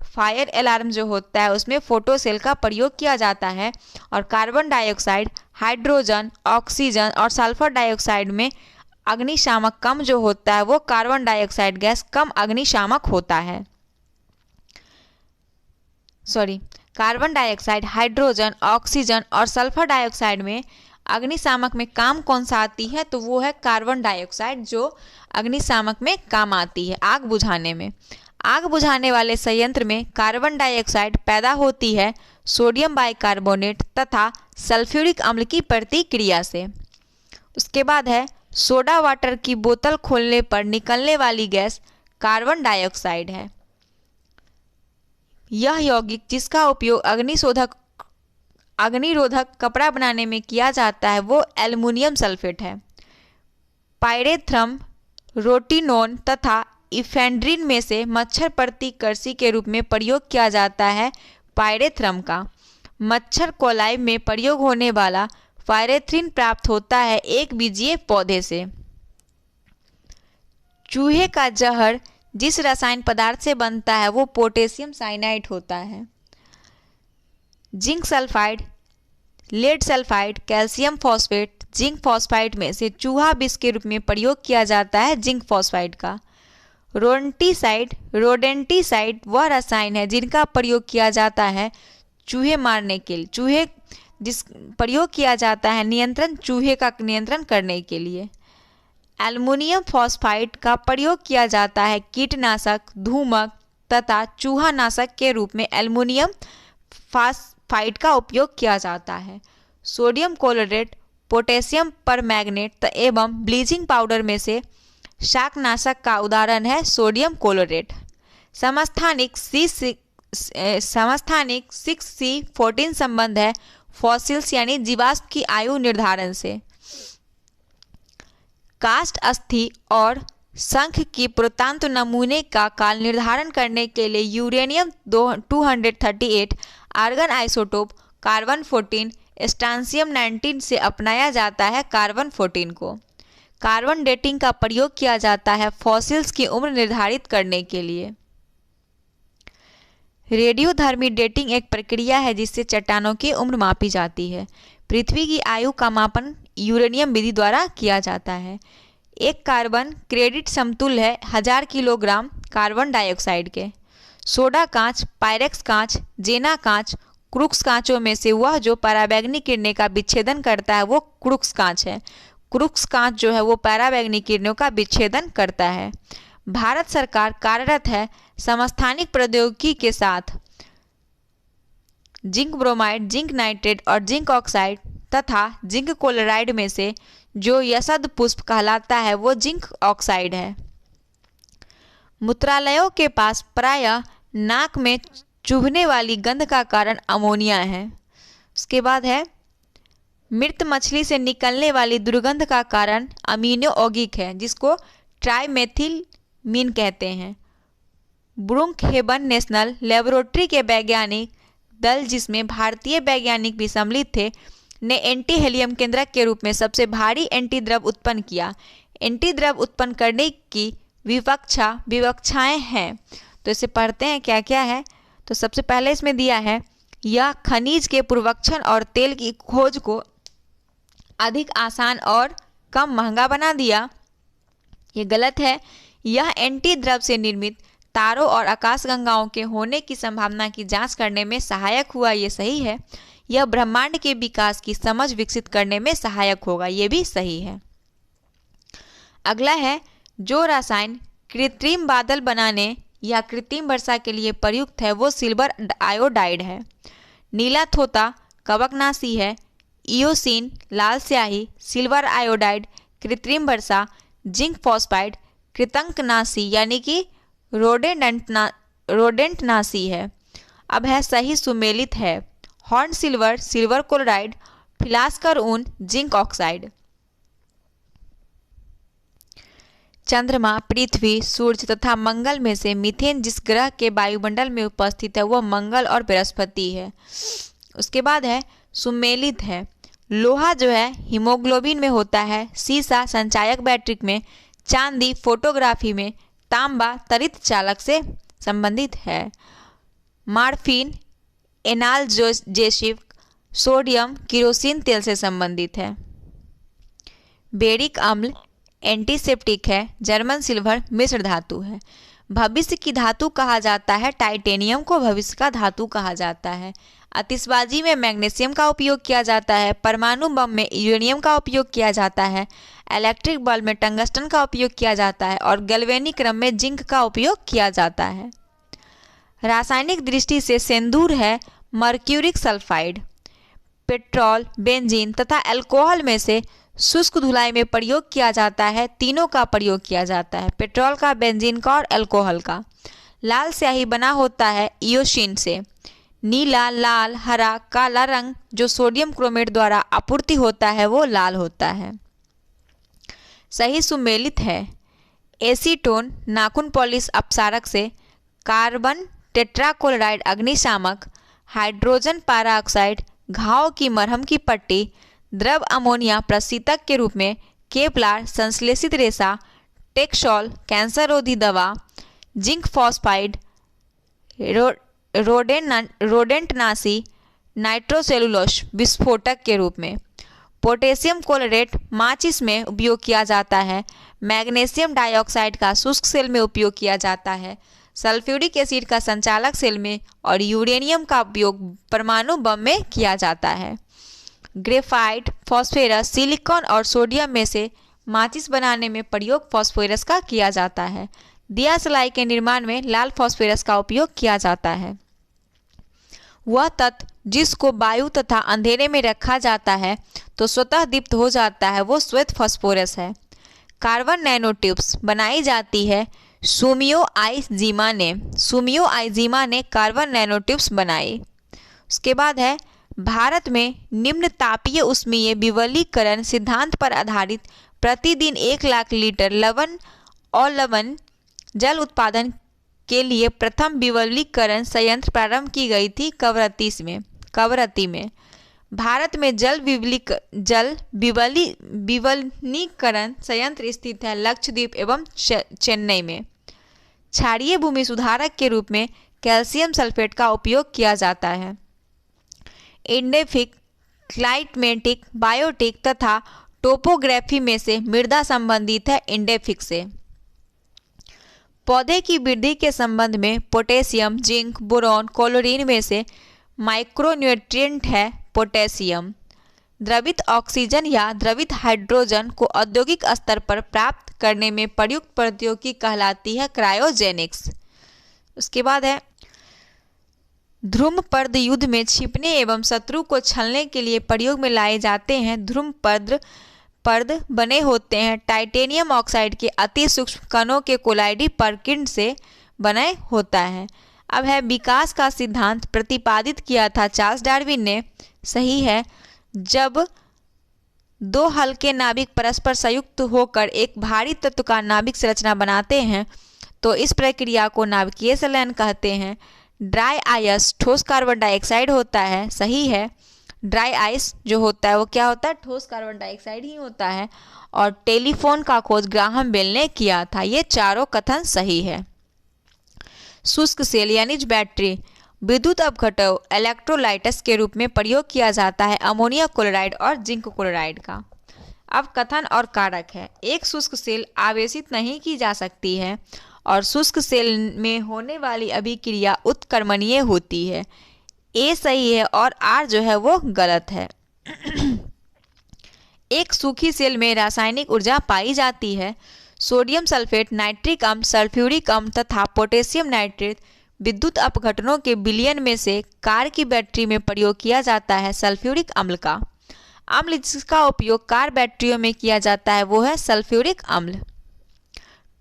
Speaker 1: फायर अलार्म जो होता है उसमें फोटोसेल का प्रयोग किया जाता है। और कार्बन डाइऑक्साइड, हाइड्रोजन, ऑक्सीजन और सल्फर डाइऑक्साइड में अग्निशामक कम जो होता है वो कार्बन डाइऑक्साइड गैस कम अग्निशामक होता है। कार्बन डाइऑक्साइड, हाइड्रोजन, ऑक्सीजन और सल्फर डाइऑक्साइड में अग्निशामक में काम कौन सा आती है? तो वो है कार्बन डाइऑक्साइड, जो अग्निशामक में काम आती है आग बुझाने में। आग बुझाने वाले संयंत्र में कार्बन डाइऑक्साइड पैदा होती है सोडियम बाइकार्बोनेट तथा सल्फ्यूरिक अम्ल की प्रतिक्रिया से। उसके बाद है सोडा वाटर की बोतल खोलने पर निकलने वाली गैस कार्बन डाइऑक्साइड है। यह यौगिक जिसका उपयोग अग्निरोधक कपड़ा बनाने में किया जाता है वो एल्युमिनियम सल्फेट है। पायरेथ्रम, रोटिनोन तथा इफेंड्रिन में से मच्छर प्रतिकर्षी के रूप में प्रयोग किया जाता है पायरेथ्रम का। मच्छर कोलाई में प्रयोग होने वाला पायरेथ्रिन प्राप्त होता है एक बीजीय पौधे से। चूहे का जहर जिस रसायन पदार्थ से बनता है वो पोटेशियम साइनाइड होता है। Zinc sulphide, lead sulphide, calcium phosphate, zinc phosphide में से चूहा विष के रूप में प्रयोग किया जाता है जिंक फॉस्फाइड का। रोडेंटिसाइड वह रसायन है जिनका प्रयोग किया जाता है चूहे मारने के लिए, जिस प्रयोग किया जाता है चूहे का नियंत्रण करने के लिए। एल्युमिनियम फॉस्फाइड का प्रयोग किया जाता है कीटनाशक, धूमक तथा चूहानाशक के रूप में एल्युमिनियम फॉस्फाइड का उपयोग किया जाता है। सोडियम क्लोरेट, पोटेशियम परमैंगनेट एवं ब्लीचिंग पाउडर में से शाकनाशक का उदाहरण है सोडियम क्लोरेट। समस्थानिक 6C14 संबंध है फॉसिल्स यानी जीवाश्म की आयु निर्धारण से। कास्ट अस्थि और शंख की पुरातत्व नमूने का काल निर्धारण करने के लिए uranium 238, argon isotope carbon 14, strontium 19 से अपनाया जाता है कार्बन 14 को। कार्बन डेटिंग का प्रयोग किया जाता है फॉसिल्स की उम्र निर्धारित करने के लिए। रेडियोधर्मी डेटिंग एक प्रक्रिया है जिससे चट्टानों की उम्र मापी जाती है। पृथ्वी की आयु का मापन यूरेनियम विधि द्वारा किया जाता है। एक कार्बन क्रेडिट समतुल्य है 1000 किलोग्राम कार्बन डाइऑक्साइड के। सोडा कांच, पायरेक्स कांच, जेना कांच, क्रुक्स कांचों में से वह जो पराबैंगनी किरणें का विच्छेदन करता है वो क्रुक्स कांच है। क्रुक्स कांच जो है वो पराबैंगनी किरणों का विच्छेदन करता है। भारत सरकार कार्यरत है समस्थानिक प्रौद्योगिकी के साथ जिंक ब्रोमाइड, जिंक नाइट्रेट और जिंक ऑक्साइड तथा जिंक क्लोराइड में से जो यशद पुष्प कहलाता है वो जिंक ऑक्साइड है। मूत्रालयों के पास प्रायः नाक में चुभने वाली गंध का कारण अमोनिया है। उसके बाद है मृत मछली से निकलने वाली दुर्गंध का कारण अमीनो यौगिक है जिसको ट्राइमेथिलमीन कहते हैं। ब्रुकहेवन नेशनल लेबोरेटरी के वैज्ञानिक दल जिसमें भारतीय वैज्ञानिक भी सम्मिलित थे ने एंटी हेलियम केंद्रक के रूप में सबसे भारी एंटी द्रव उत्पन्न किया। एंटी द्रव उत्पन्न करने की विवक्षाएं हैं, तो इसे पढ़ते हैं क्या क्या है। तो सबसे पहले इसमें दिया है यह खनिज के पूर्वक्षण और तेल की खोज को अधिक आसान और कम महंगा बना दिया। ये गलत है। यह एंटी द्रव से निर्मित तारों और आकाशगंगाओं के होने की संभावना की जांच करने में सहायक हुआ, ये सही है। यह ब्रह्मांड के विकास की समझ विकसित करने में सहायक होगा, ये भी सही है। अगला है जो रसायन कृत्रिम बादल बनाने या कृत्रिम वर्षा के लिए प्रयुक्त है वो सिल्वर आयोडाइड है। नीला थोता कवकनाशी है। इयोसिन लाल स्याही, सिल्वर आयोडाइड कृत्रिम वर्षा, जिंक फॉस्फाइड कृतंकनाशी यानी कि रोडेंटनाशी है। अब है सही सुमेलित है हॉर्न सिल्वर, सिल्वर क्लोराइड, फिलास्कर ऊन, जिंक ऑक्साइड। चंद्रमा, पृथ्वी, सूर्य तथा मंगल में से मीथेन जिस ग्रह के वायुमंडल में उपस्थित है वह मंगल और बृहस्पति है। उसके बाद है सुमेलित है लोहा जो है हीमोग्लोबिन में होता है, सीसा संचायक बैटरी में, चांदी फोटोग्राफी में, तांबा तरित चालक से संबंधित है, मार्फिन एनाल्जेसिक, सोडियम किरोसिन तेल से संबंधित है। बेरिक अम्ल एंटीसेप्टिक है, जर्मन सिल्वर मिश्र धातु है। भविष्य की धातु कहा जाता है टाइटेनियम को भविष्य का धातु कहा जाता है। आतिशबाजी में मैग्नीशियम का उपयोग किया जाता है, परमाणु बम में यूरेनियम का उपयोग किया जाता है, इलेक्ट्रिक बल्ब में टंगस्टन का उपयोग किया जाता है और गैल्वेनिक क्रम में जिंक का उपयोग किया जाता है। रासायनिक दृष्टि से सिंदूर है मर्क्यूरिक सल्फाइड। पेट्रोल, बेंजीन तथा अल्कोहल में से शुष्क धुलाई में प्रयोग किया जाता है, तीनों का प्रयोग किया जाता है, पेट्रोल का, बेंजीन का और अल्कोहल का। लाल स्याही बना होता है इयोसिन से। नीला, लाल, हरा, काला रंग जो सोडियम क्रोमेट द्वारा आपूर्ति होता है वो लाल होता है। सही सुमेलित है एसीटोन नाखून पॉलिश अपसारक से, कार्बन टेट्राक्लोराइड अग्निशामक, हाइड्रोजन पैराऑक्साइड घाव की मरहम की पट्टी, द्रव अमोनिया प्रशीतक के रूप में, केपलार संश्लेषित रेशा, टेक्सॉल कैंसर रोधी दवा, जिंक फॉस्फाइड रोडेंटनाशी, नाइट्रोसेलुलोस विस्फोटक के रूप में। पोटेशियम क्लोरेट माचिस में उपयोग किया जाता है। मैग्नीशियम डाइऑक्साइड का शुष्क सेल में उपयोग किया जाता है। सल्फ्यूरिक एसिड का संचालक सेल में और यूरेनियम का उपयोग परमाणु बम में किया जाता है। ग्रेफाइट, फॉस्फोरस, सिलिकॉन और सोडियम में से माचिस बनाने में प्रयोग फॉस्फोरस का किया जाता है। दिया सलाई के निर्माण में लाल फॉस्फोरस का उपयोग किया जाता है। वह तत्व जिसको वायु तथा अंधेरे में रखा जाता है तो स्वतः दीप्त हो जाता है वो श्वेत फॉस्फोरस है। कार्बन नैनो ट्यूब्स बनाई जाती है सुमियो आइजीमा ने कार्बन नैनो ट्यूब्स बनाई। उसके बाद है भारत में निम्न तापीय उष्मीय विवलीकरण सिद्धांत पर आधारित प्रतिदिन 1 लाख लीटर लवण जल उत्पादन के लिए प्रथम विवलीकरण संयंत्र प्रारंभ की गई थी कवरत्ती में। भारत में जल विवलीकरण संयंत्र स्थित है लक्षद्वीप एवं चेन्नई में। क्षारीय भूमि सुधारक के रूप में कैल्शियम सल्फेट का उपयोग किया जाता है। इंडेफिक, क्लाइमेटिक, बायोटिक तथा टोपोग्राफी में से मृदा संबंधित है इंडेफिक से। पौधे की वृद्धि के संबंध में पोटेशियम, जिंक, बोरॉन, क्लोरीन में से माइक्रोन्यूट्रिएंट है पोटेशियम। द्रवित ऑक्सीजन या द्रवित हाइड्रोजन को औद्योगिक स्तर पर प्राप्त करने में प्रयुक्त प्रौद्योगिकी कहलाती है क्रायोजेनिक्स। उसके बाद है ध्रुमपद युद्ध में छिपने एवं शत्रु को छलने के लिए प्रयोग में लाए जाते हैं। ध्रुमपद बने होते हैं टाइटेनियम ऑक्साइड के अति सूक्ष्म कणों के कोलाइडी प्रकीर्ण से बने होता है। अब है विकास का सिद्धांत प्रतिपादित किया था चार्ल्स डार्विन ने। सही है जब दो हल्के नाभिक परस्पर संयुक्त होकर एक भारी तत्व का नाभिक संरचना बनाते हैं तो इस प्रक्रिया को नाभिकीय संलयन कहते हैं। ड्राई आइस ठोस कार्बन डाइऑक्साइड होता है। सही है ड्राई आइस जो होता है वो क्या होता है ठोस कार्बन डाइऑक्साइड ही होता है। और टेलीफोन का खोज ग्राहम बेल ने किया था। ये चारों कथन सही है। शुष्क सेल यानी बैटरी विद्युत अपघटन इलेक्ट्रोलाइट्स के रूप में प्रयोग किया जाता है अमोनिया क्लोराइड और जिंक क्लोराइड का। अब कथन और कारक है। एक शुष्क सेल आवेशित नहीं की जा सकती है और शुष्क सेल में होने वाली अभिक्रिया उत्क्रमणीय होती है। ए सही है और आर जो है वो गलत है। एक सूखी सेल में रासायनिक ऊर्जा पाई जाती है। सोडियम सल्फेट, नाइट्रिक अम्ल, सल्फ्यूरिक अम्ल तथा पोटेशियम नाइट्रेट विद्युत अपघटनों के विलयन में से कार की बैटरी में प्रयोग किया जाता है सल्फ्यूरिक अम्ल का। अम्ल जिसका उपयोग कार बैटरियों में किया जाता है वो है सल्फ्यूरिक अम्ल।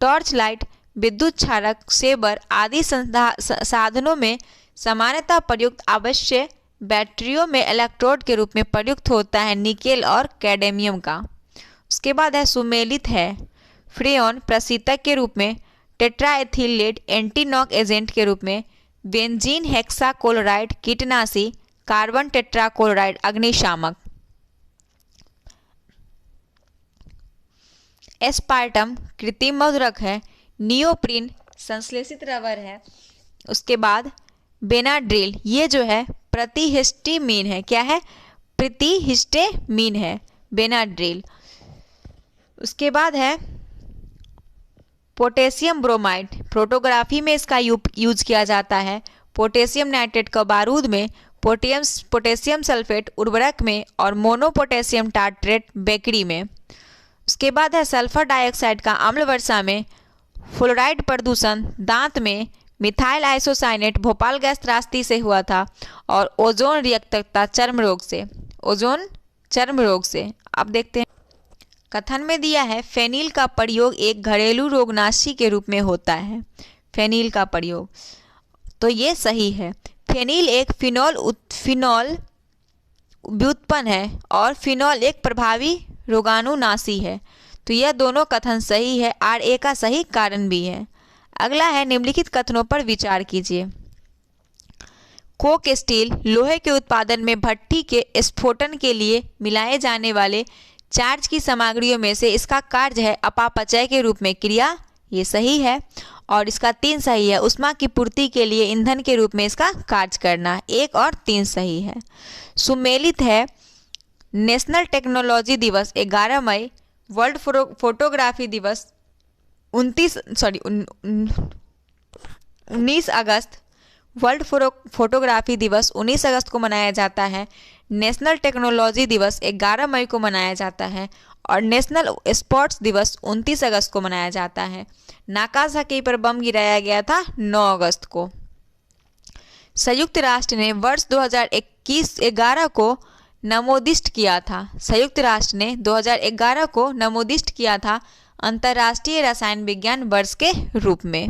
Speaker 1: टॉर्च लाइट, विद्युत क्षारक, सेबर आदि साधनों में सामान्यतः प्रयुक्त आवश्यक बैटरियों में इलेक्ट्रोड के रूप में प्रयुक्त होता है निकेल और कैडमियम का। उसके बाद है सुमेलित है फ्रेयॉन प्रशीतक के रूप में, tetraethyl lead anti knock agent के रूप में, बेंजीन हेक्साक्लोराइड कीटनाशी, कार्बन टेट्राक्लोराइड अग्निशामक। एस्पार्टम कृत्रिम मधुरक है, नियोप्रीन संश्लेषित रबर है। उसके बाद बेनाड्रिल, ये जो है प्रतिहिस्टामीन है, क्या है, प्रतिहिस्टामीन है बेनाड्रिल। उसके बाद है पोटेशियम ब्रोमाइड, फोटोग्राफी में इसका यूज किया जाता है। पोटेशियम नाइट्रेट का बारूद में, पोटेशियम सल्फेट उर्वरक में और मोनोपोटेशियम टार्ट्रेट बेकरी में। उसके बाद है सल्फर डाइऑक्साइड का अम्ल वर्षा में, फ्लोराइड प्रदूषण दांत में, मिथाइल आइसोसाइनेट भोपाल गैस त्रासदी से हुआ था और ओजोन रिएक्टता चर्म रोग से, ओजोन चर्म रोग से। अब देखते हैं कथन में दिया है फेनिल का प्रयोग एक घरेलू रोगनाशी के रूप में होता है। फेनिल का प्रयोग, तो ये सही है। फेनिल एक फिनॉल व्युत्पन्न है और फिनॉल एक प्रभावी रोगाणुनाशी है। तो यह दोनों कथन सही है और ए का सही कारण भी है। अगला है निम्नलिखित कथनों पर विचार कीजिए। कोक स्टील लोहे के उत्पादन में भट्ठी के स्फोटन के लिए मिलाए जाने वाले चार्ज की सामग्रियों में से इसका कार्य है अपापचय के रूप में क्रिया, ये सही है। और इसका 3 सही है, उष्मा की पूर्ति के लिए ईंधन के रूप में इसका कार्य करना, 1 और 3 सही है। सुमेलित है नेशनल टेक्नोलॉजी दिवस 11 मई, वर्ल्ड फोटोग्राफी दिवस 19 अगस्त, वर्ल्ड फोटोग्राफी दिवस 19 अगस्त को मनाया जाता है। नेशनल टेक्नोलॉजी दिवस 11 मई को मनाया जाता है और नेशनल स्पोर्ट्स दिवस 29 अगस्त को मनाया जाता है। नागासाकी पर बम गिराया गया था 9 अगस्त को। संयुक्त राष्ट्र ने वर्ष 2011 को नवोदिष्ट किया था। संयुक्त राष्ट्र ने 2011 को नवोदिष्ट किया था अंतर्राष्ट्रीय रसायन विज्ञान वर्ष के रूप में।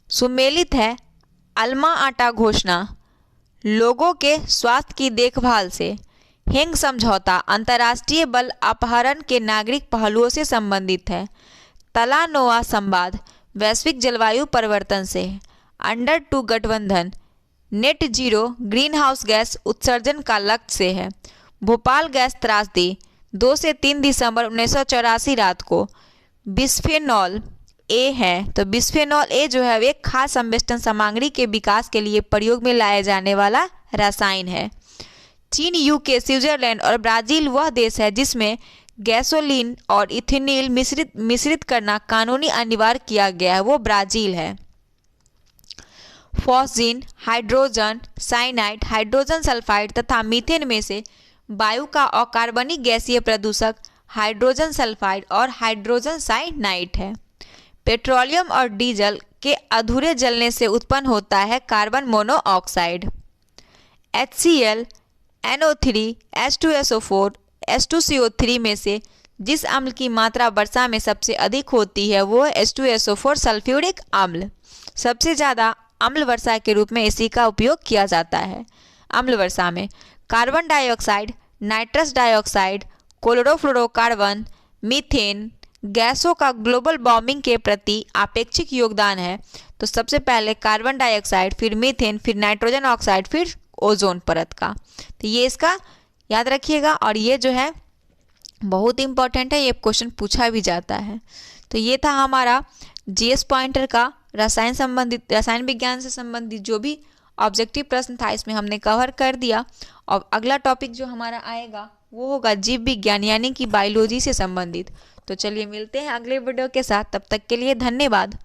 Speaker 1: सुमेलित है अल्मा आटा घोषणा लोगों के स्वास्थ्य की देखभाल से। हेंग समझौता अंतर्राष्ट्रीय बल अपहरण के नागरिक पहलुओं से संबंधित है। तलानोआ संवाद वैश्विक जलवायु परिवर्तन से। अंडर 2 गठबंधन net zero green house gas उत्सर्जन का लक्ष्य से है। भोपाल गैस त्रासदी 2 से 3 दिसंबर 1984 रात को। बिस्फेनॉल ए है, तो बिस्फेनॉल ए जो है एक खास संवेष्टन सामग्री के विकास के लिए प्रयोग में लाया जाने वाला रसायन है। चीन, यूके, स्विट्जरलैंड और ब्राजील वह देश है जिसमें गैसोलीन और इथेनॉल मिश्रित करना कानूनी अनिवार्य किया गया है, वो ब्राजील है। Phosgene, hydrogen cyanide, hydrogen sulphide तथा मीथेन में से वायु का अकार्बनिक गैसीय प्रदूषक हाइड्रोजन सल्फाइड और हाइड्रोजन साइनाइड है। पेट्रोलियम और डीजल के अधूरे जलने से उत्पन्न होता है carbon monoxide. HCl, NO3, H2SO4, H2CO3 में से जिस अम्ल की मात्रा वर्षा में सबसे अधिक होती है वो है H2SO4 सल्फ्यूरिक अम्ल। सबसे ज़्यादा अम्ल वर्षा के रूप में इसी का उपयोग किया जाता है। अम्ल वर्षा में carbon dioxide, nitrous dioxide, chlorofluorocarbon, methane गैसों का ग्लोबल वार्मिंग के प्रति आपेक्षिक योगदान है। तो सबसे पहले कार्बन डाइऑक्साइड, फिर मीथेन, फिर नाइट्रोजन ऑक्साइड, फिर ओजोन परत का। तो ये इसका याद रखिएगा और ये जो है बहुत इंपॉर्टेंट है, ये क्वेश्चन पूछा भी जाता है। तो ये था हमारा जीएस पॉइंटर का रसायन विज्ञान से संबंधित जो भी ऑब्जेक्टिव प्रश्न था इसमें हमने कवर कर दिया। और अगला टॉपिक जो हमारा आएगा वो होगा जीव विज्ञान यानी कि बायोलॉजी से संबंधित। तो चलिए मिलते हैं अगले वीडियो के साथ, तब तक के लिए धन्यवाद।